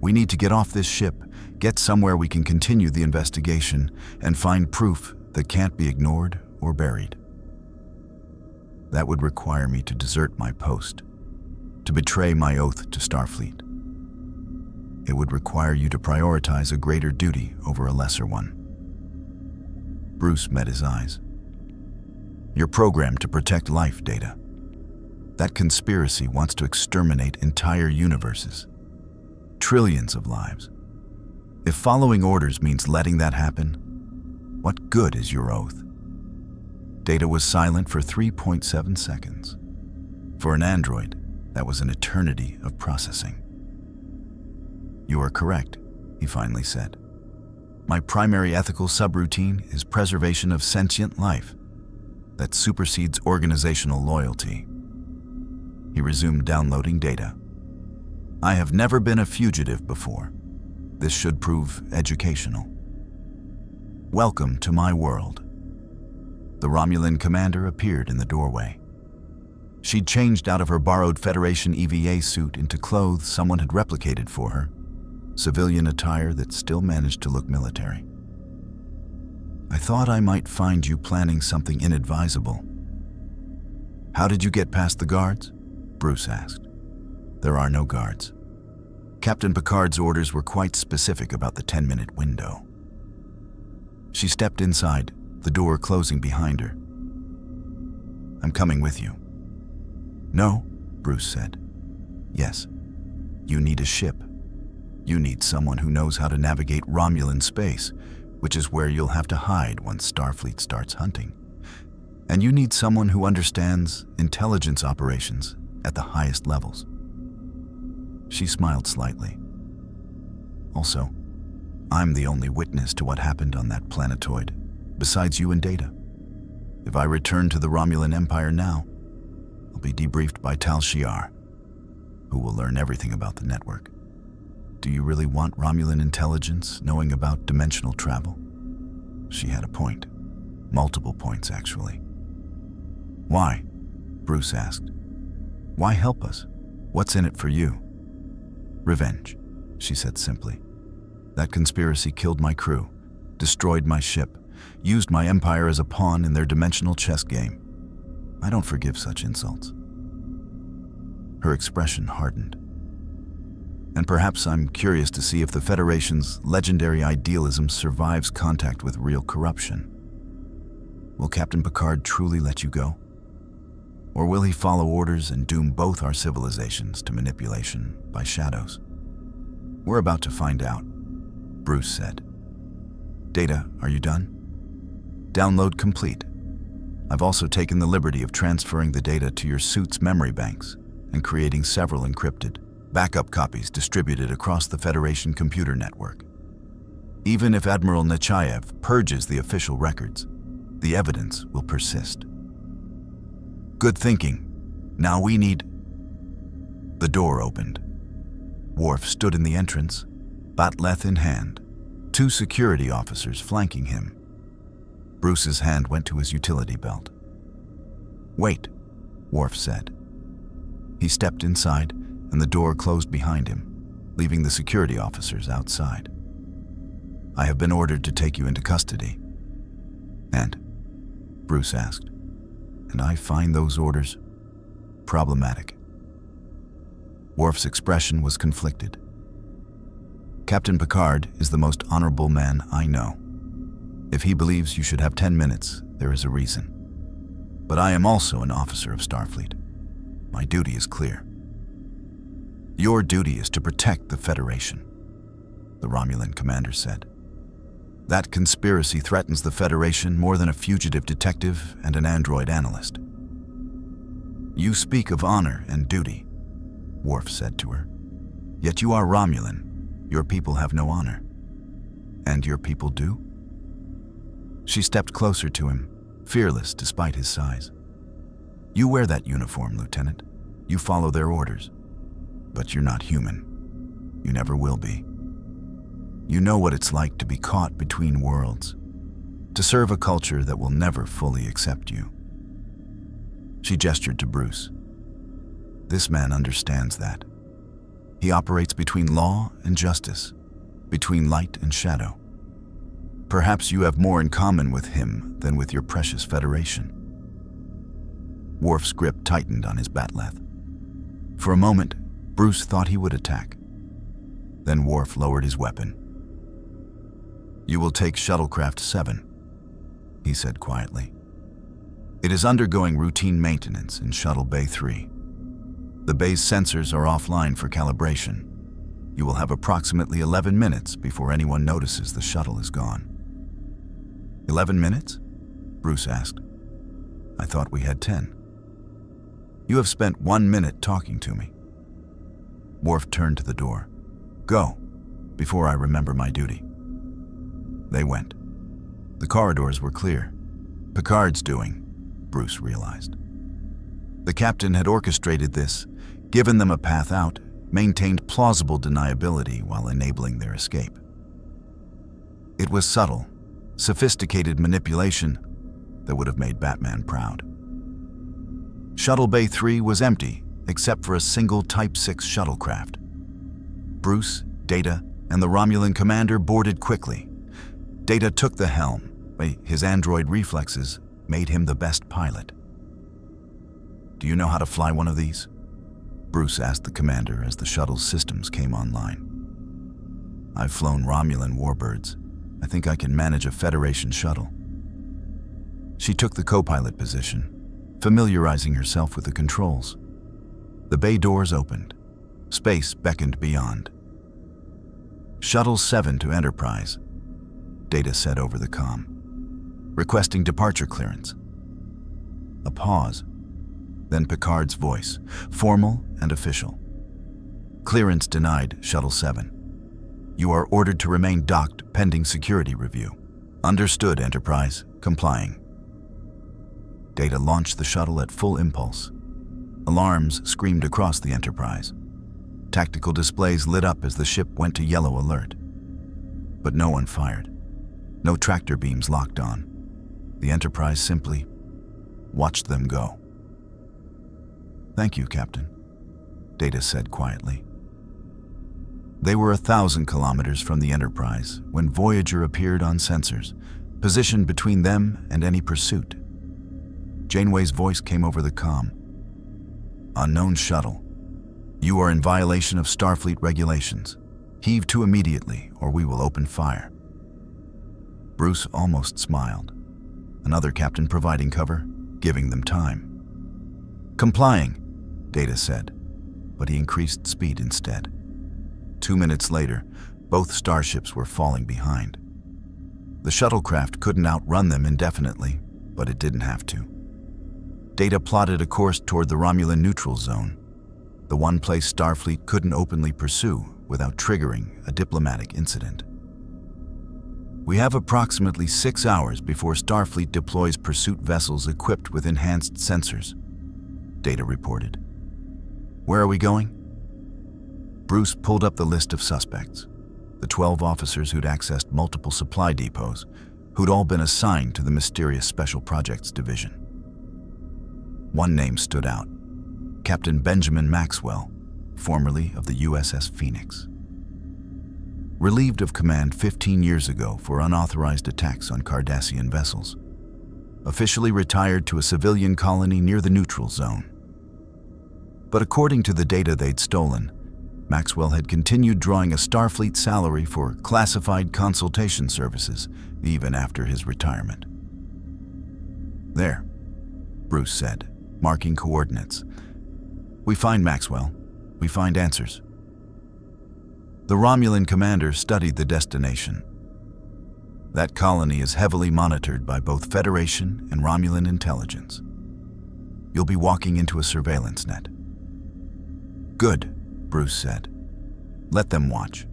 We need to get off this ship, get somewhere we can continue the investigation, and find proof that can't be ignored or buried. That would require me to desert my post, to betray my oath to Starfleet. It would require you to prioritize a greater duty over a lesser one. Bruce met his eyes. You're programmed to protect life, Data. That conspiracy wants to exterminate entire universes. Trillions of lives. If following orders means letting that happen, what good is your oath? Data was silent for 3.7 seconds. For an android, that was an eternity of processing. You are correct, he finally said. My primary ethical subroutine is preservation of sentient life that supersedes organizational loyalty. He resumed downloading data. I have never been a fugitive before. This should prove educational. Welcome to my world. The Romulan commander appeared in the doorway. She'd changed out of her borrowed Federation EVA suit into clothes someone had replicated for her, civilian attire that still managed to look military. I thought I might find you planning something inadvisable. How did you get past the guards? Bruce asked. There are no guards. Captain Picard's orders were quite specific about the 10-minute window. She stepped inside, the door closing behind her. I'm coming with you. No, Bruce said. Yes, you need a ship. You need someone who knows how to navigate Romulan space, which is where you'll have to hide once Starfleet starts hunting. And you need someone who understands intelligence operations at the highest levels. She smiled slightly. Also, I'm the only witness to what happened on that planetoid, besides you and Data. If I return to the Romulan Empire now, I'll be debriefed by Tal Shiar, who will learn everything about the network. Do you really want Romulan intelligence knowing about dimensional travel? She had a point. Multiple points, actually. Why? Bruce asked. Why help us? What's in it for you? Revenge, she said simply. That conspiracy killed my crew, destroyed my ship, used my empire as a pawn in their dimensional chess game. I don't forgive such insults. Her expression hardened. And perhaps I'm curious to see if the Federation's legendary idealism survives contact with real corruption. Will Captain Picard truly let you go? Or will he follow orders and doom both our civilizations to manipulation by shadows? We're about to find out, Bruce said. Data, are you done? Download complete. I've also taken the liberty of transferring the data to your suit's memory banks and creating several encrypted backup copies distributed across the Federation computer network. Even if Admiral Nechayev purges the official records, the evidence will persist. Good thinking. Now we need... The door opened. Worf stood in the entrance, batleth in hand, 2 security officers flanking him. Bruce's hand went to his utility belt. Wait, Worf said. He stepped inside, and the door closed behind him, leaving the security officers outside. I have been ordered to take you into custody. And? Bruce asked. And I find those orders problematic. Worf's expression was conflicted. Captain Picard is the most honorable man I know. If he believes you should have 10 minutes, there is a reason. But I am also an officer of Starfleet. My duty is clear. Your duty is to protect the Federation, the Romulan commander said. That conspiracy threatens the Federation more than a fugitive detective and an android analyst. You speak of honor and duty, Worf said to her. Yet you are Romulan. Your people have no honor. And your people do? She stepped closer to him, fearless despite his size. You wear that uniform, Lieutenant. You follow their orders. But you're not human. You never will be. You know what it's like to be caught between worlds, to serve a culture that will never fully accept you. She gestured to Bruce. This man understands that. He operates between law and justice, between light and shadow. Perhaps you have more in common with him than with your precious Federation. Worf's grip tightened on his batleth. For a moment, Bruce thought he would attack. Then Worf lowered his weapon. You will take Shuttlecraft 7, he said quietly. It is undergoing routine maintenance in Shuttle Bay 3. The bay's sensors are offline for calibration. You will have approximately 11 minutes before anyone notices the shuttle is gone. 11 minutes? Bruce asked. I thought we had 10. You have spent 1 minute talking to me. Worf turned to the door. Go, before I remember my duty. They went. The corridors were clear. Picard's doing, Bruce realized. The captain had orchestrated this, given them a path out, maintained plausible deniability while enabling their escape. It was subtle, sophisticated manipulation that would have made Batman proud. Shuttle Bay 3 was empty, except for a single Type 6 shuttlecraft. Bruce, Data, and the Romulan commander boarded quickly. Data took the helm. His android reflexes made him the best pilot. "Do you know how to fly one of these?" Bruce asked the commander as the shuttle's systems came online. "I've flown Romulan warbirds. I think I can manage a Federation shuttle." She took the co-pilot position, familiarizing herself with the controls. The bay doors opened. Space beckoned beyond. "Shuttle 7 to Enterprise," Data said over the comm, requesting departure clearance. A pause, then Picard's voice, formal and official. "Clearance denied, Shuttle 7. You are ordered to remain docked pending security review." "Understood, Enterprise. Complying." Data launched the shuttle at full impulse. Alarms screamed across the Enterprise. Tactical displays lit up as the ship went to yellow alert. But no one fired. No tractor beams locked on. The Enterprise simply watched them go. "Thank you, Captain," Data said quietly. They were 1,000 kilometers from the Enterprise when Voyager appeared on sensors, positioned between them and any pursuit. Janeway's voice came over the comm. "Unknown shuttle. You are in violation of Starfleet regulations. Heave to immediately, or we will open fire." Bruce almost smiled. Another captain providing cover, giving them time. "Complying," Data said, but he increased speed instead. 2 minutes later, both starships were falling behind. The shuttlecraft couldn't outrun them indefinitely, but it didn't have to. Data plotted a course toward the Romulan neutral zone, the one place Starfleet couldn't openly pursue without triggering a diplomatic incident. "We have approximately 6 hours before Starfleet deploys pursuit vessels equipped with enhanced sensors," Data reported. "Where are we going?" Bruce pulled up the list of suspects, the 12 officers who'd accessed multiple supply depots, who'd all been assigned to the mysterious Special Projects Division. One name stood out: Captain Benjamin Maxwell, formerly of the USS Phoenix. Relieved of command 15 years ago for unauthorized attacks on Cardassian vessels. Officially retired to a civilian colony near the neutral zone. But according to the data they'd stolen, Maxwell had continued drawing a Starfleet salary for classified consultation services even after his retirement. "There," Bruce said, marking coordinates. "We find Maxwell. We find answers." The Romulan commander studied the destination. That colony is heavily monitored by both Federation and Romulan intelligence. You'll be walking into a surveillance net. "Good," Bruce said. "Let them watch.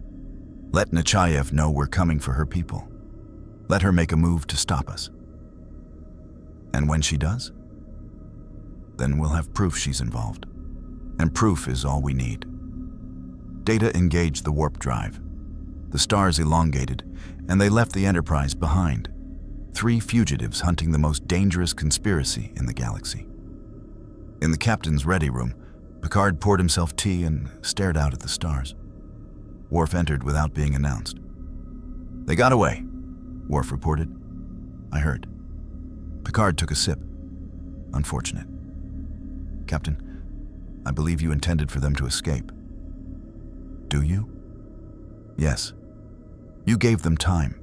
Let Nechayev know we're coming for her people. Let her make a move to stop us. And when she does, then we'll have proof she's involved. And proof is all we need." Data engaged the warp drive. The stars elongated, and they left the Enterprise behind. 3 fugitives hunting the most dangerous conspiracy in the galaxy. In the captain's ready room, Picard poured himself tea and stared out at the stars. Worf entered without being announced. "They got away," Worf reported. "I heard." Picard took a sip. "Unfortunate. Captain, I believe you intended for them to escape." "Do you?" "Yes. You gave them time.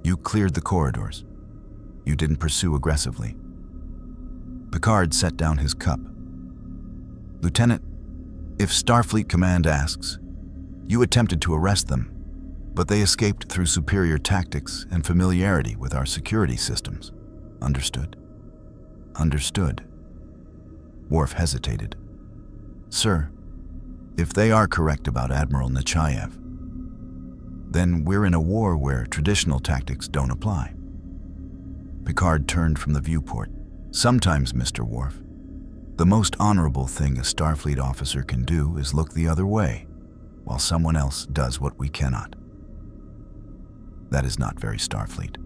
You cleared the corridors. You didn't pursue aggressively." Picard set down his cup. "Lieutenant, if Starfleet Command asks, you attempted to arrest them, but they escaped through superior tactics and familiarity with our security systems. Understood?" "Understood." Worf hesitated. "Sir, if they are correct about Admiral Nechayev, then we're in a war where traditional tactics don't apply. Picard turned from the viewport. Sometimes, Mr. Worf, the most honorable thing a Starfleet officer can do is look the other way, while someone else does what we cannot. That is not very Starfleet.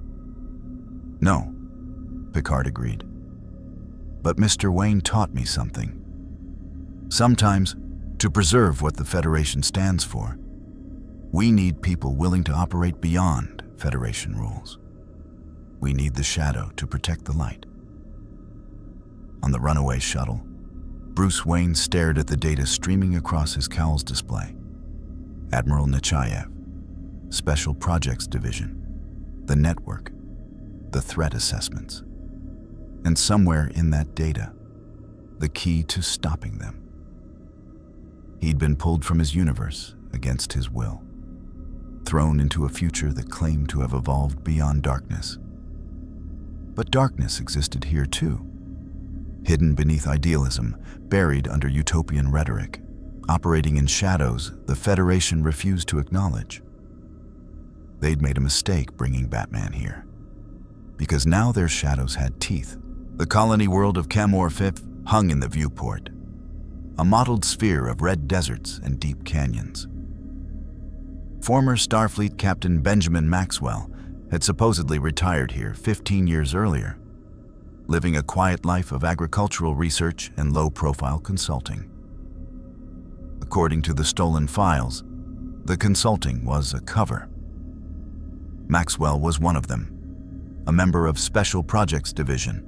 No, Picard agreed. But Mr. Wayne taught me something. Sometimes, to preserve what the Federation stands for, we need people willing to operate beyond Federation rules. We need the shadow to protect the light. On the runaway shuttle, Bruce Wayne stared at the data streaming across his cowl's display. Admiral Nechayev, Special Projects Division, the network, the threat assessments, and somewhere in that data, the key to stopping them. He'd been pulled from his universe against his will, thrown into a future that claimed to have evolved beyond darkness. But darkness existed here too, hidden beneath idealism, buried under utopian rhetoric, operating in shadows the Federation refused to acknowledge. They'd made a mistake bringing Batman here, because now their shadows had teeth. The colony world of Camor 5 hung in the viewport, a mottled sphere of red deserts and deep canyons. Former Starfleet Captain Benjamin Maxwell had supposedly retired here 15 years earlier, living a quiet life of agricultural research and low-profile consulting. According to the stolen files, the consulting was a cover. Maxwell was one of them, a member of Special Projects Division,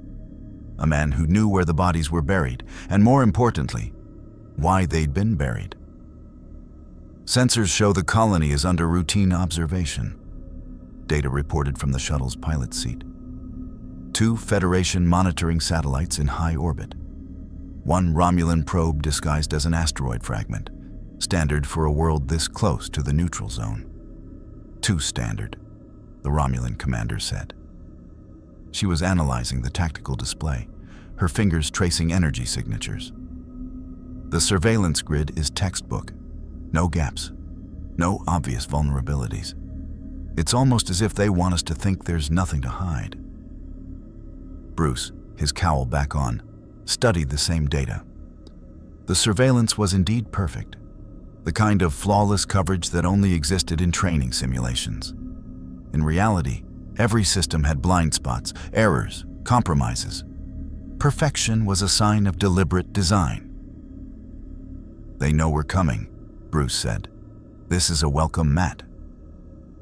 a man who knew where the bodies were buried, and more importantly, why they'd been buried. Sensors show the colony is under routine observation. Data reported from the shuttle's pilot seat. 2 Federation monitoring satellites in high orbit. 1 Romulan probe disguised as an asteroid fragment, standard for a world this close to the neutral zone. Too standard, the Romulan commander said. She was analyzing the tactical display, her fingers tracing energy signatures. The surveillance grid is textbook. No gaps, no obvious vulnerabilities. It's almost as if they want us to think there's nothing to hide. Bruce, his cowl back on, studied the same data. The surveillance was indeed perfect, the kind of flawless coverage that only existed in training simulations. In reality, every system had blind spots, errors, compromises. Perfection was a sign of deliberate design. They know we're coming, Bruce said. This is a welcome mat.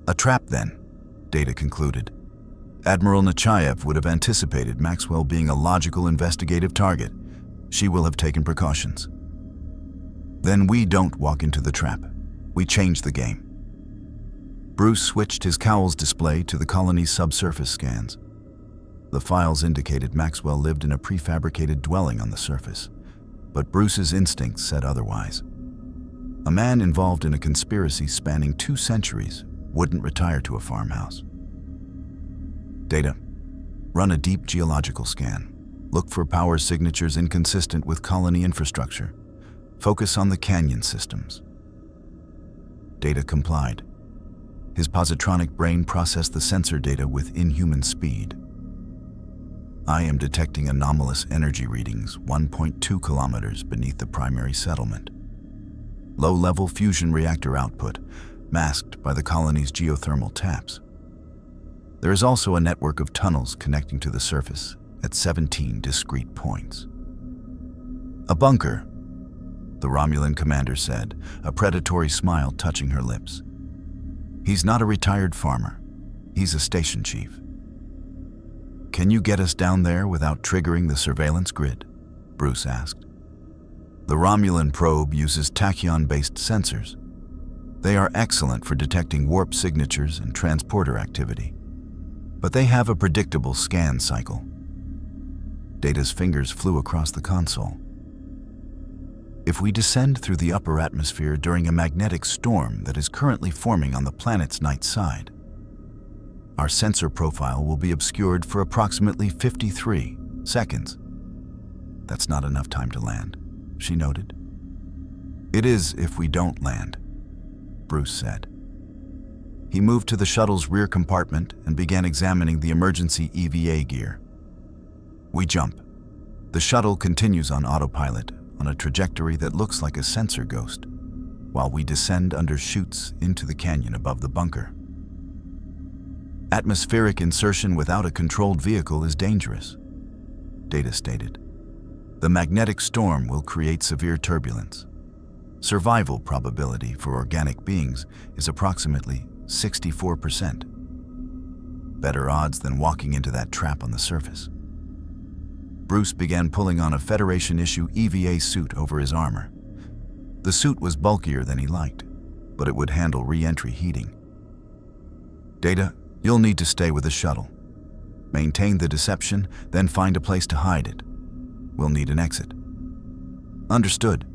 A trap then, Data concluded. Admiral Nechayev would have anticipated Maxwell being a logical investigative target. She will have taken precautions. Then we don't walk into the trap. We change the game. Bruce switched his cowl's display to the colony's subsurface scans. The files indicated Maxwell lived in a prefabricated dwelling on the surface, but Bruce's instincts said otherwise. A man involved in a conspiracy spanning 2 centuries wouldn't retire to a farmhouse. Data. Run a deep geological scan. Look for power signatures inconsistent with colony infrastructure. Focus on the canyon systems. Data complied. His positronic brain processed the sensor data with inhuman speed. I am detecting anomalous energy readings 1.2 kilometers beneath the primary settlement. Low-level fusion reactor output, masked by the colony's geothermal taps. There is also a network of tunnels connecting to the surface at 17 discrete points. A bunker, the Romulan commander said, a predatory smile touching her lips. He's not a retired farmer. He's a station chief. Can you get us down there without triggering the surveillance grid? Bruce asked. The Romulan probe uses tachyon-based sensors. They are excellent for detecting warp signatures and transporter activity, but they have a predictable scan cycle. Data's fingers flew across the console. If we descend through the upper atmosphere during a magnetic storm that is currently forming on the planet's night side, our sensor profile will be obscured for approximately 53 seconds. That's not enough time to land, she noted. It is if we don't land, Bruce said. He moved to the shuttle's rear compartment and began examining the emergency EVA gear. We jump. The shuttle continues on autopilot on a trajectory that looks like a sensor ghost, while we descend under chutes into the canyon above the bunker. Atmospheric insertion without a controlled vehicle is dangerous, Data stated. The magnetic storm will create severe turbulence. Survival probability for organic beings is approximately 64%. Better odds than walking into that trap on the surface. Bruce began pulling on a Federation-issue EVA suit over his armor. The suit was bulkier than he liked, but it would handle re-entry heating. Data, you'll need to stay with the shuttle. Maintain the deception, then find a place to hide it. We'll need an exit. Understood.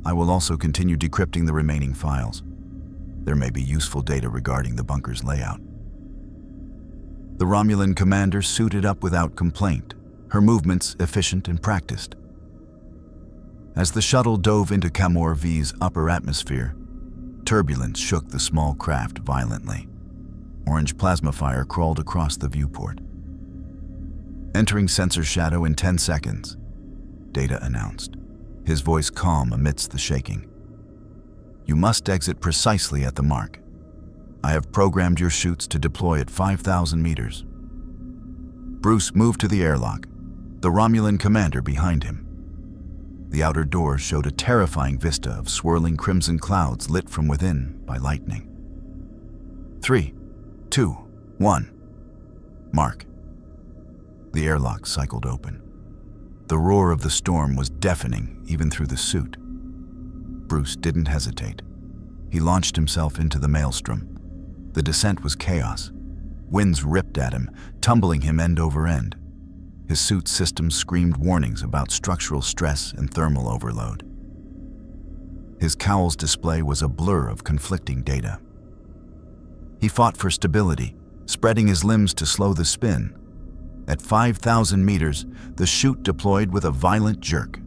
I will also continue decrypting the remaining files. There may be useful data regarding the bunker's layout. The Romulan commander suited up without complaint, her movements efficient and practiced. As the shuttle dove into Camor V's upper atmosphere, turbulence shook the small craft violently. Orange plasma fire crawled across the viewport. Entering sensor shadow in 10 seconds, Data announced, his voice calm amidst the shaking. You must exit precisely at the mark. I have programmed your chutes to deploy at 5,000 meters. Bruce moved to the airlock, the Romulan commander behind him. The outer door showed a terrifying vista of swirling crimson clouds lit from within by lightning. 3, 2, 1. Mark. The airlock cycled open. The roar of the storm was deafening even through the suit. Bruce didn't hesitate. He launched himself into the maelstrom. The descent was chaos. Winds ripped at him, tumbling him end over end. His suit systems screamed warnings about structural stress and thermal overload. His cowl's display was a blur of conflicting data. He fought for stability, spreading his limbs to slow the spin. At 5,000 meters, the chute deployed with a violent jerk.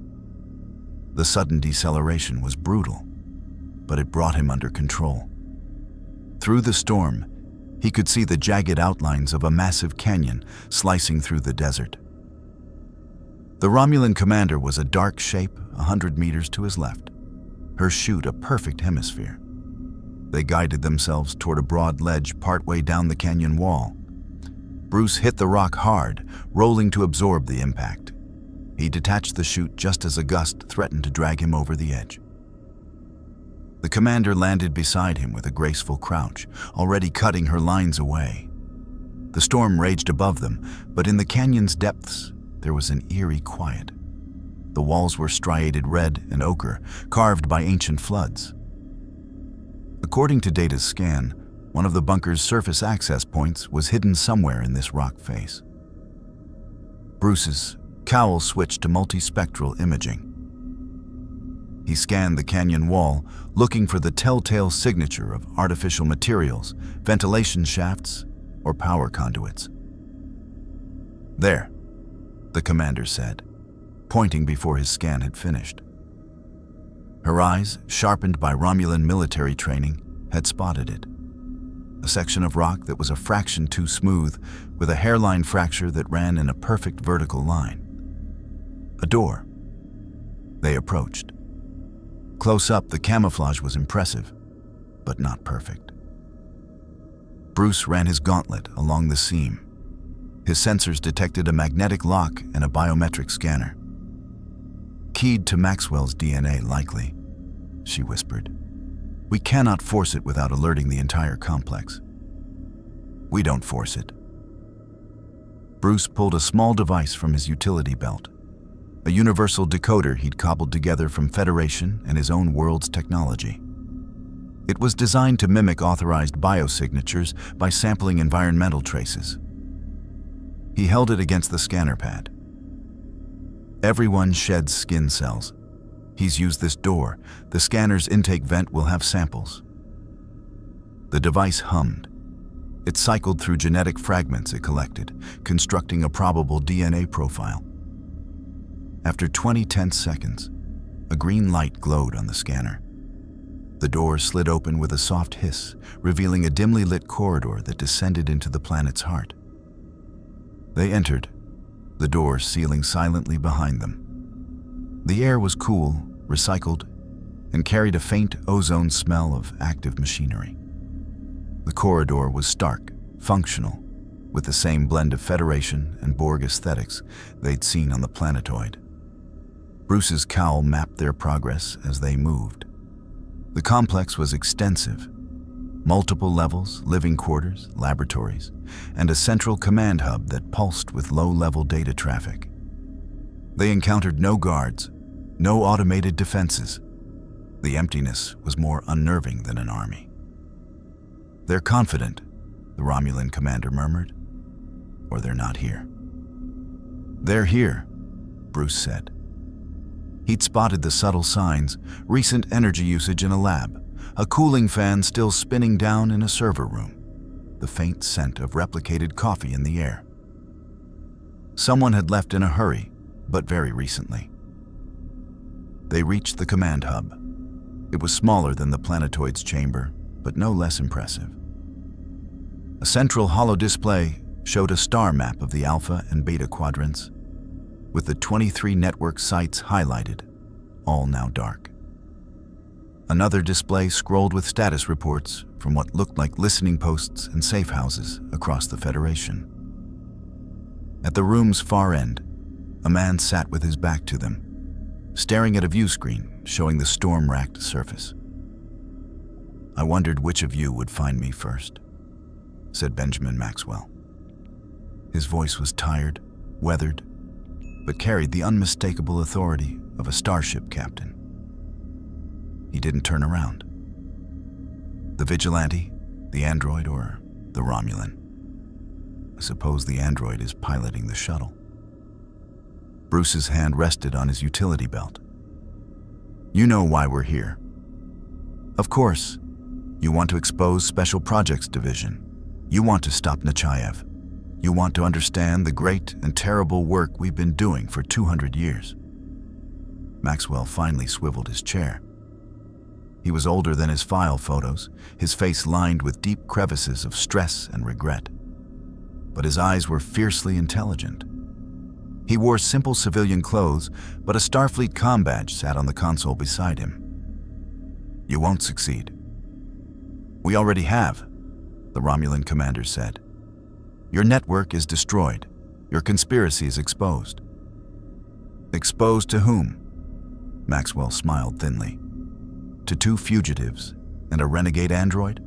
The sudden deceleration was brutal, but it brought him under control. Through the storm, he could see the jagged outlines of a massive canyon slicing through the desert. The Romulan commander was a dark shape 100 meters to his left, her chute a perfect hemisphere. They guided themselves toward a broad ledge partway down the canyon wall. Bruce hit the rock hard, rolling to absorb the impact. He detached the chute just as a gust threatened to drag him over the edge. The commander landed beside him with a graceful crouch, already cutting her lines away. The storm raged above them, but in the canyon's depths, there was an eerie quiet. The walls were striated red and ochre, carved by ancient floods. According to Data's scan, one of the bunker's surface access points was hidden somewhere in this rock face. Bruce's cowl switched to multispectral imaging. He scanned the canyon wall, looking for the telltale signature of artificial materials, ventilation shafts, or power conduits. There, the commander said, pointing before his scan had finished. Her eyes, sharpened by Romulan military training, had spotted it. A section of rock that was a fraction too smooth, with a hairline fracture that ran in a perfect vertical line. A door. They approached. Close up, the camouflage was impressive, but not perfect. Bruce ran his gauntlet along the seam. His sensors detected a magnetic lock and a biometric scanner. Keyed to Maxwell's DNA, likely, she whispered. We cannot force it without alerting the entire complex. We don't force it. Bruce pulled a small device from his utility belt, a universal decoder he'd cobbled together from Federation and his own world's technology. It was designed to mimic authorized biosignatures by sampling environmental traces. He held it against the scanner pad. Everyone sheds skin cells. He's used this door. The scanner's intake vent will have samples. The device hummed. It cycled through genetic fragments it collected, constructing a probable DNA profile. After 20 tense seconds, a green light glowed on the scanner. The door slid open with a soft hiss, revealing a dimly lit corridor that descended into the planet's heart. They entered, the door sealing silently behind them. The air was cool, recycled, and carried a faint ozone smell of active machinery. The corridor was stark, functional, with the same blend of Federation and Borg aesthetics they'd seen on the planetoid. Bruce's cowl mapped their progress as they moved. The complex was extensive. Multiple levels, living quarters, laboratories, and a central command hub that pulsed with low-level data traffic. They encountered no guards, no automated defenses. The emptiness was more unnerving than an army. "They're confident," the Romulan commander murmured. "Or they're not here." "They're here," Bruce said. He'd spotted the subtle signs: recent energy usage in a lab, a cooling fan still spinning down in a server room, the faint scent of replicated coffee in the air. Someone had left in a hurry, but very recently. They reached the command hub. It was smaller than the planetoid's chamber, but no less impressive. A central holodisplay showed a star map of the Alpha and Beta quadrants, with the 23 network sites highlighted, all now dark. Another display scrolled with status reports from what looked like listening posts and safe houses across the Federation. At the room's far end, a man sat with his back to them, staring at a view screen showing the storm-racked surface. "I wondered which of you would find me first," said Benjamin Maxwell. His voice was tired, weathered, but carried the unmistakable authority of a starship captain. He didn't turn around. The vigilante, the android, or the Romulan? I suppose the android is piloting the shuttle. Bruce's hand rested on his utility belt. "You know why we're here. Of course, you want to expose Special Projects Division. You want to stop Nechayev. You want to understand the great and terrible work we've been doing for 200 years. Maxwell finally swiveled his chair. He was older than his file photos, his face lined with deep crevices of stress and regret. But his eyes were fiercely intelligent. He wore simple civilian clothes, but a Starfleet comm badge sat on the console beside him. "You won't succeed." "We already have," the Romulan commander said. "Your network is destroyed. Your conspiracy is exposed." "Exposed to whom?" Maxwell smiled thinly. "To 2 fugitives and a renegade android?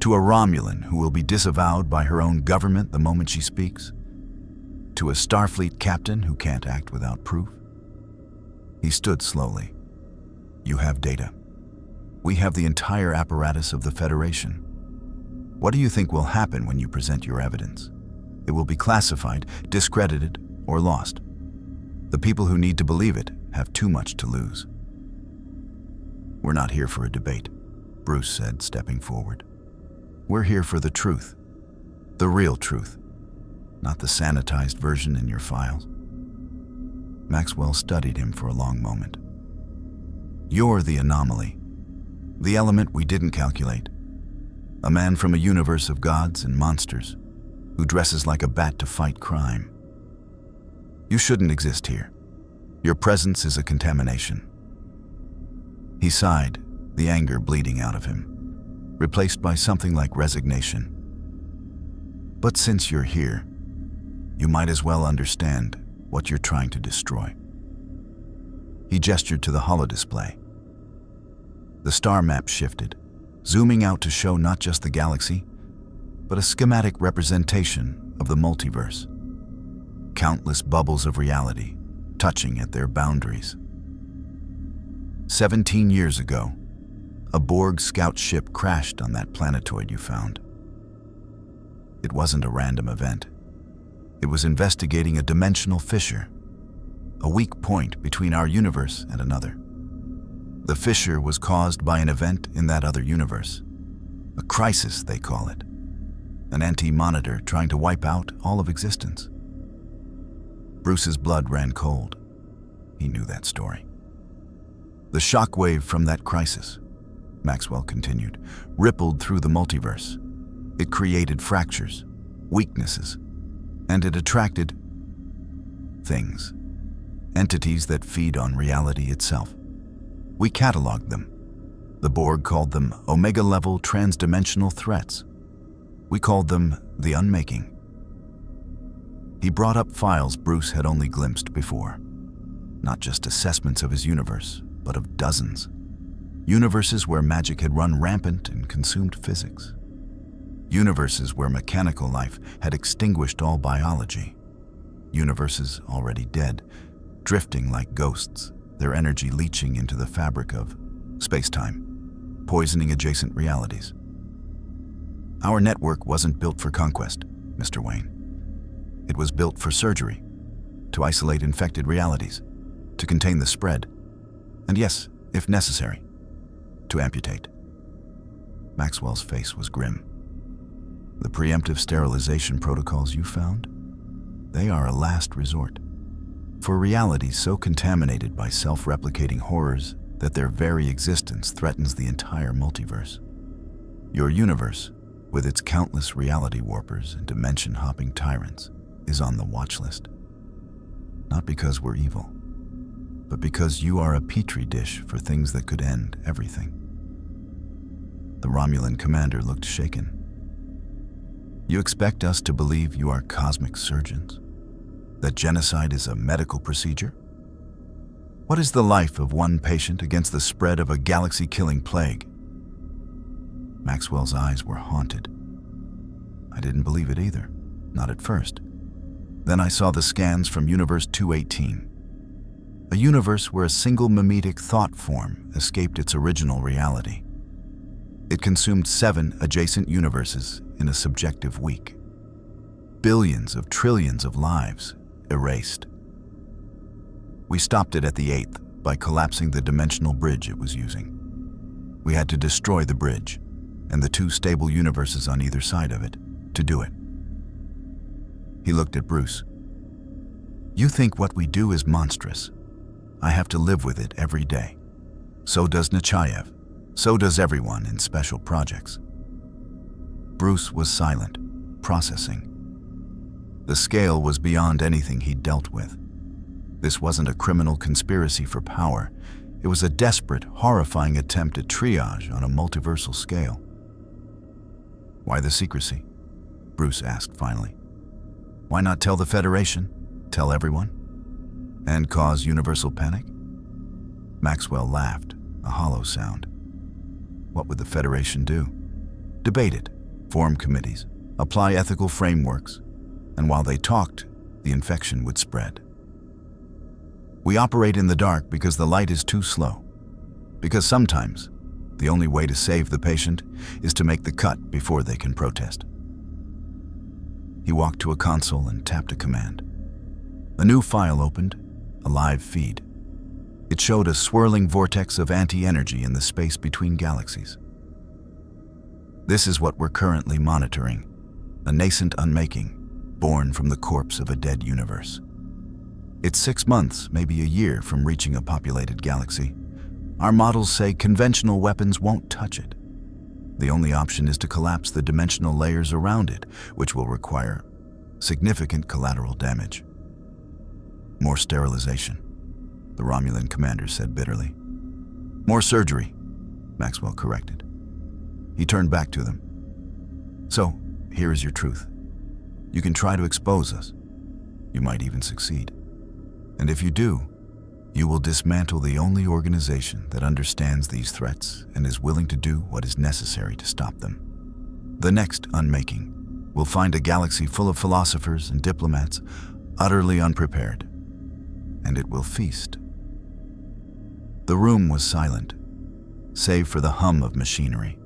To a Romulan who will be disavowed by her own government the moment she speaks? To a Starfleet captain who can't act without proof?" He stood slowly. "You have data. We have the entire apparatus of the Federation. What do you think will happen when you present your evidence? It will be classified, discredited, or lost. The people who need to believe it have too much to lose." "We're not here for a debate," Bruce said, stepping forward. "We're here for the truth. The real truth. Not the sanitized version in your files." Maxwell studied him for a long moment. "You're the anomaly. The element we didn't calculate. A man from a universe of gods and monsters who dresses like a bat to fight crime. You shouldn't exist here. Your presence is a contamination." He sighed, the anger bleeding out of him, replaced by something like resignation. "But since you're here, you might as well understand what you're trying to destroy." He gestured to the holodisplay. The star map shifted, zooming out to show not just the galaxy, but a schematic representation of the multiverse. Countless bubbles of reality, touching at their boundaries. 17 years ago, a Borg scout ship crashed on that planetoid you found. It wasn't a random event. It was investigating a dimensional fissure, a weak point between our universe and another. The fissure was caused by an event in that other universe. A crisis, they call it. An anti-monitor trying to wipe out all of existence. Bruce's blood ran cold. He knew that story. The shockwave from that crisis, Maxwell continued, rippled through the multiverse. It created fractures, weaknesses, and it attracted things, entities that feed on reality itself. We cataloged them. The Borg called them Omega-level transdimensional threats. We called them the Unmaking. He brought up files Bruce had only glimpsed before. Not just assessments of his universe, but of dozens. Universes where magic had run rampant and consumed physics. Universes where mechanical life had extinguished all biology. Universes already dead, drifting like ghosts, their energy leaching into the fabric of space-time, poisoning adjacent realities. Our network wasn't built for conquest, Mr. Wayne. It was built for surgery, to isolate infected realities, to contain the spread, and yes, if necessary, to amputate. Maxwell's face was grim. The preemptive sterilization protocols you found? They are a last resort. For realities so contaminated by self-replicating horrors that their very existence threatens the entire multiverse. Your universe, with its countless reality warpers and dimension-hopping tyrants, is on the watch list. Not because we're evil, but because you are a petri dish for things that could end everything. The Romulan commander looked shaken. You expect us to believe you are cosmic surgeons? That genocide is a medical procedure? What is the life of one patient against the spread of a galaxy-killing plague? Maxwell's eyes were haunted. I didn't believe it either, not at first. Then I saw the scans from Universe 218, a universe where a single mimetic thought form escaped its original reality. It consumed 7 adjacent universes in a subjective week. Billions of trillions of lives erased. We stopped it at the 8th by collapsing the dimensional bridge it was using. We had to destroy the bridge and the 2 stable universes on either side of it to do it. He looked at Bruce. You think what we do is monstrous. I have to live with it every day. So does Nechayev. So does everyone in special projects. Bruce was silent, processing. The scale was beyond anything he'd dealt with. This wasn't a criminal conspiracy for power. It was a desperate, horrifying attempt at triage on a multiversal scale. Why the secrecy? Bruce asked finally. Why not tell the Federation? Tell everyone? And cause universal panic? Maxwell laughed, a hollow sound. What would the Federation do? Debate it, form committees, apply ethical frameworks, and while they talked, the infection would spread. We operate in the dark because the light is too slow. Because sometimes, the only way to save the patient is to make the cut before they can protest. He walked to a console and tapped a command. A new file opened, a live feed. It showed a swirling vortex of anti-energy in the space between galaxies. This is what we're currently monitoring, a nascent unmaking, born from the corpse of a dead universe. It's 6 months, maybe a year, from reaching a populated galaxy. Our models say conventional weapons won't touch it. The only option is to collapse the dimensional layers around it, which will require significant collateral damage. More sterilization, the Romulan commander said bitterly. More surgery, Maxwell corrected. He turned back to them. So, here is your truth. You can try to expose us. You might even succeed. And if you do, you will dismantle the only organization that understands these threats and is willing to do what is necessary to stop them. The next unmaking will find a galaxy full of philosophers and diplomats utterly unprepared, and it will feast. The room was silent, save for the hum of machinery.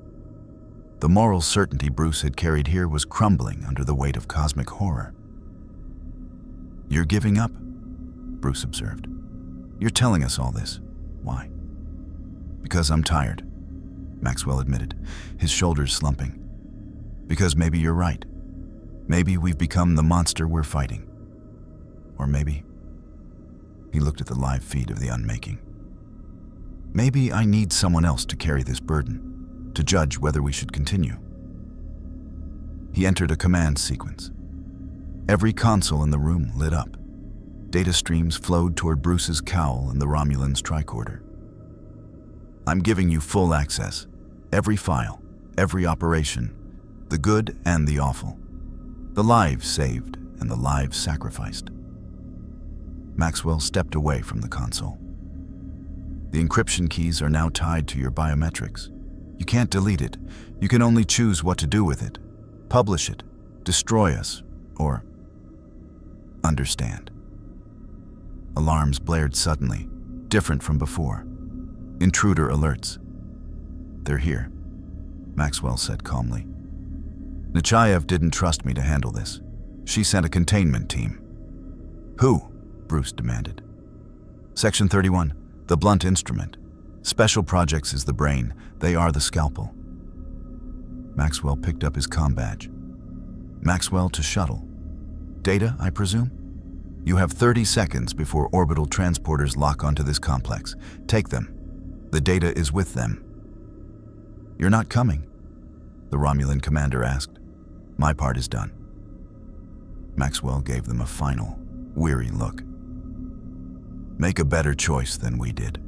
The moral certainty Bruce had carried here was crumbling under the weight of cosmic horror. You're giving up? Bruce observed. You're telling us all this. Why? Because I'm tired, Maxwell admitted, his shoulders slumping. Because maybe you're right. Maybe we've become the monster we're fighting. Or maybe... He looked at the live feed of the unmaking. Maybe I need someone else to carry this burden. to judge whether we should continue. He entered a command sequence. Every console in the room lit up. Data streams flowed toward Bruce's cowl and the Romulan's tricorder. I'm giving you full access. Every file, every operation, the good and the awful. The lives saved and the lives sacrificed. Maxwell stepped away from the console. The encryption keys are now tied to your biometrics. You can't delete it. You can only choose what to do with it. Publish it, destroy us, or understand. Alarms blared suddenly, different from before. Intruder alerts. They're here, Maxwell said calmly. Nechayev didn't trust me to handle this. She sent a containment team. Who? Bruce demanded. Section 31, the blunt instrument. Special Projects is the brain. They are the scalpel. Maxwell picked up his comm badge. Maxwell to shuttle. Data, I presume? You have 30 seconds before orbital transporters lock onto this complex. Take them. The data is with them. You're not coming, the Romulan commander asked. My part is done. Maxwell gave them a final, weary look. Make a better choice than we did.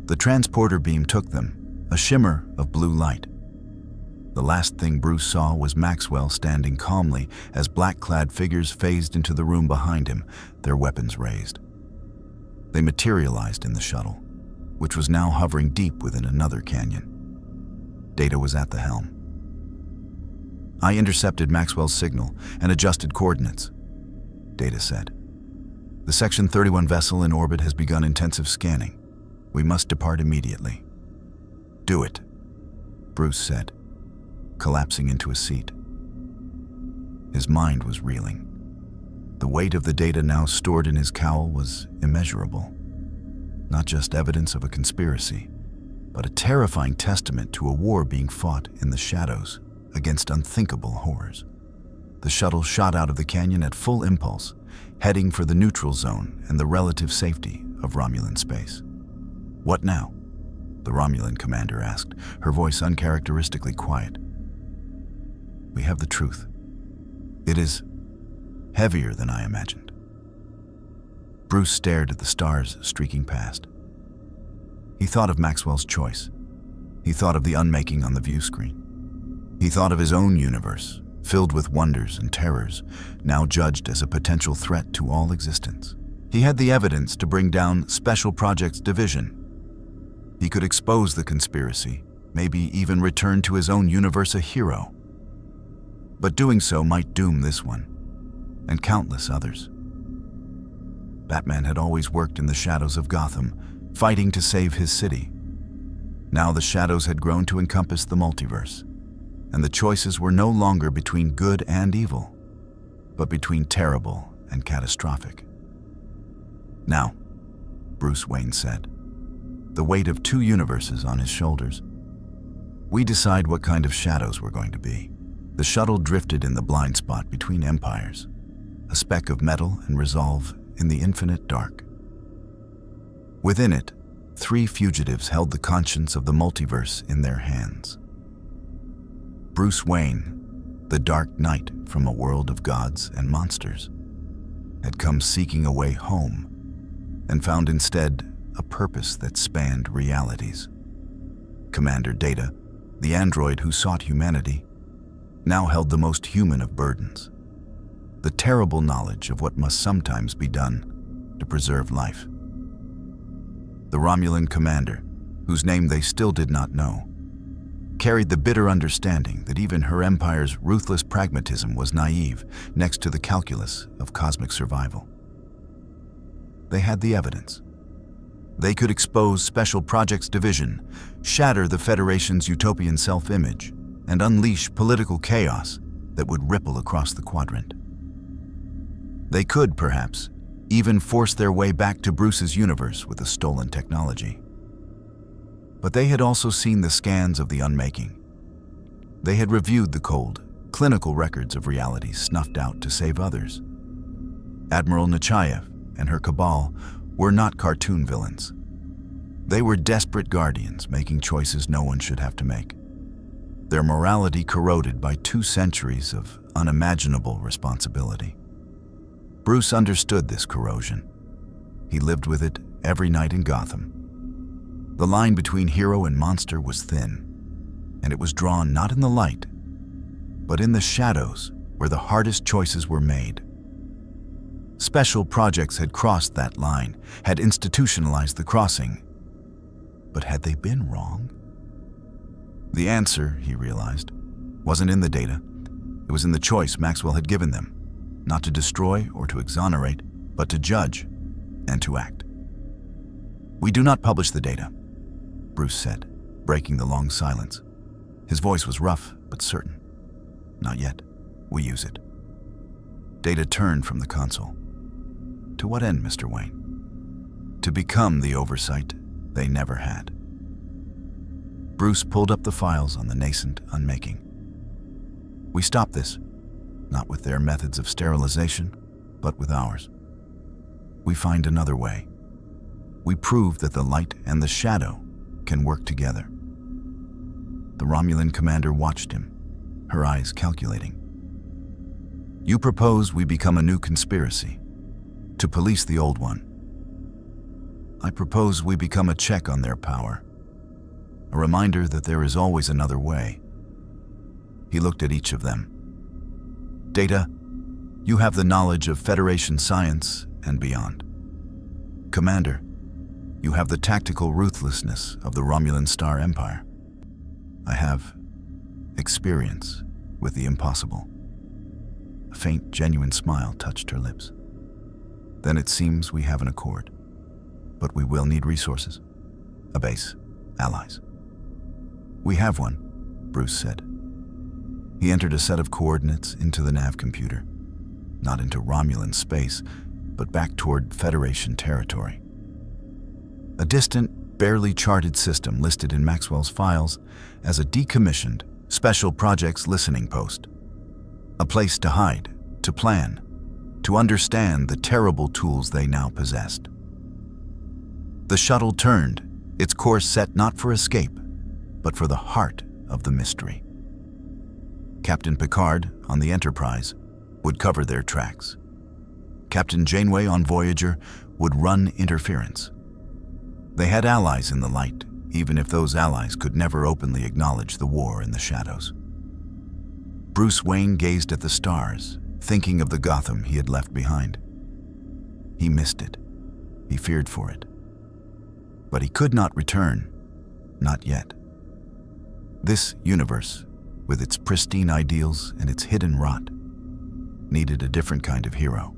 The transporter beam took them, a shimmer of blue light. The last thing Bruce saw was Maxwell standing calmly as black-clad figures phased into the room behind him, their weapons raised. They materialized in the shuttle, which was now hovering deep within another canyon. Data was at the helm. I intercepted Maxwell's signal and adjusted coordinates, Data said. The Section 31 vessel in orbit has begun intensive scanning. We must depart immediately. Do it, Bruce said, collapsing into a seat. His mind was reeling. The weight of the data now stored in his cowl was immeasurable. Not just evidence of a conspiracy, but a terrifying testament to a war being fought in the shadows against unthinkable horrors. The shuttle shot out of the canyon at full impulse, heading for the neutral zone and the relative safety of Romulan space. What now? The Romulan commander asked, her voice uncharacteristically quiet. We have the truth. It is heavier than I imagined. Bruce stared at the stars streaking past. He thought of Maxwell's choice. He thought of the unmaking on the view screen. He thought of his own universe, filled with wonders and terrors, now judged as a potential threat to all existence. He had the evidence to bring down Special Projects Division. He could expose the conspiracy, maybe even return to his own universe a hero. But doing so might doom this one, and countless others. Batman had always worked in the shadows of Gotham, fighting to save his city. Now the shadows had grown to encompass the multiverse, and the choices were no longer between good and evil, but between terrible and catastrophic. Now, Bruce Wayne said, the weight of two universes on his shoulders. We decide what kind of shadows we're going to be. The shuttle drifted in the blind spot between empires, a speck of metal and resolve in the infinite dark. Within it, three fugitives held the conscience of the multiverse in their hands. Bruce Wayne, the Dark Knight from a world of gods and monsters, had come seeking a way home and found instead a purpose that spanned realities. Commander Data, the android who sought humanity, now held the most human of burdens, the terrible knowledge of what must sometimes be done to preserve life. The Romulan commander, whose name they still did not know, carried the bitter understanding that even her empire's ruthless pragmatism was naive next to the calculus of cosmic survival. They had the evidence. They could expose Special Projects Division, shatter the Federation's utopian self-image, and unleash political chaos that would ripple across the quadrant. They could, perhaps, even force their way back to Bruce's universe with the stolen technology. But they had also seen the scans of the unmaking. They had reviewed the cold, clinical records of reality snuffed out to save others. Admiral Nechayev and her cabal were not cartoon villains. They were desperate guardians, making choices no one should have to make. Their morality corroded by 2 centuries of unimaginable responsibility. Bruce understood this corrosion. He lived with it every night in Gotham. The line between hero and monster was thin, and it was drawn not in the light, but in the shadows where the hardest choices were made. Special projects had crossed that line, had institutionalized the crossing. But had they been wrong? The answer, he realized, wasn't in the data. It was in the choice Maxwell had given them, not to destroy or to exonerate, but to judge and to act. "We do not publish the data," Bruce said, breaking the long silence. His voice was rough but certain. "Not yet. We use it." Data turned from the console. To what end, Mr. Wayne? To become the oversight they never had. Bruce pulled up the files on the nascent unmaking. "We stop this, not with their methods of sterilization, but with ours. We find another way. We prove that the light and the shadow can work together." The Romulan commander watched him, her eyes calculating. "You propose we become a new conspiracy, to police the old one. I propose we become a check on their power, a reminder that there is always another way." He looked at each of them. "Data, you have the knowledge of Federation science and beyond. Commander, you have the tactical ruthlessness of the Romulan Star Empire. I have experience with the impossible." A faint, genuine smile touched her lips. "Then it seems we have an accord. But we will need resources. A base, allies." "We have one," Bruce said. He entered a set of coordinates into the nav computer, not into Romulan space, but back toward Federation territory. A distant, barely charted system listed in Maxwell's files as a decommissioned Special Projects listening post. A place to hide, to plan, to understand the terrible tools they now possessed. The shuttle turned, its course set not for escape, but for the heart of the mystery. Captain Picard, on the Enterprise, would cover their tracks. Captain Janeway on Voyager would run interference. They had allies in the light, even if those allies could never openly acknowledge the war in the shadows. Bruce Wayne gazed at the stars, thinking of the Gotham he had left behind. He missed it. He feared for it. But he could not return, not yet. This universe, with its pristine ideals and its hidden rot, needed a different kind of hero.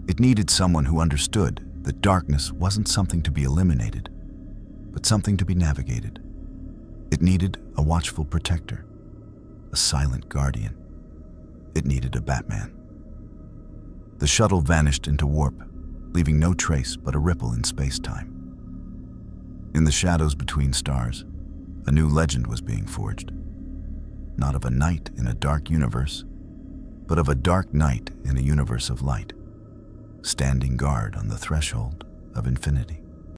It needed someone who understood that darkness wasn't something to be eliminated, but something to be navigated. It needed a watchful protector, a silent guardian. It needed a Batman. The shuttle vanished into warp, leaving no trace but a ripple in space-time. In the shadows between stars, a new legend was being forged. Not of a knight in a dark universe, but of a dark knight in a universe of light, standing guard on the threshold of infinity.